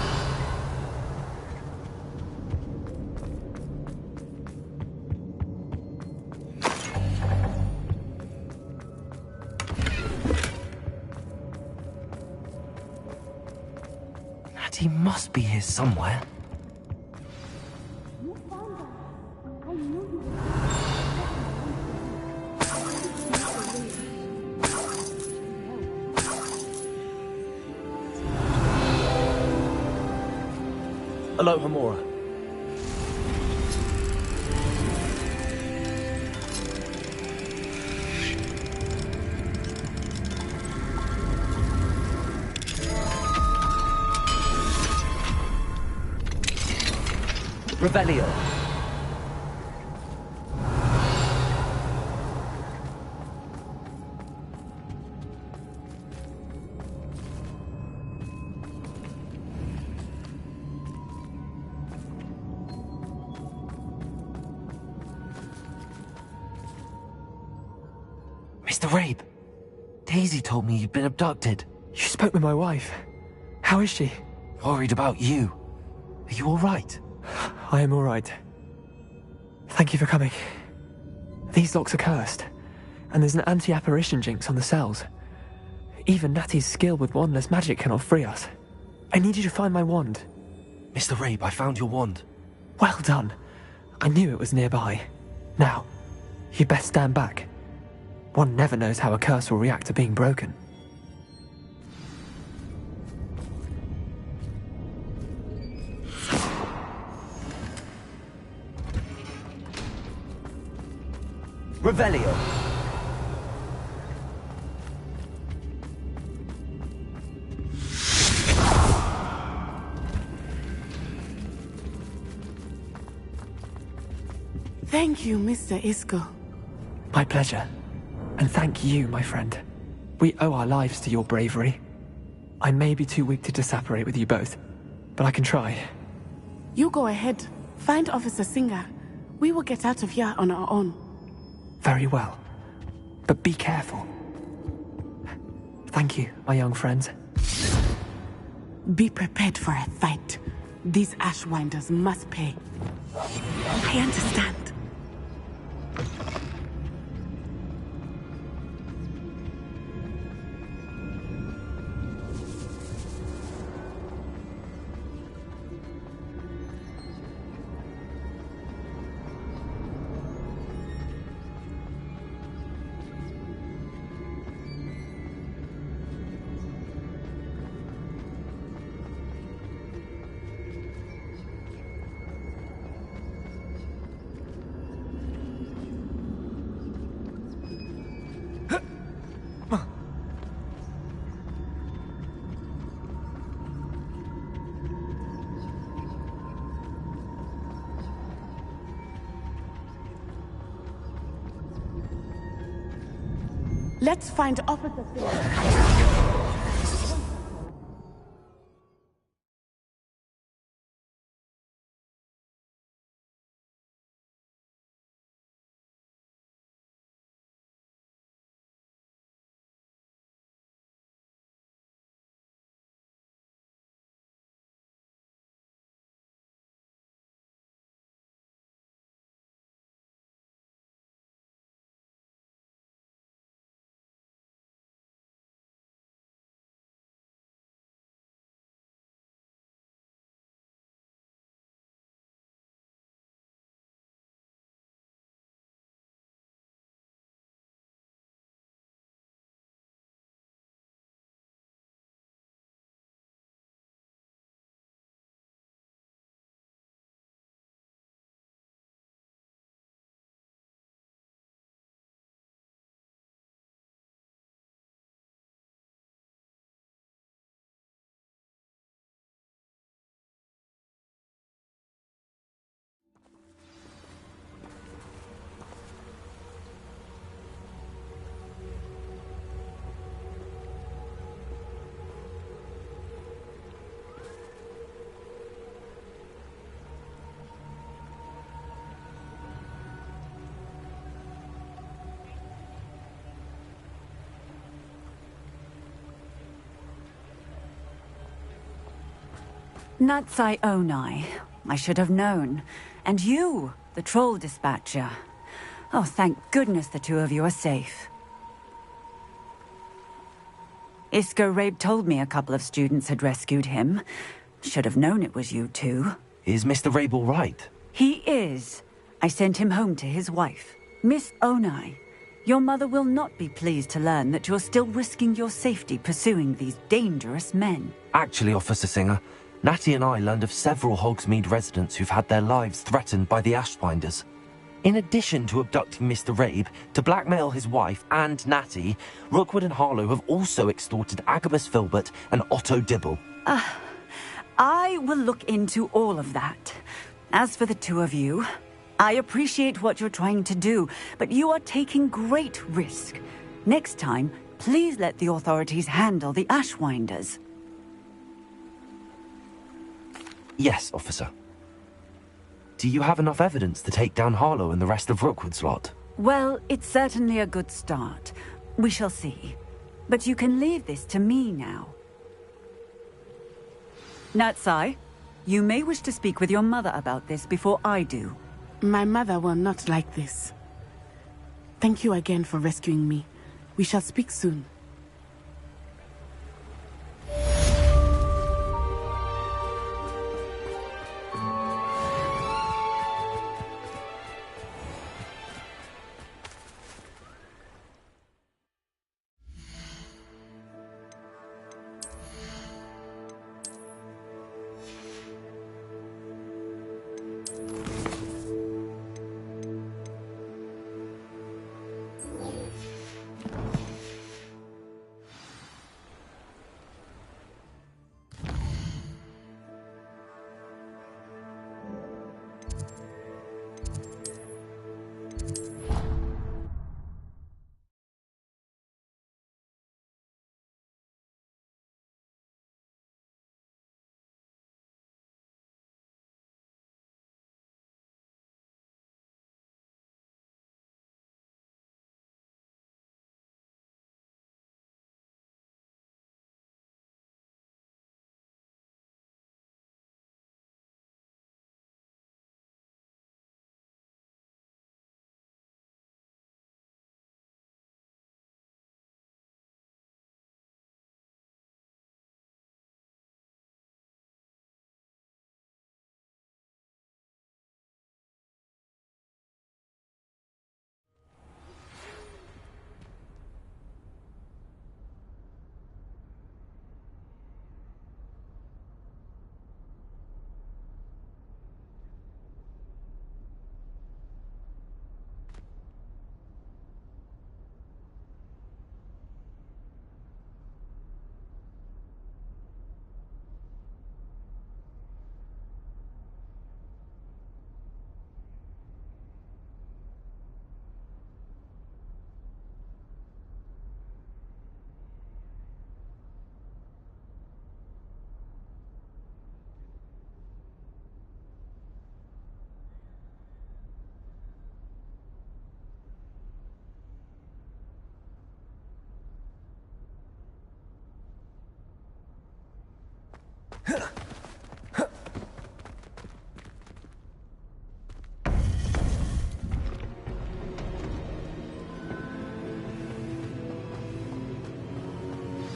He must be here somewhere. Hello, Hamura. Revelio. Mr. Rabe, Daisy told me you'd been abducted. You spoke with my wife. How is she? Worried about you. Are you all right? I am all right. Thank you for coming. These locks are cursed, and there's an anti-apparition jinx on the cells. Even Natty's skill with wandless magic cannot free us. I need you to find my wand. Mr. Rabe, I found your wand. Well done. I knew it was nearby. Now, you'd best stand back. One never knows how a curse will react to being broken. Revelio. Thank you, Mr. Isco. My pleasure. And thank you, my friend. We owe our lives to your bravery. I may be too weak to disapparate with you both, but I can try. You go ahead. Find Officer Singer. We will get out of here on our own. Very well. But be careful. Thank you, my young friends. Be prepared for a fight. These Ashwinders must pay. I understand. Let's find Officer Singer. Natsai Onai. I should have known. And you, the troll dispatcher. Oh, thank goodness the two of you are safe. Isco Rabe told me a couple of students had rescued him. Should have known it was you two. Is Mr. Rabe all right? He is. I sent him home to his wife. Miss Onai, your mother will not be pleased to learn that you're still risking your safety pursuing these dangerous men. Actually, Officer Singer, Natty and I learned of several Hogsmeade residents who've had their lives threatened by the Ashbinders. In addition to abducting Mr. Rabe to blackmail his wife and Natty, Rookwood and Harlow have also extorted Agabus Filbert and Otto Dibble. I will look into all of that. As for the two of you, I appreciate what you're trying to do, but you are taking great risk. Next time, please let the authorities handle the Ashwinders. Yes, officer. Do you have enough evidence to take down Harlow and the rest of Rookwood's lot? Well, it's certainly a good start. We shall see. But you can leave this to me now. Natsai, you may wish to speak with your mother about this before I do. My mother will not like this. Thank you again for rescuing me. We shall speak soon.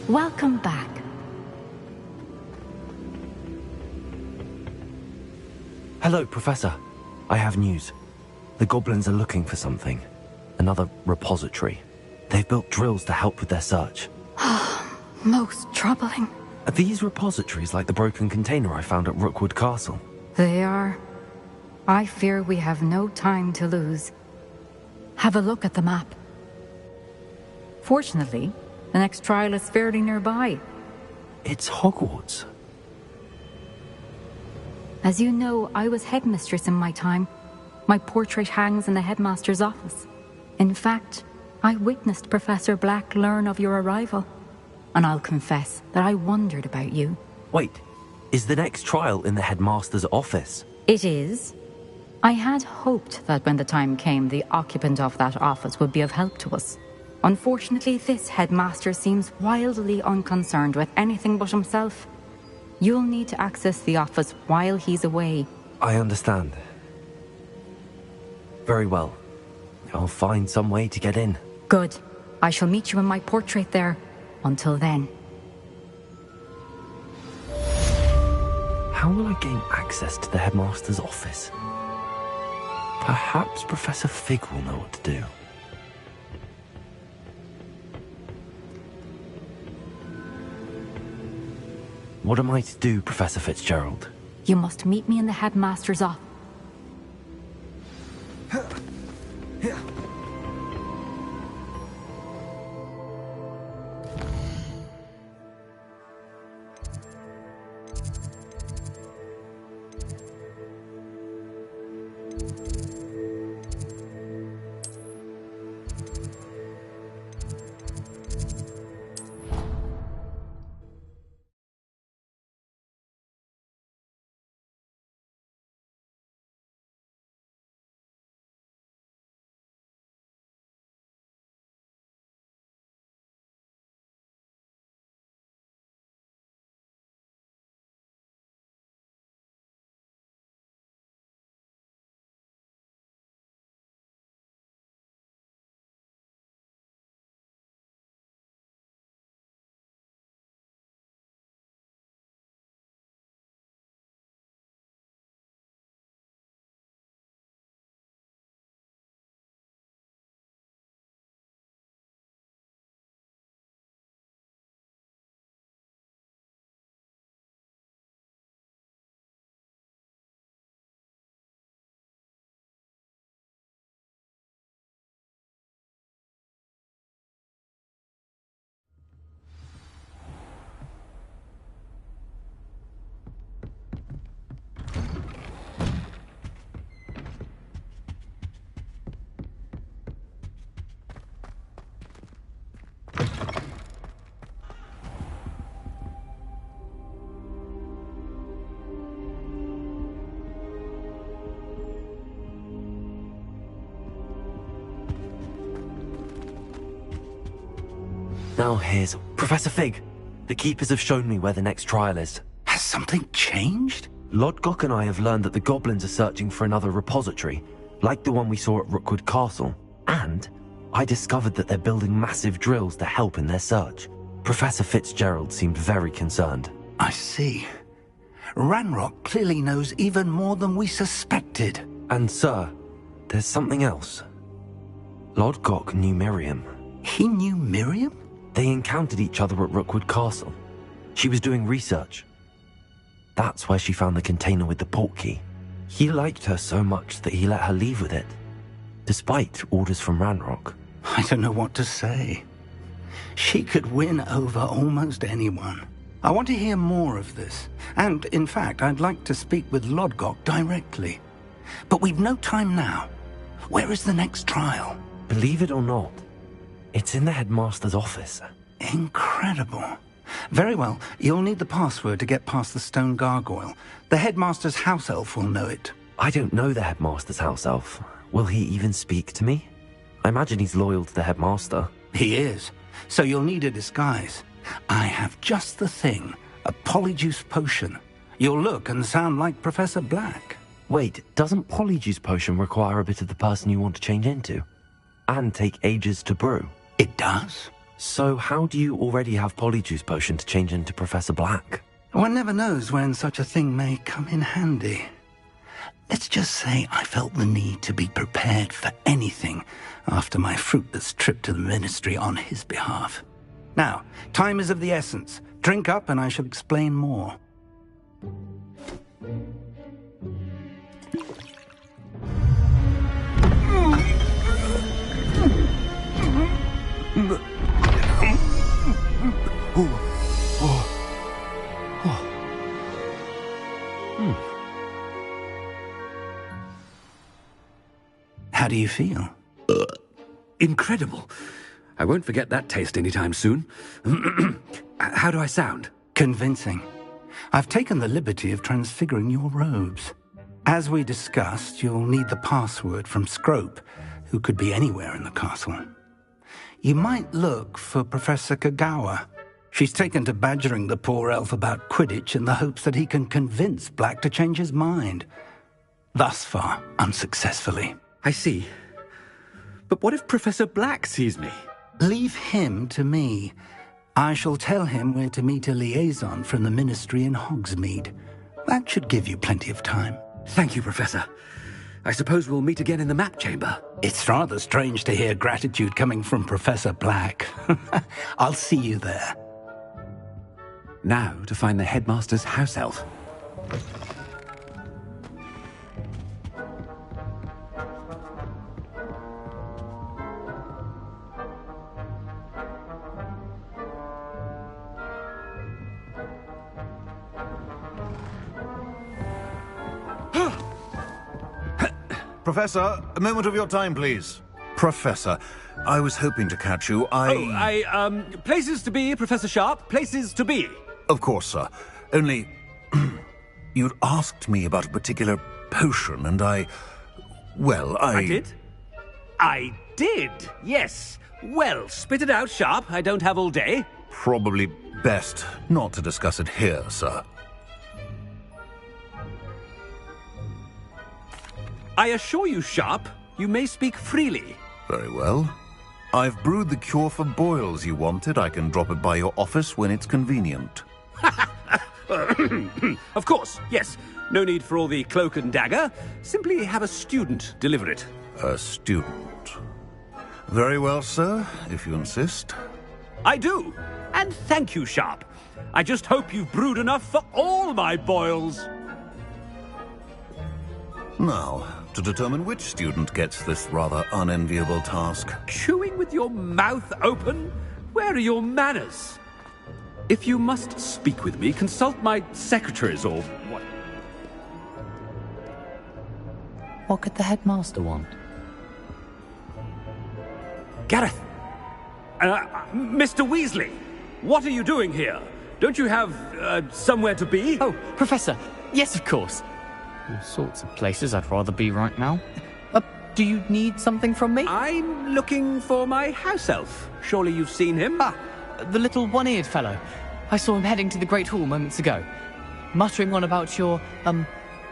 Welcome back. Hello, Professor. I have news. The goblins are looking for something. Another repository. They've built drills to help with their search. Most troubling. Are these repositories like the broken container I found at Rookwood Castle? They are. I fear we have no time to lose. Have a look at the map. Fortunately, the next trial is fairly nearby. It's Hogwarts. As you know, I was headmistress in my time. My portrait hangs in the headmaster's office. In fact, I witnessed Professor Black learn of your arrival. And I'll confess that I wondered about you. Wait, is the next trial in the headmaster's office? It is. I had hoped that when the time came, the occupant of that office would be of help to us. Unfortunately, this headmaster seems wildly unconcerned with anything but himself. You'll need to access the office while he's away. I understand. Very well. I'll find some way to get in. Good. I shall meet you in my portrait there. Until then. How will I gain access to the headmaster's office? Perhaps Professor Fig will know what to do. What am I to do, Professor Fitzgerald? You must meet me in the headmaster's office. Now here's... Professor Fig! The Keepers have shown me where the next trial is. Has something changed? Lodgok and I have learned that the goblins are searching for another repository, like the one we saw at Rookwood Castle. And I discovered that they're building massive drills to help in their search. Professor Fitzgerald seemed very concerned. I see. Ranrock clearly knows even more than we suspected. And sir, there's something else. Lodgok knew Miriam. He knew Miriam? They encountered each other at Rookwood Castle. She was doing research. That's where she found the container with the portkey. He liked her so much that he let her leave with it, despite orders from Ranrock. I don't know what to say. She could win over almost anyone. I want to hear more of this. And, in fact, I'd like to speak with Lodgok directly. But we've no time now. Where is the next trial? Believe it or not, it's in the headmaster's office. Incredible. Very well. You'll need the password to get past the stone gargoyle. The headmaster's house elf will know it. I don't know the headmaster's house elf. Will he even speak to me? I imagine he's loyal to the headmaster. He is. So you'll need a disguise. I have just the thing. A polyjuice potion. You'll look and sound like Professor Black. Wait, doesn't polyjuice potion require a bit of the person you want to change into? And take ages to brew? It does. So how do you already have polyjuice potion to change into Professor Black? One never knows when such a thing may come in handy. Let's just say I felt the need to be prepared for anything after my fruitless trip to the ministry on his behalf. Now, time is of the essence. Drink up and I shall explain more. How do you feel? Incredible. I won't forget that taste anytime soon. How do I sound? Convincing. I've taken the liberty of transfiguring your robes. As we discussed, you'll need the password from Scrope, who could be anywhere in the castle. You might look for Professor Kagawa. She's taken to badgering the poor elf about Quidditch in the hopes that he can convince Black to change his mind. Thus far, unsuccessfully. I see. But what if Professor Black sees me? Leave him to me. I shall tell him where to meet a liaison from the Ministry in Hogsmeade. That should give you plenty of time. Thank you, Professor. I suppose we'll meet again in the map chamber. It's rather strange to hear gratitude coming from Professor Black. I'll see you there. Now to find the headmaster's house elf. Professor, a moment of your time, please. Professor, I was hoping to catch you. Places to be, Professor Sharp. Places to be. Of course, sir. Only, you'd asked me about a particular potion, and I did? I did, yes. Well, spit it out, Sharp. I don't have all day. Probably best not to discuss it here, sir. I assure you, Sharp, you may speak freely. Very well. I've brewed the cure for boils you wanted. I can drop it by your office when it's convenient. Of course, yes. No need for all the cloak and dagger. Simply have a student deliver it. A student. Very well, sir, if you insist. I do. And thank you, Sharp. I just hope you've brewed enough for all my boils. Now, to determine which student gets this rather unenviable task. Chewing with your mouth open? Where are your manners? If you must speak with me, consult my secretaries or what? What could the headmaster want? Gareth! Mr. Weasley! What are you doing here? Don't you have, somewhere to be? Oh, Professor! Yes, of course! All sorts of places I'd rather be right now. Do you need something from me? I'm looking for my house elf. Surely you've seen him? Ah, the little one-eared fellow. I saw him heading to the Great Hall moments ago. Muttering on about your,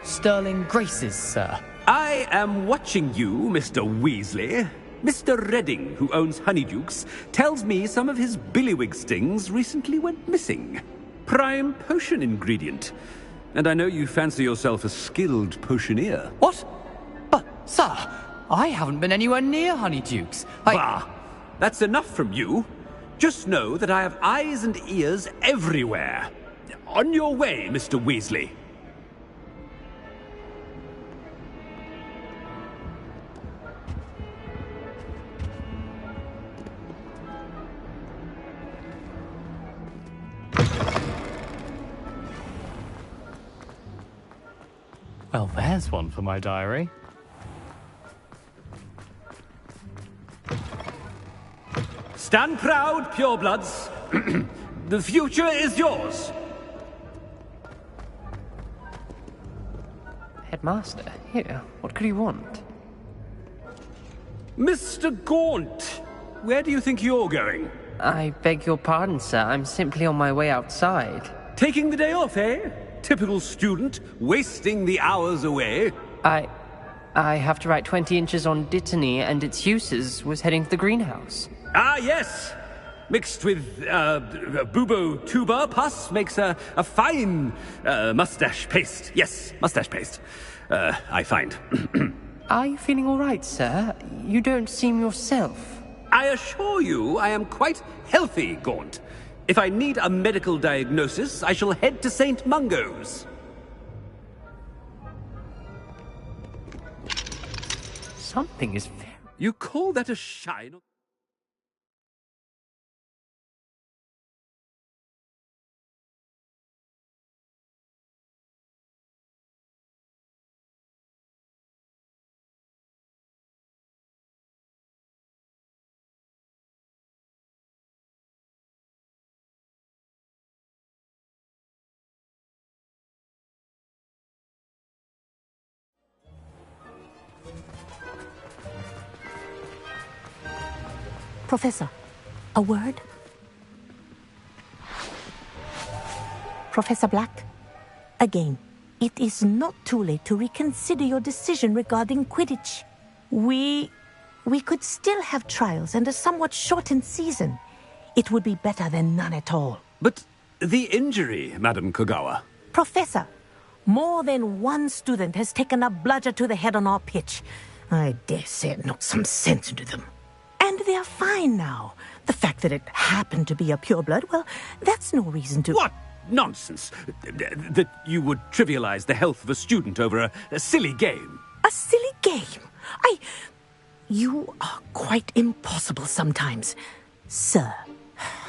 sterling graces, sir. I am watching you, Mr. Weasley. Mr. Redding, who owns Honeydukes, tells me some of his billywig stings recently went missing. Prime potion ingredient. And I know you fancy yourself a skilled potioneer. What? But, sir, I haven't been anywhere near Honeydukes. Bah! That's enough from you. Just know that I have eyes and ears everywhere. On your way, Mr. Weasley. Well, there's one for my diary. Stand proud, purebloods. The future is yours. Headmaster, here, what could he want? Mr. Gaunt, where do you think you're going? I beg your pardon, sir. I'm simply on my way outside. Taking the day off, eh? Typical student, wasting the hours away. I have to write 20 inches on Dittany and its uses. Was heading to the greenhouse. Ah, yes. Mixed with bubo tuber pus makes a fine mustache paste. Yes, mustache paste. I find. Are you feeling all right, sir? You don't seem yourself. I assure you I am quite healthy, Gaunt. If I need a medical diagnosis, I shall head to St. Mungo's. Something is very... You call that a shine? Professor, a word? Professor Black, again, it is not too late to reconsider your decision regarding Quidditch. We could still have trials and a somewhat shortened season. It would be better than none at all. But the injury, Madam Kogawa. Professor, more than one student has taken a bludger to the head on our pitch. I dare say it knocked some sense into them. And they're fine now. The fact that it happened to be a pureblood, well, that's no reason to... What nonsense! That you would trivialize the health of a student over a silly game. A silly game? You are quite impossible sometimes. Sir,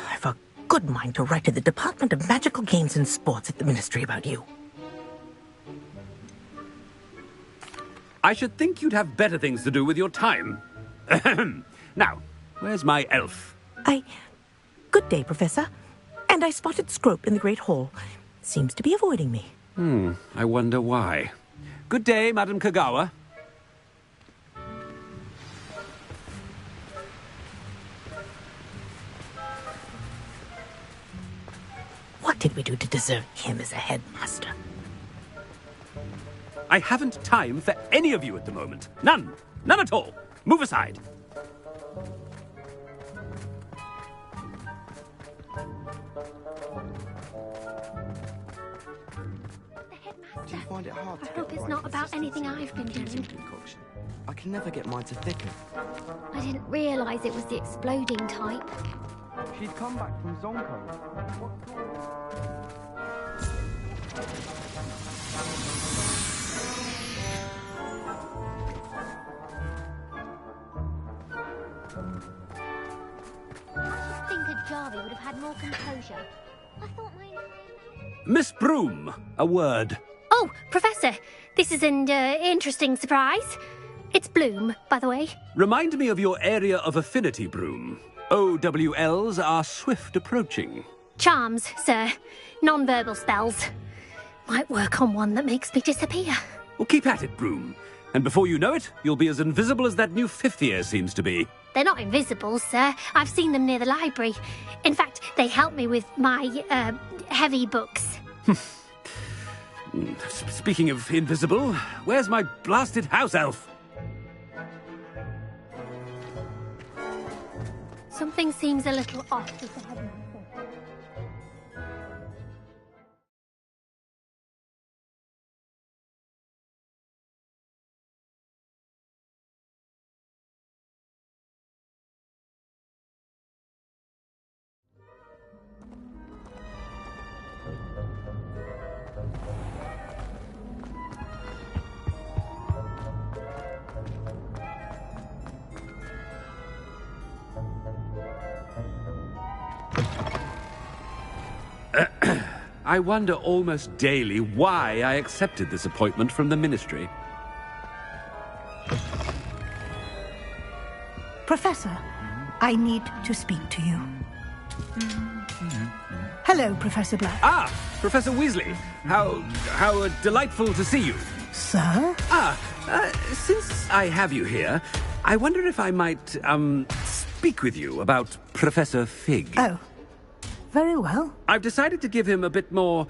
I've a good mind to write to the Department of Magical Games and Sports at the Ministry about you. I should think you'd have better things to do with your time. Now, where's my elf? Good day, Professor. And I spotted Scrope in the Great Hall. Seems to be avoiding me. I wonder why. Good day, Madam Kogawa. What did we do to deserve him as a headmaster? I haven't time for any of you at the moment. None. None at all. Move aside. Do you find it hard to I hope it's not about anything I've been doing. concoction? I can never get mine to thicken. I didn't realise it was the exploding type. She'd come back from Zonko. I think a Jarvie would have had more composure. I thought my... Miss Broom, a word. Oh, Professor, this is an interesting surprise. It's Bloom, by the way. Remind me of your area of affinity, Broom. OWLs are swift approaching. Charms, sir. Non-verbal spells. Might work on one that makes me disappear. Well, keep at it, Broom. And before you know it, you'll be as invisible as that new fifth year seems to be. They're not invisible, sir. I've seen them near the library. In fact, they help me with my, heavy books. Speaking of invisible, where's my blasted house elf? Something seems a little off with the headmaster. I wonder almost daily why I accepted this appointment from the Ministry. Professor, I need to speak to you. Hello, Professor Black. Ah, Professor Weasley. How delightful to see you. Sir? Since I have you here, I wonder if I might, speak with you about Professor Fig. Oh. Very well. I've decided to give him a bit more,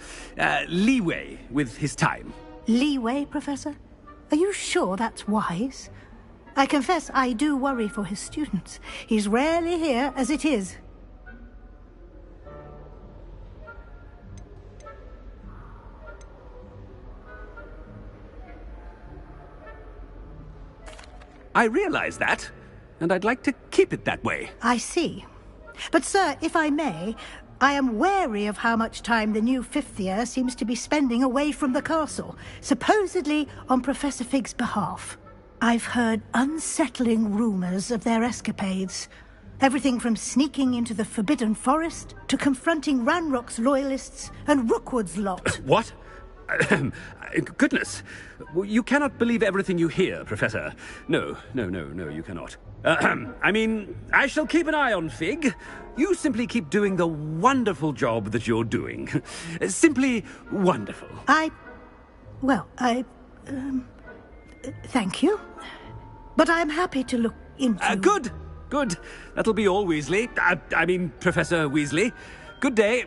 leeway with his time. Leeway, Professor? Are you sure that's wise? I confess I do worry for his students. He's rarely here as it is. I realize that, and I'd like to keep it that way. I see. But, sir, if I may, I am wary of how much time the new fifth year seems to be spending away from the castle, supposedly on Professor Fig's behalf. I've heard unsettling rumours of their escapades. Everything from sneaking into the Forbidden Forest to confronting Ranrock's loyalists and Rookwood's lot. What? Goodness. You cannot believe everything you hear, Professor. No, you cannot. I mean, I shall keep an eye on Fig. You simply keep doing the wonderful job that you're doing. Simply wonderful. Thank you. But I'm happy to look into... Good. That'll be all, Weasley. I mean, Professor Weasley. Good day.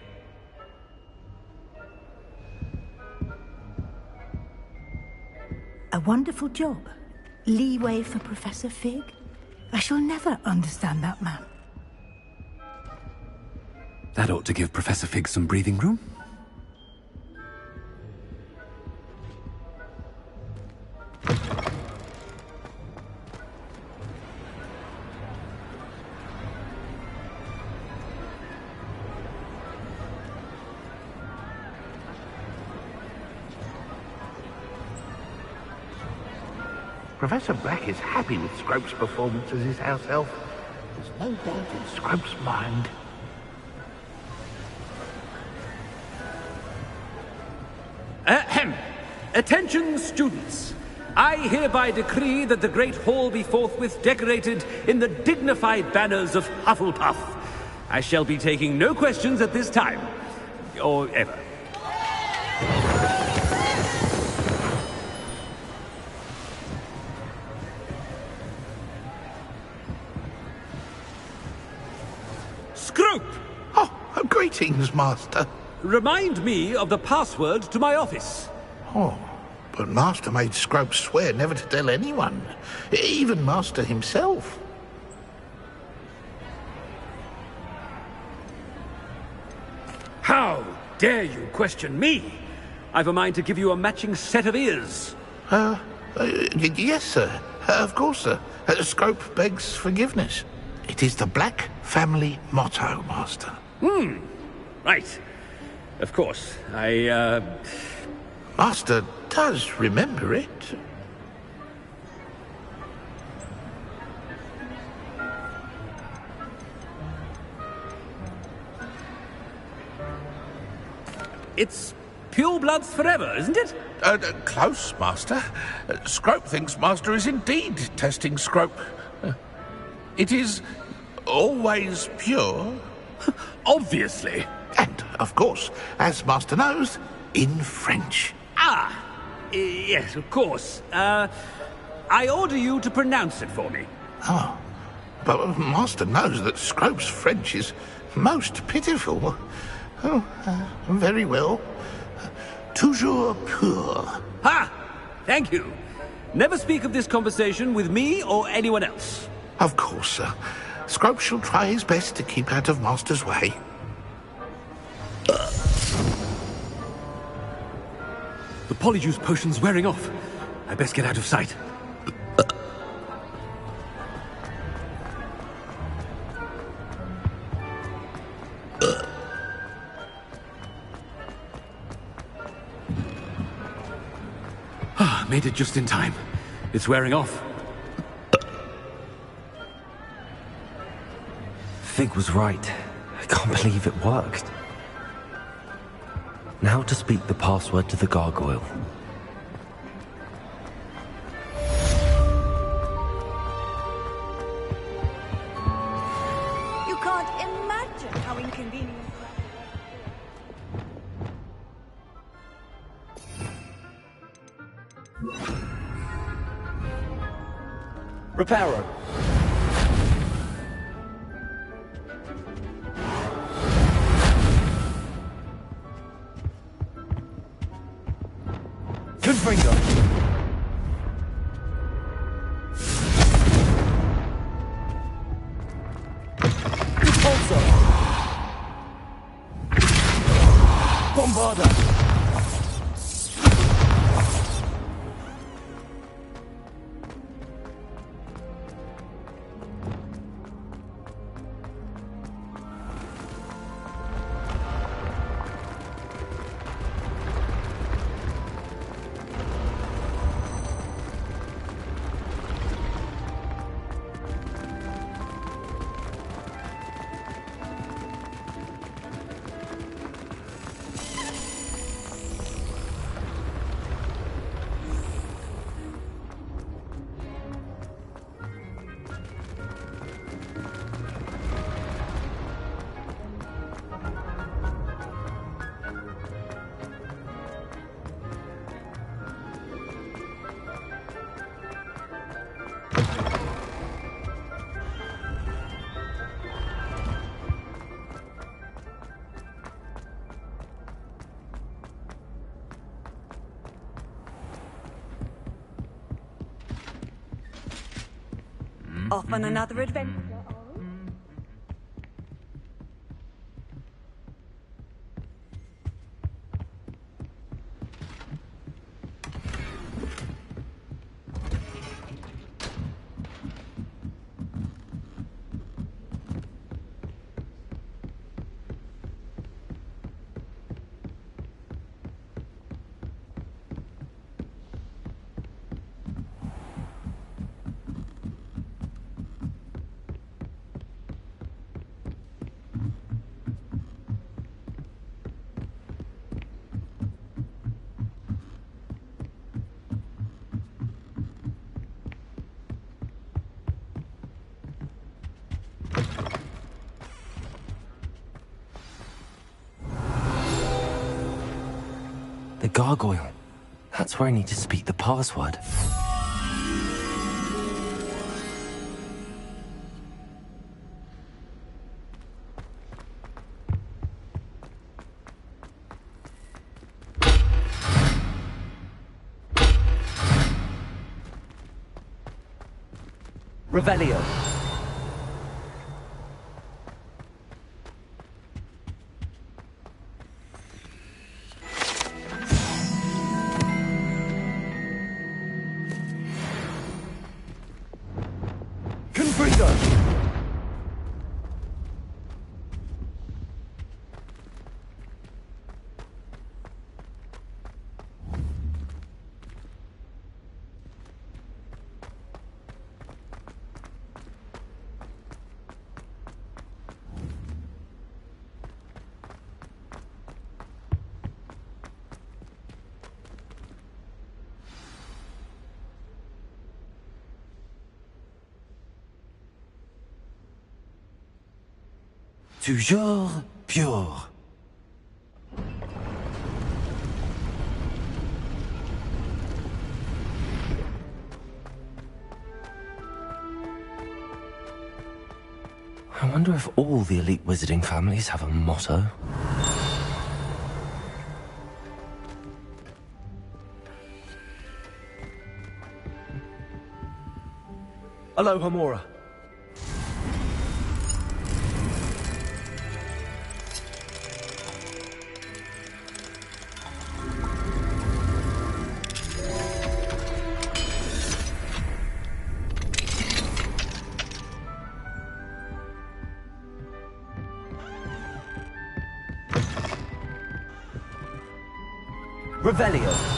A wonderful job. Leeway for Professor Fig? I shall never understand that man. That ought to give Professor Fig some breathing room. Professor Black is happy with Scrope's performance as his house elf. There's no doubt in Scrope's mind. Ahem. Attention, students. I hereby decree that the Great Hall be forthwith decorated in the dignified banners of Hufflepuff. I shall be taking no questions at this time. Or ever. Scrope! Oh, greetings, Master. Remind me of the password to my office. Oh, but Master made Scrope swear never to tell anyone, even Master himself. How dare you question me? I've a mind to give you a matching set of ears. Yes, sir. Of course, sir. Scrope begs forgiveness. It is the Black family motto, Master. Right. Of course. Master does remember it. It's pure bloods forever, isn't it? Close, Master. Scrope thinks Master is indeed testing Scrope. It is always pure. Obviously. And, of course, as Master knows, in French. Yes, of course. I order you to pronounce it for me. Oh, but Master knows that Scrope's French is most pitiful. Oh, very well. Toujours pur. Ha! Thank you. Never speak of this conversation with me or anyone else. Of course, sir. Scrope shall try his best to keep out of Master's way. The polyjuice potion's wearing off. I best get out of sight. Made it just in time. It's wearing off. Fig was right. I can't believe it worked. Now to speak the password to the gargoyle. You can't imagine how inconvenient. Reparo. Confringo. Repulsor. Bombarda. Off on another adventure. The gargoyle. That's where I need to speak the password. Revelio. Confringo. Toujours pure. I wonder if all the elite wizarding families have a motto. Aloha Mora. Revelio.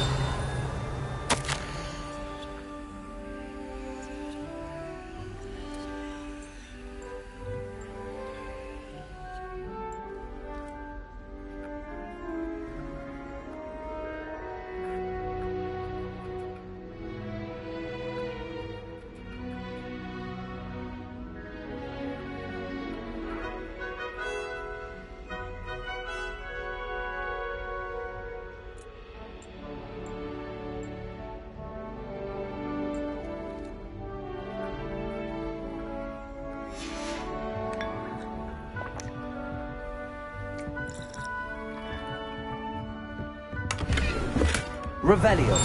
Revelio.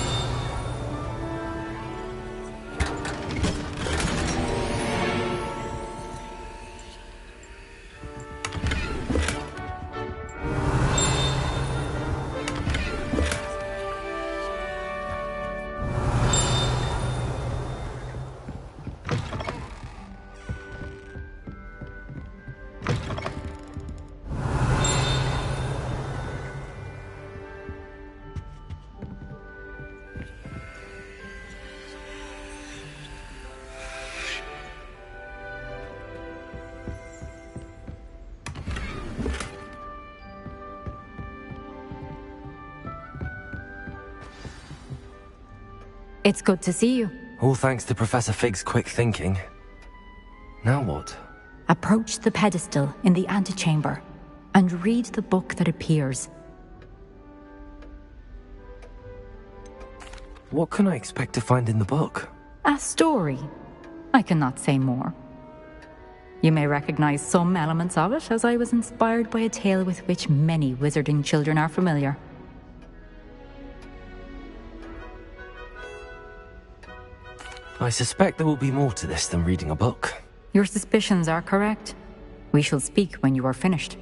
It's good to see you. All thanks to Professor Fig's quick thinking. Now what? Approach the pedestal in the antechamber and read the book that appears. What can I expect to find in the book? A story. I cannot say more. You may recognize some elements of it, as I was inspired by a tale with which many wizarding children are familiar. I suspect there will be more to this than reading a book. Your suspicions are correct. We shall speak when you are finished.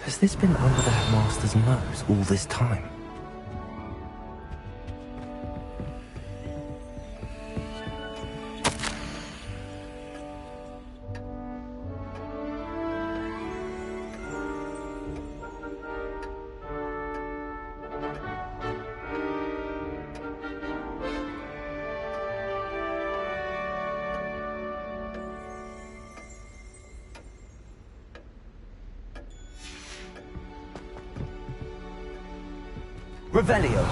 Has this been under the headmaster's nose all this time? Revelio.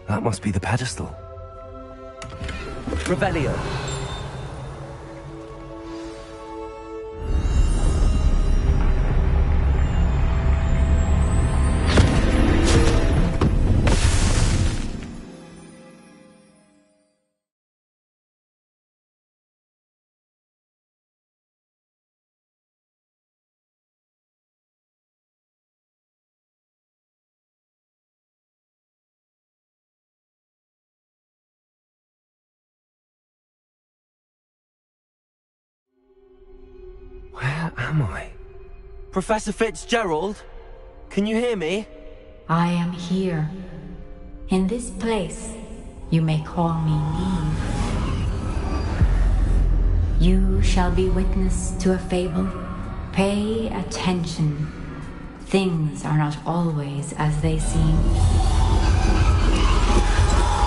That must be the pedestal. Revelio. Where am I? Professor Fitzgerald? Can you hear me? I am here. In this place, you may call me Neve. You shall be witness to a fable. Pay attention. Things are not always as they seem.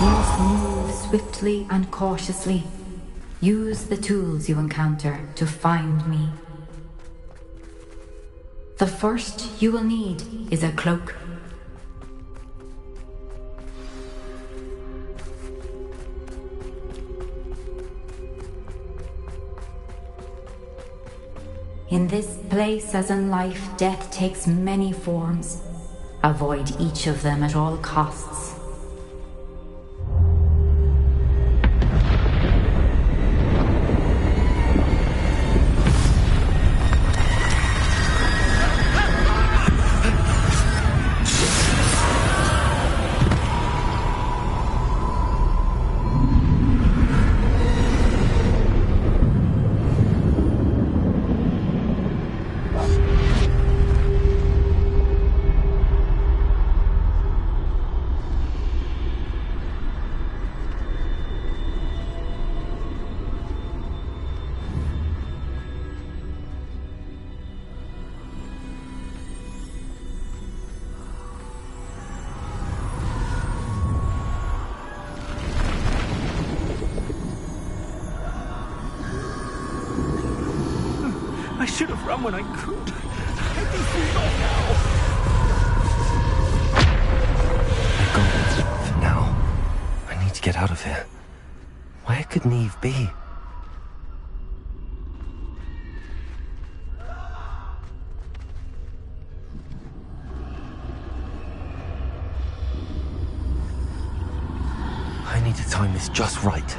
You must move swiftly and cautiously. Use the tools you encounter to find me. The first you will need is a cloak. In this place, as in life, death takes many forms. Avoid each of them at all costs. I should have run when I could. Get these things off now. I got it. For now. I need to get out of here. Where could Neve be? I need to time this just right.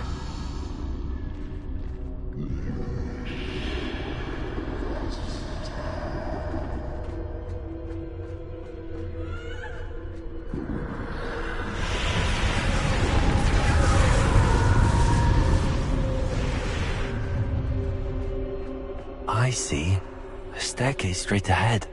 I see. A staircase straight ahead.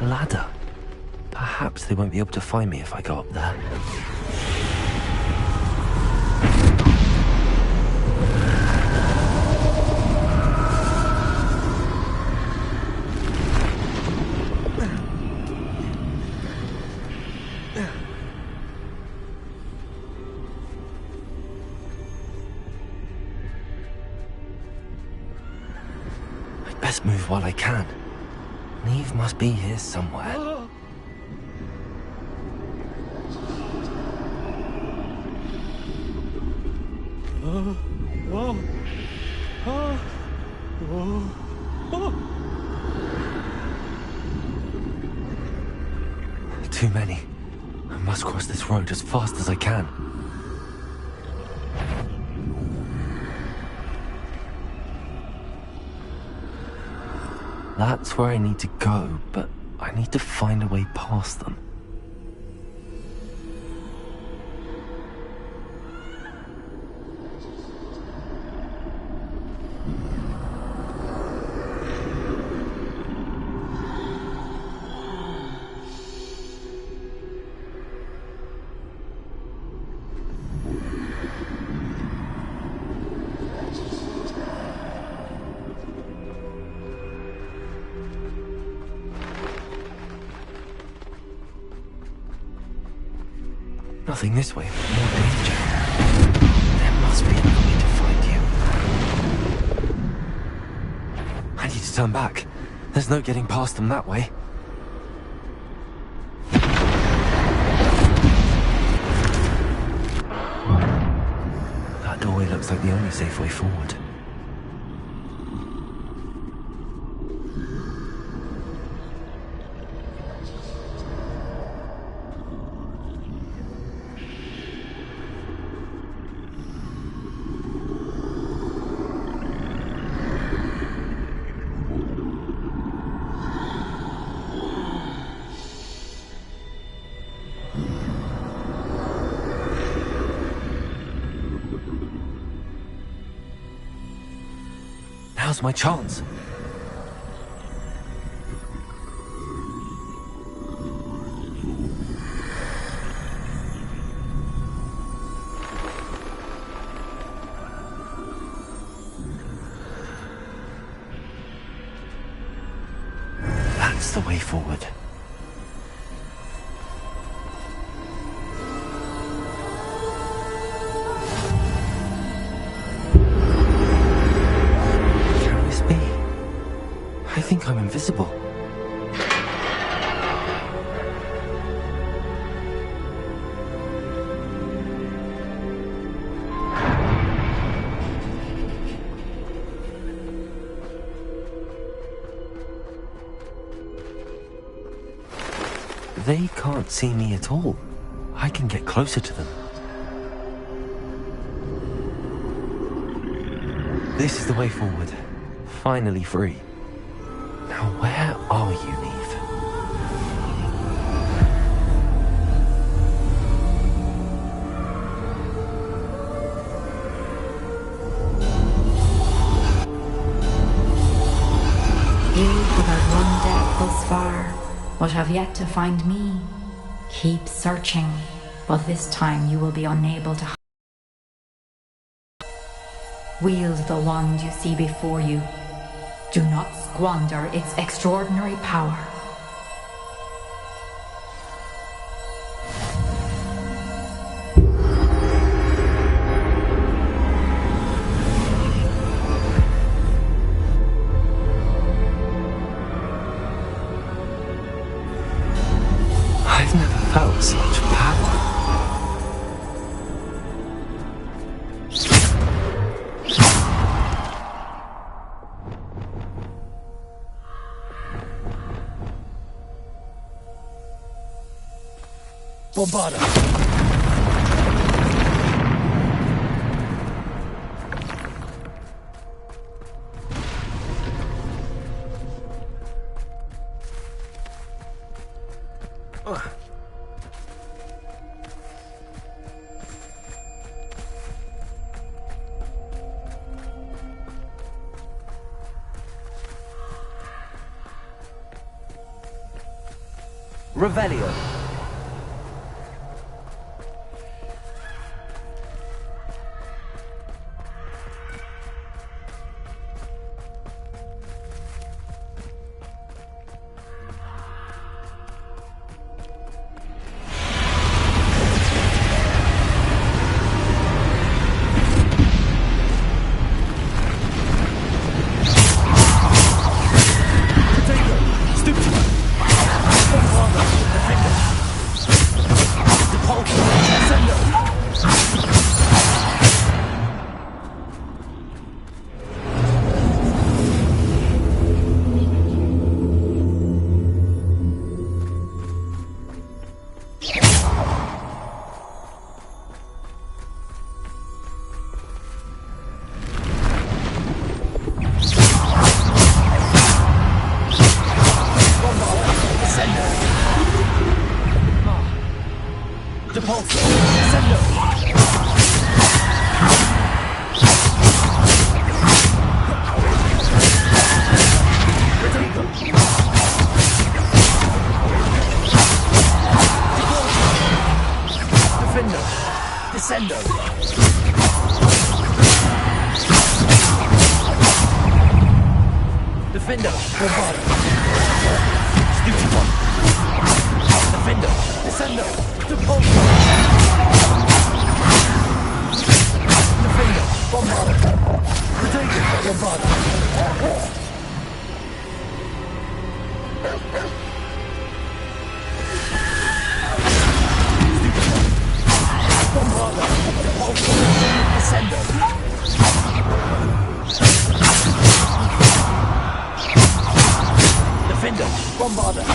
ladder. Perhaps they won't be able to find me if I go up there. I'd best move while I can. Neve must be here somewhere. Too many. I must cross this road as fast as I can. That's where I need to go, but I need to find a way past them. Nothing this way, more danger. There must be another way to find you. I need to turn back. There's no getting past them that way. That doorway looks like the only safe way forward. Now's my chance. That's the way forward. I think I'm invisible. They can't see me at all. I can get closer to them. This is the way forward. Finally free. Now, where are you, Neve? You who have run death thus far, but have yet to find me. Keep searching, but this time you will be unable to wield the wand you see before you. Do not squander its extraordinary power. I've never felt such power. Bombarda! Revelio. Defender, Bravado. Stupefy. Defender, Descendo, Depulso. Defender, Bombado. Protego, Bombado. Bombado, Depulso. Descendo. Defender, Bombarder.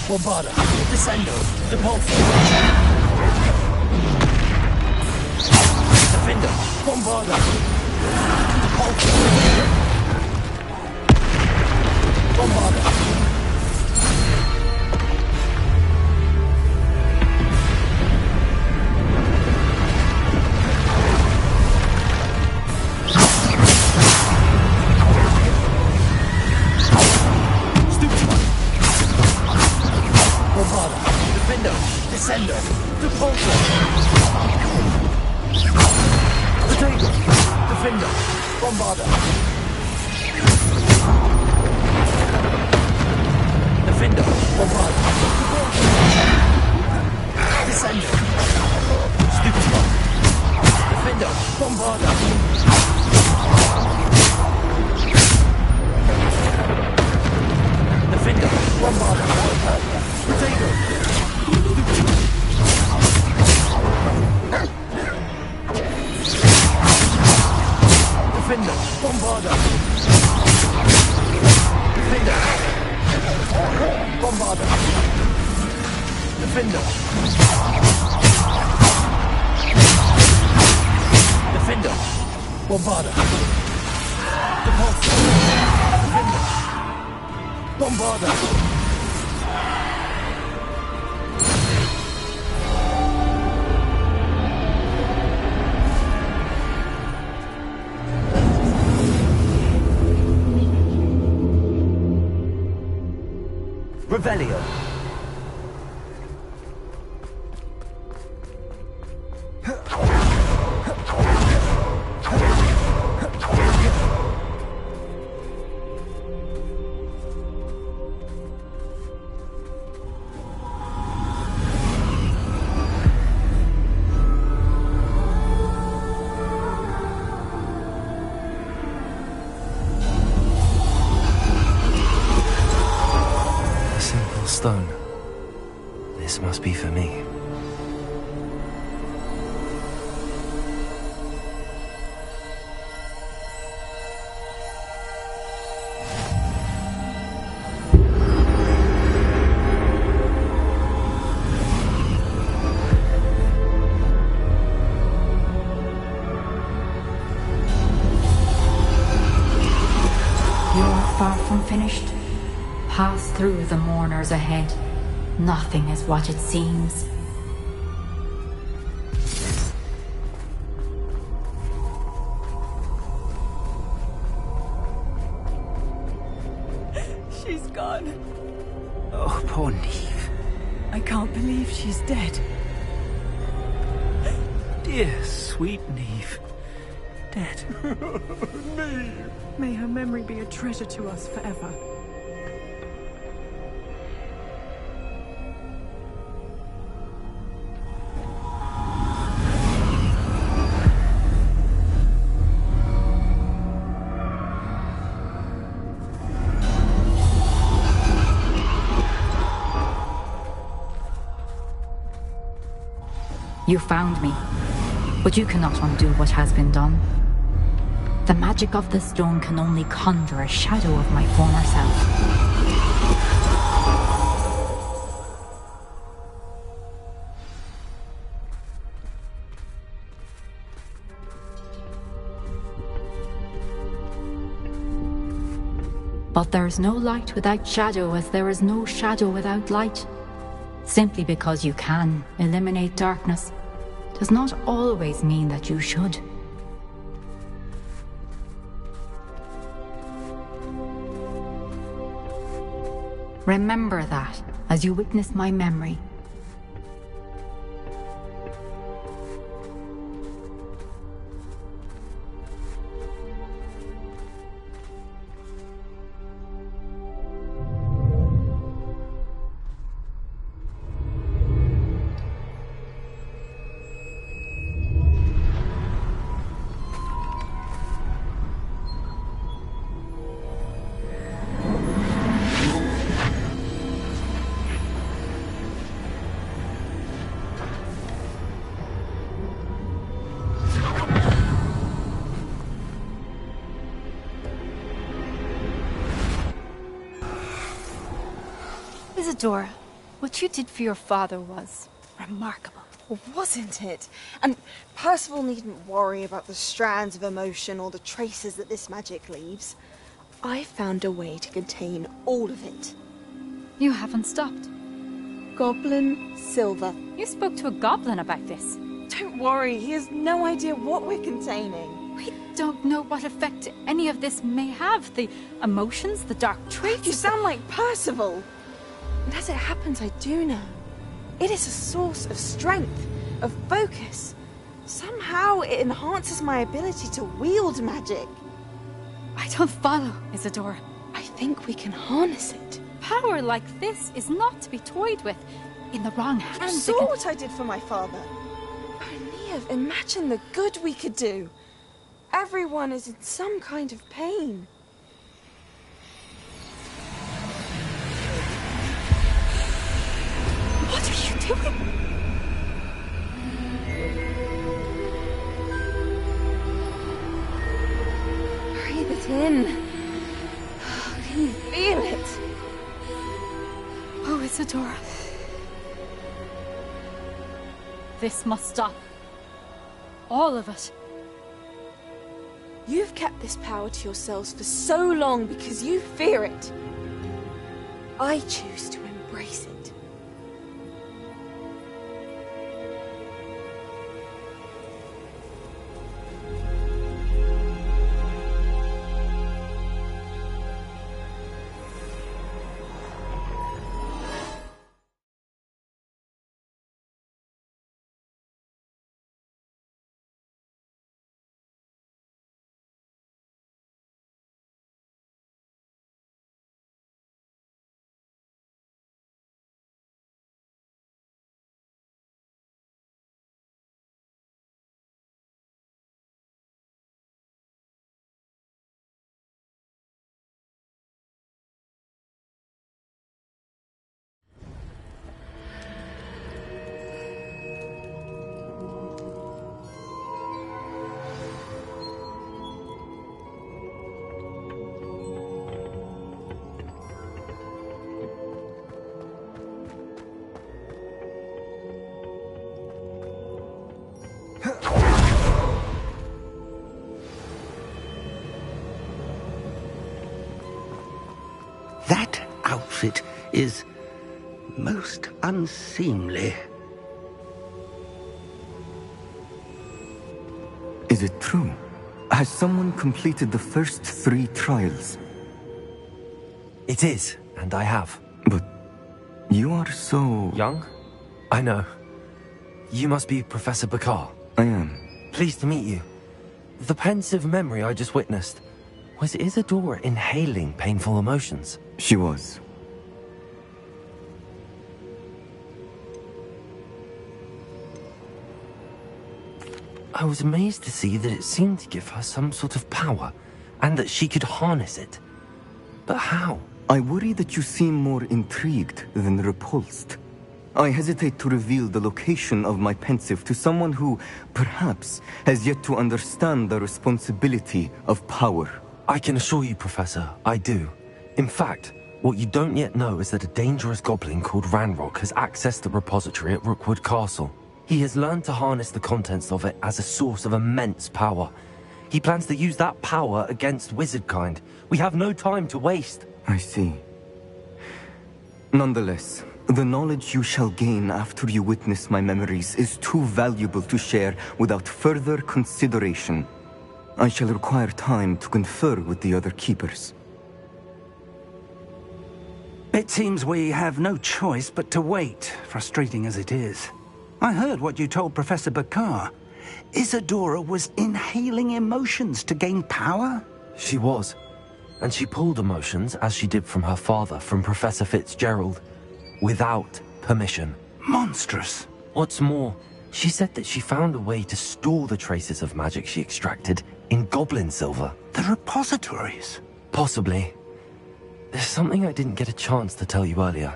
Bombarda, Descendo, Depulso. Defender, Bombarda, Depulso. Bombarda. Descendo! Repulsor! Potato! Defender! Bombarder! Defender! Bombarder! Descendo! Stupefy! Defender! Bombarder! Defender! Bombarder! Potato! Defender! Bombarder! Defender! Bombarder! Defender! Defender! Bombarder! Repulsor! Defender! Bombarder! Revelio. Stone. This must be for me. You're far from finished. Pass through the mourners ahead. Nothing is what it seems. She's gone. Oh, poor Neve. I can't believe she's dead. Dear, sweet Neve. Dead. Neve! May her memory be a treasure to us forever. You found me, but you cannot undo what has been done. The magic of the stone can only conjure a shadow of my former self. But there is no light without shadow, as there is no shadow without light. Simply because you can eliminate darkness does not always mean that you should. Remember that as you witness my memory. Isadora, what you did for your father was remarkable. Wasn't it? And Percival needn't worry about the strands of emotion or the traces that this magic leaves. I found a way to contain all of it. You haven't stopped. Goblin Silver. You spoke to a goblin about this. Don't worry, he has no idea what we're containing. We don't know what effect any of this may have. The emotions, the dark traits. You sound like Percival. And as it happens, I do know. It is a source of strength, of focus. Somehow it enhances my ability to wield magic. I don't follow, Isadora. I think we can harness it. Power like this is not to be toyed with. In the wrong You hands, saw what I did for my father. Neve, imagine the good we could do. Everyone is in some kind of pain. What are you doing? Breathe it in. Can you feel it? Oh, Isadora. This must stop. All of it. You've kept this power to yourselves for so long because you fear it. I choose to embrace it. That outfit is most unseemly. Is it true? Has someone completed the first 3 trials? It is, and I have. But you are so... young? I know. You must be Professor Bakar. I am. Pleased to meet you. The pensive memory I just witnessed. Was Isadora inhaling painful emotions? She was. I was amazed to see that it seemed to give her some sort of power, and that she could harness it. But how? I worry that you seem more intrigued than repulsed. I hesitate to reveal the location of my pensive to someone who, perhaps, has yet to understand the responsibility of power. I can assure you, Professor, I do. In fact, what you don't yet know is that a dangerous goblin called Ranrock has accessed the repository at Rookwood Castle. He has learned to harness the contents of it as a source of immense power. He plans to use that power against wizardkind. We have no time to waste. I see. Nonetheless, the knowledge you shall gain after you witness my memories is too valuable to share without further consideration. I shall require time to confer with the other keepers. It seems we have no choice but to wait, frustrating as it is. I heard what you told Professor Bakar. Isadora was inhaling emotions to gain power? She was. And she pulled emotions, as she did from her father, from Professor Fitzgerald, without permission. Monstrous. What's more, she said that she found a way to store the traces of magic she extracted in goblin silver. The repositories? Possibly. There's something I didn't get a chance to tell you earlier.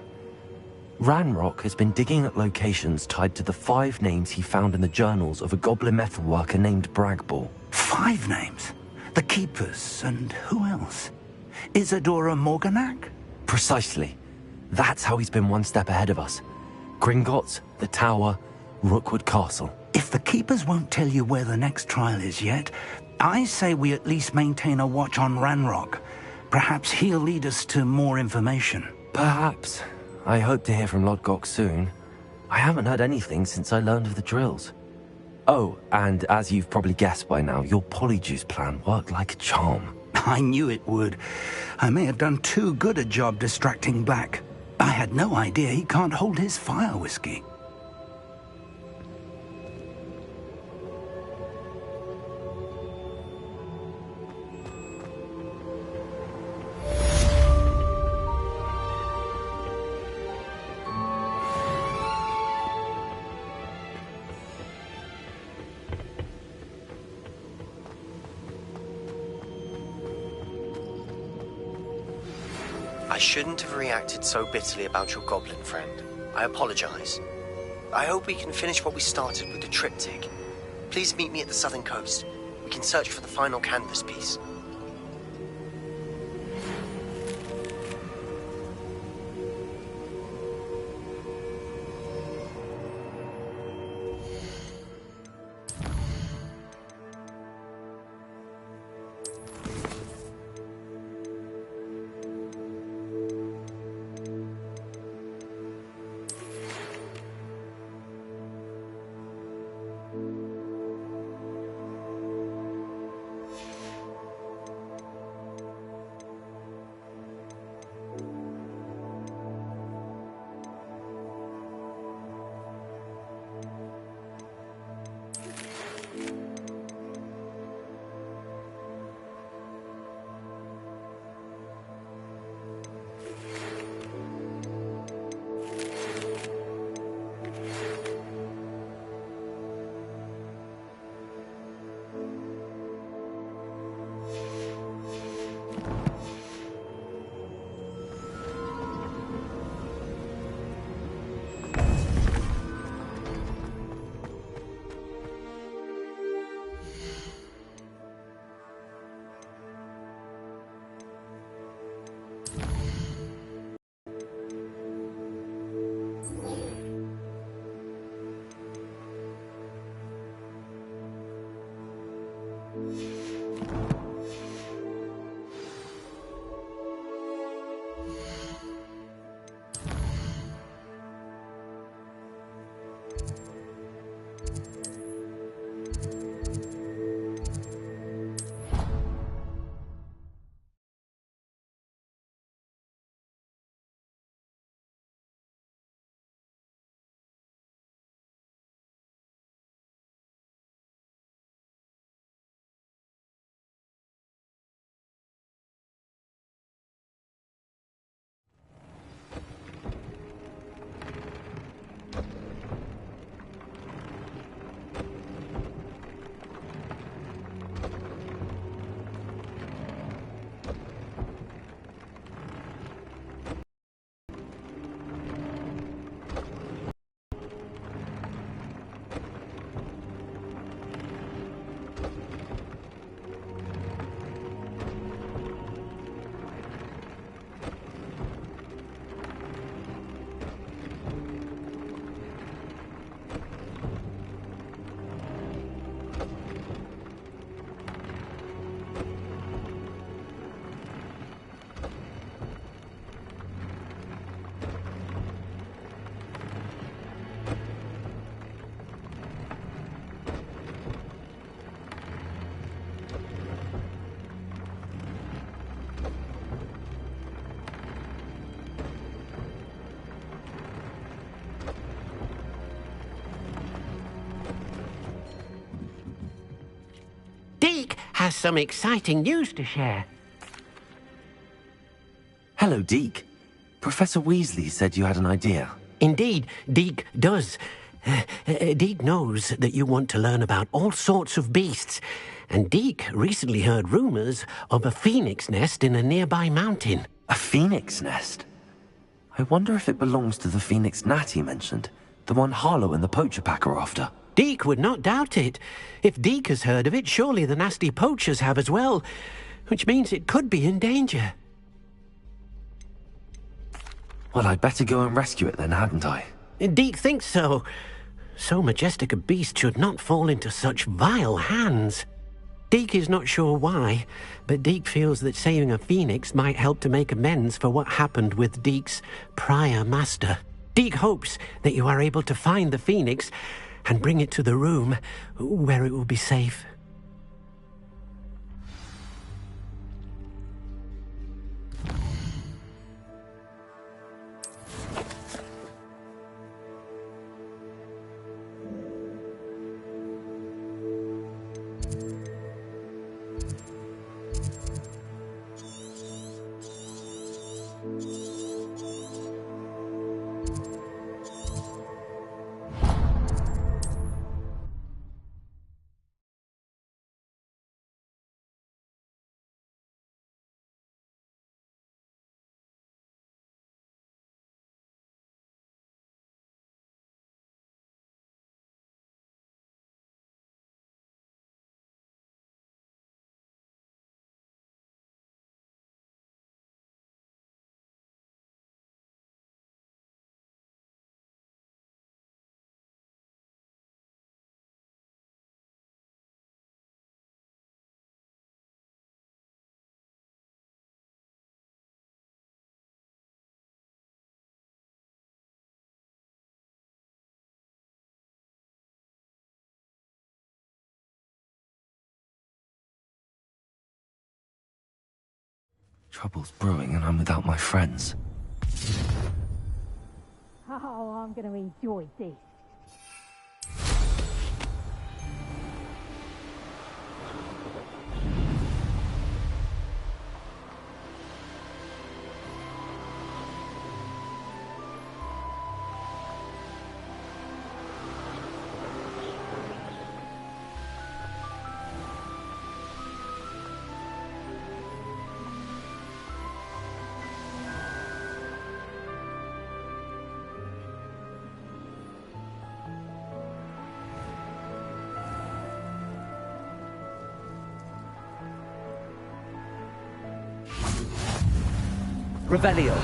Ranrock has been digging at locations tied to the 5 names he found in the journals of a goblin metalworker named Bragball. 5 names? The Keepers, and who else? Isadora Morganac? Precisely. That's how he's been one step ahead of us. Gringotts, the Tower, Rookwood Castle. If the Keepers won't tell you where the next trial is yet, I say we at least maintain a watch on Ranrock. Perhaps he'll lead us to more information. Perhaps. I hope to hear from Lodgok soon. I haven't heard anything since I learned of the drills. Oh, and as you've probably guessed by now, your polyjuice plan worked like a charm. I knew it would. I may have done too good a job distracting Black. I had no idea he can't hold his fire whiskey. I shouldn't have reacted so bitterly about your goblin friend. I apologize. I hope we can finish what we started with the triptych. Please meet me at the southern coast. We can search for the final canvas piece. Deke has some exciting news to share. Hello, Deke. Professor Weasley said you had an idea. Indeed, Deke does. Deke knows that you want to learn about all sorts of beasts, and Deke recently heard rumors of a phoenix nest in a nearby mountain. A phoenix nest? I wonder if it belongs to the phoenix gnat he mentioned, the one Harlow and the poacher pack are after. Deke would not doubt it. If Deke has heard of it, surely the nasty poachers have as well, which means it could be in danger. Well, I'd better go and rescue it then, hadn't I? Deke thinks so. So majestic a beast should not fall into such vile hands. Deke is not sure why, but Deke feels that saving a phoenix might help to make amends for what happened with Deke's prior master. Deke hopes that you are able to find the phoenix and bring it to the room where it will be safe. Trouble's brewing and I'm without my friends. Oh, I'm going to enjoy this. Revelio.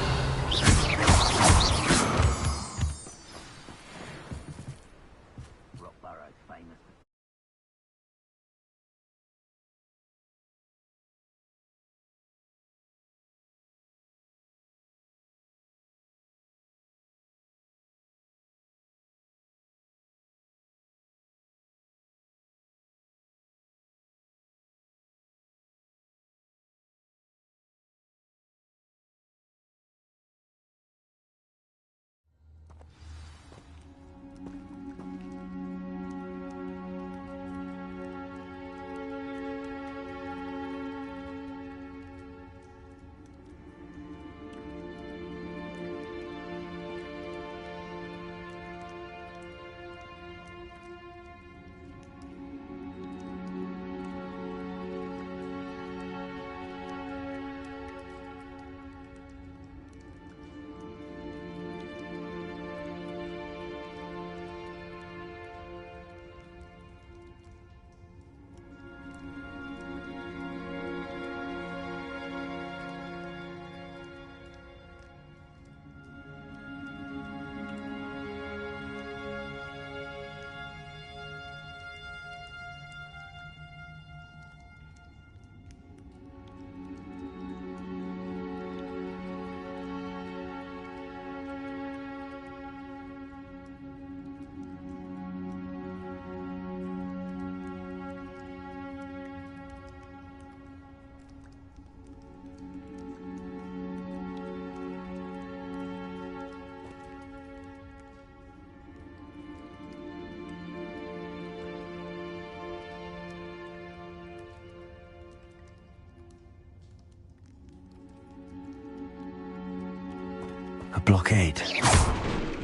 A blockade.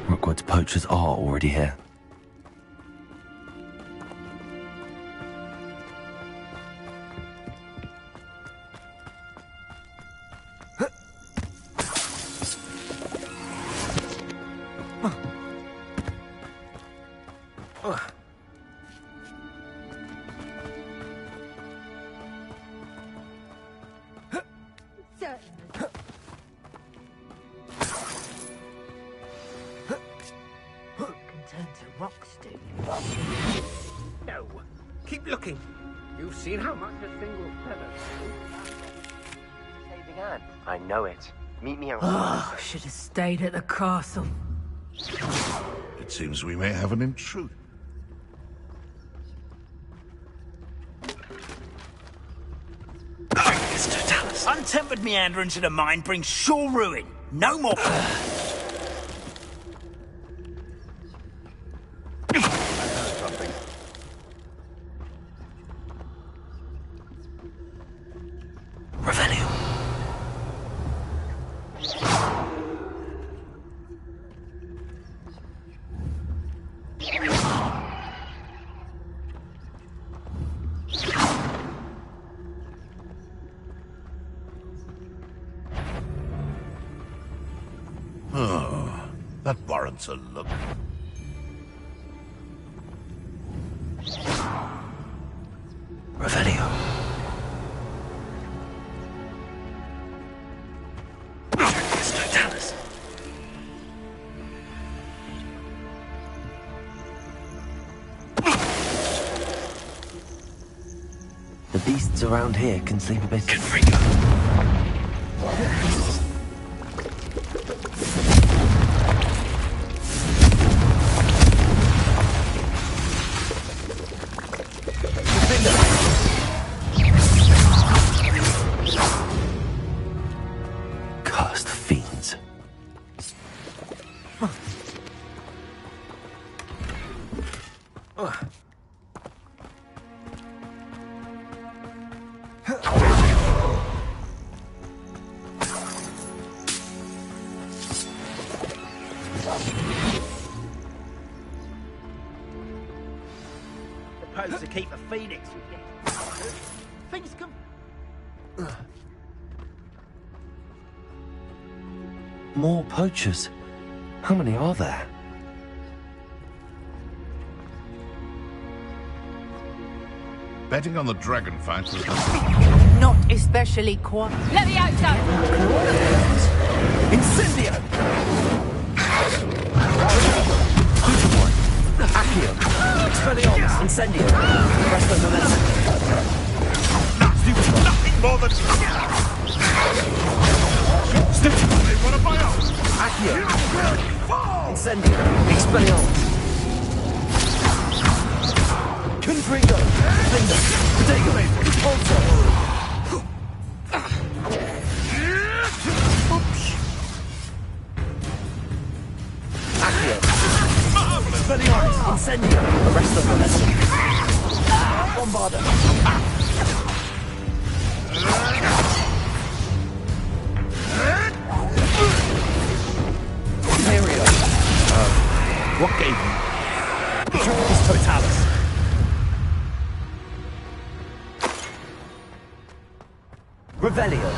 Rookwood's poachers are already here. No. Keep looking. You've seen how much a single feather... Saving hand. I know it. Meet me out. Oh, should have stayed at the castle. It seems we may have an intruder. Untempered meanderance of the mind brings sure ruin. No more. Revelio. Oh, that warrants a look. Revelio. The beasts around here can sleep a bit. Cursed fiends. Supposed to keep a phoenix. Things come. More poachers. How many are there? Betting on the dragon fight was... Not especially quiet. Let me out, Doug! Incendio! Accio! Expelliarmus! Incendio! Resto momentum! Nothing more than... Stupefy! What a bio! Accio! Incendio! Expelliarmus! Confringo! Flinder! Protego! Repulsor! Accio! Expelliarmus! Incendio! Arresto momentum! Bombarda! Imperio! What gave you? Patronis Totalis! Revelio!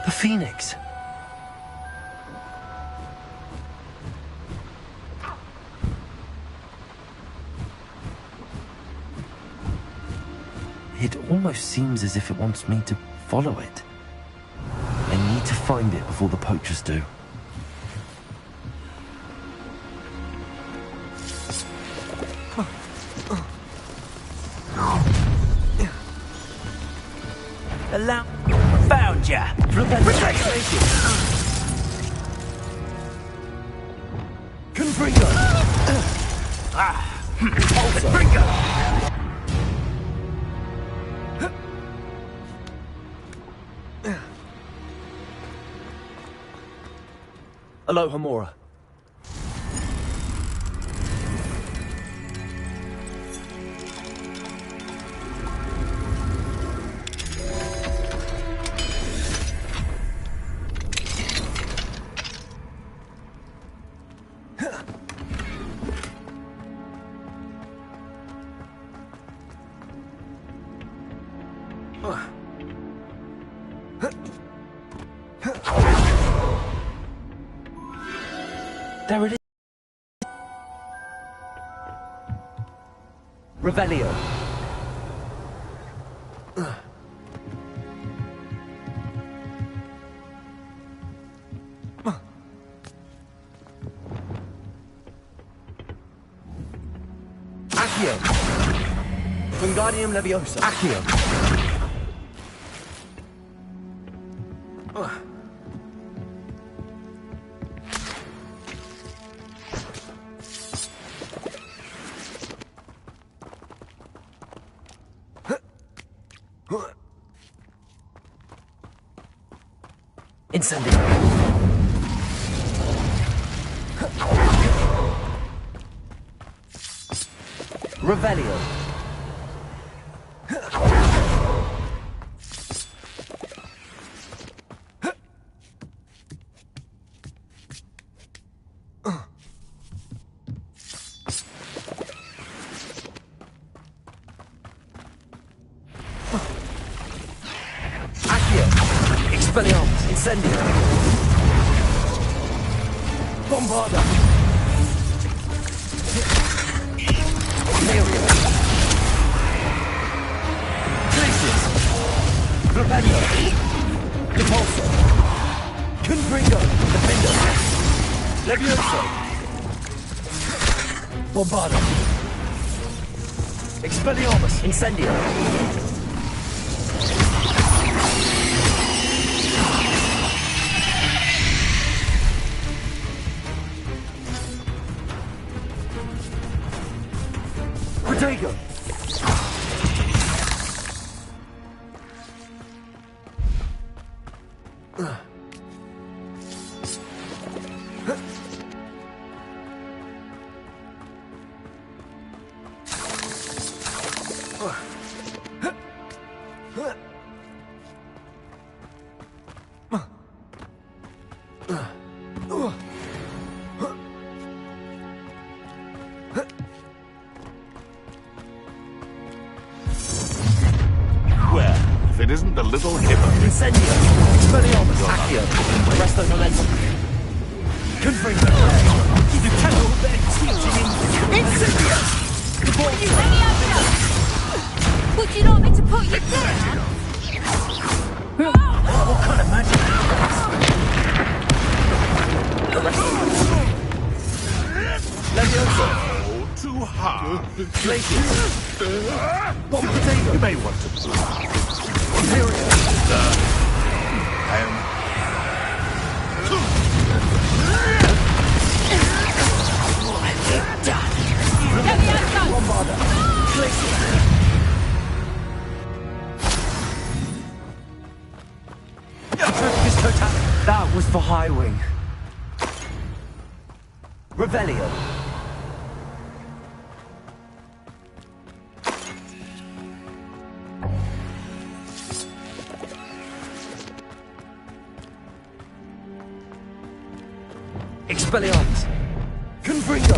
The Phoenix. It almost seems as if it wants me to follow it. I need to find it before the poachers do. Allow... Found ya! Confringo! Confringo! Aloha Mora. There it is. Revelio. Accio. Wingardium Leviosa. Accio. Incendio. Revelio. Expelliarmus! Incendio! Bombarda! Imperial! Glacius! Propendo! Repulsor! Confringo! Defender! Levioso! Bombarda! Expelliarmus! Incendio! Protego! If it isn't the little hipper. Incendio! Expelliarmus! Accio! Resto momentum! Confringo! You cannot bear teaching in... Incendio! Would you like me to put you down? What kind of magic? Levioso! Too hard. Glacius! Bomb potato! You may want to... Imperial! I am... Bombarda! Glacius! That was for High Wing. Revelio. Expelliarmus. Confringo.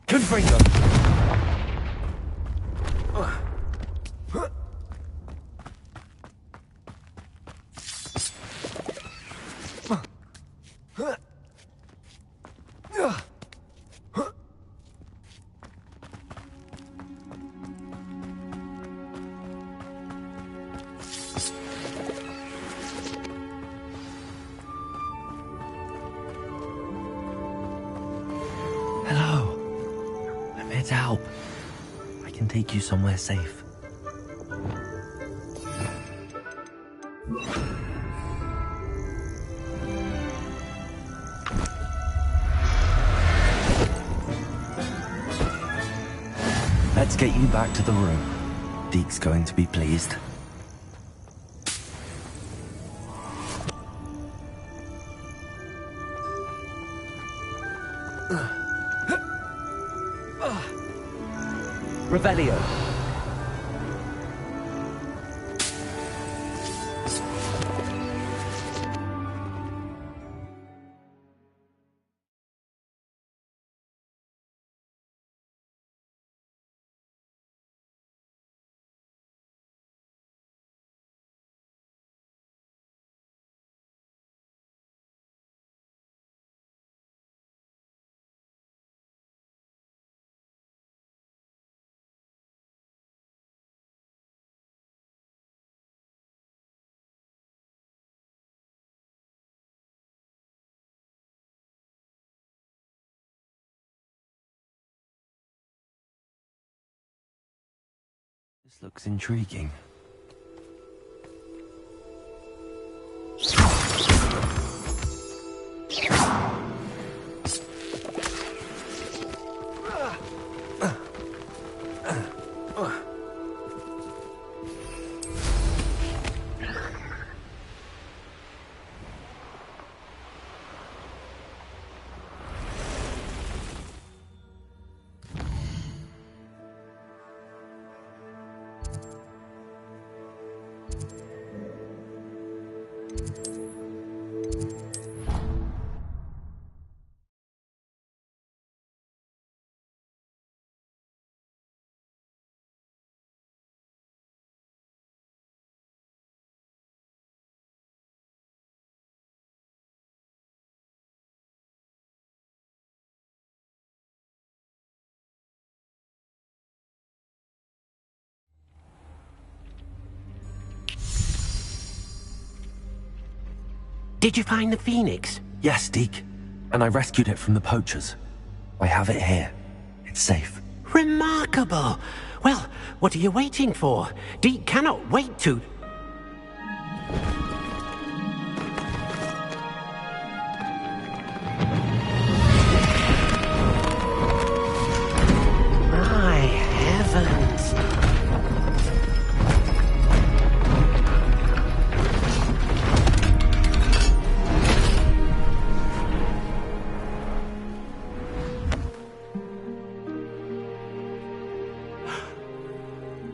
Confringo. Hello. I'm here to help. I can take you somewhere safe. Let's get you back to the room. Deke's going to be pleased. Revelio. This looks intriguing. Did you find the Phoenix? Yes, Deke. And I rescued it from the poachers. I have it here. It's safe. Remarkable! Well, what are you waiting for? Deke cannot wait to... My heavens!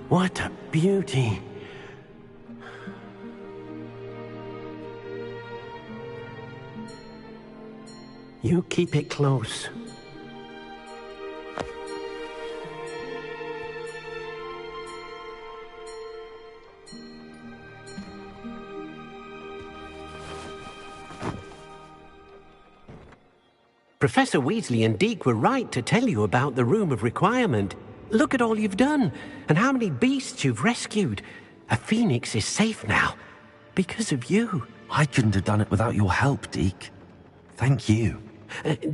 What a beauty. You keep it close. Professor Weasley and Deke were right to tell you about the Room of Requirement. Look at all you've done, and how many beasts you've rescued. A phoenix is safe now, because of you. I couldn't have done it without your help, Deke. Thank you.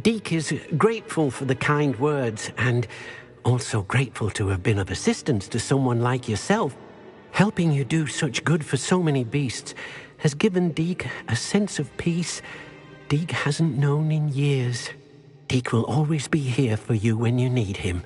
Deke is grateful for the kind words, and also grateful to have been of assistance to someone like yourself. Helping you do such good for so many beasts has given Deke a sense of peace Deke hasn't known in years. Deke will always be here for you when you need him.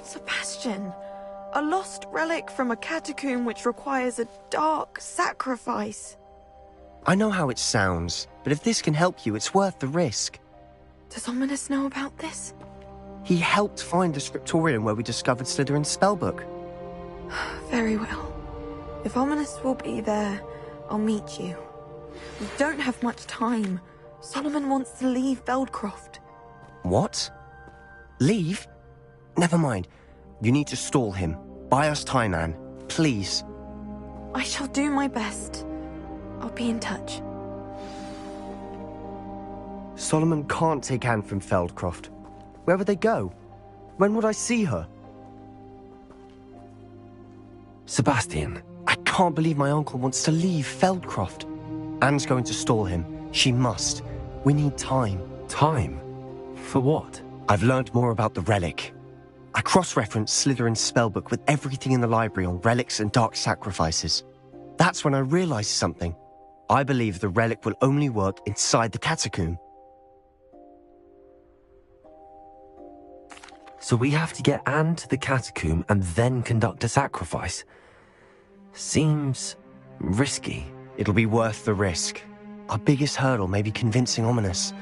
Sebastian, a lost relic from a catacomb which requires a dark sacrifice. I know how it sounds, but if this can help you, it's worth the risk. Does Ominous know about this? He helped find the scriptorium where we discovered Slytherin's spellbook. Very well. If Ominous will be there, I'll meet you. We don't have much time. Solomon wants to leave Beldcroft. What? Leave? Never mind. You need to stall him. Buy us time, Anne. Please. I shall do my best. I'll be in touch. Solomon can't take Anne from Feldcroft. Where would they go? When would I see her? Sebastian. I can't believe my uncle wants to leave Feldcroft. Anne's going to stall him. She must. We need time. Time? For what? I've learned more about the relic. I cross-referenced Slytherin's spellbook with everything in the library on relics and dark sacrifices. That's when I realized something. I believe the relic will only work inside the catacomb. So we have to get Anne to the catacomb and then conduct a sacrifice. Seems risky. It'll be worth the risk. Our biggest hurdle may be convincing Ominous.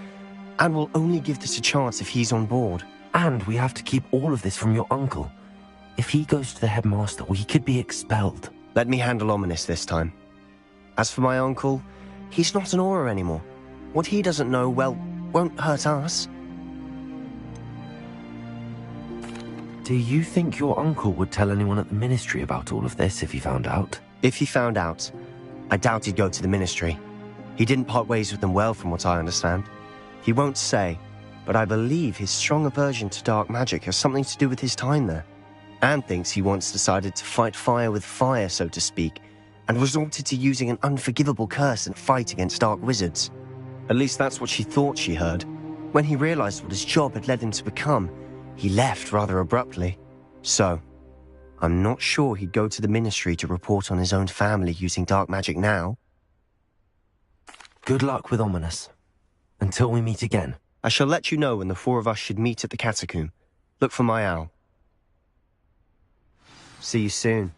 Anne will only give this a chance if he's on board. And we have to keep all of this from your uncle. If he goes to the headmaster, we could be expelled. Let me handle Ominous this time. As for my uncle, he's not an Auror anymore. What he doesn't know, well, won't hurt us. Do you think your uncle would tell anyone at the ministry about all of this if he found out? If he found out, I doubt he'd go to the ministry. He didn't part ways with them well, from what I understand. He won't say, but I believe his strong aversion to dark magic has something to do with his time there. Anne thinks he once decided to fight fire with fire, so to speak, and resorted to using an unforgivable curse in a fight against dark wizards. At least that's what she thought she heard. When he realized what his job had led him to become, he left rather abruptly. So, I'm not sure he'd go to the ministry to report on his own family using dark magic now. Good luck with Ominous. Until we meet again. I shall let you know when the four of us should meet at the catacomb. Look for my owl. See you soon.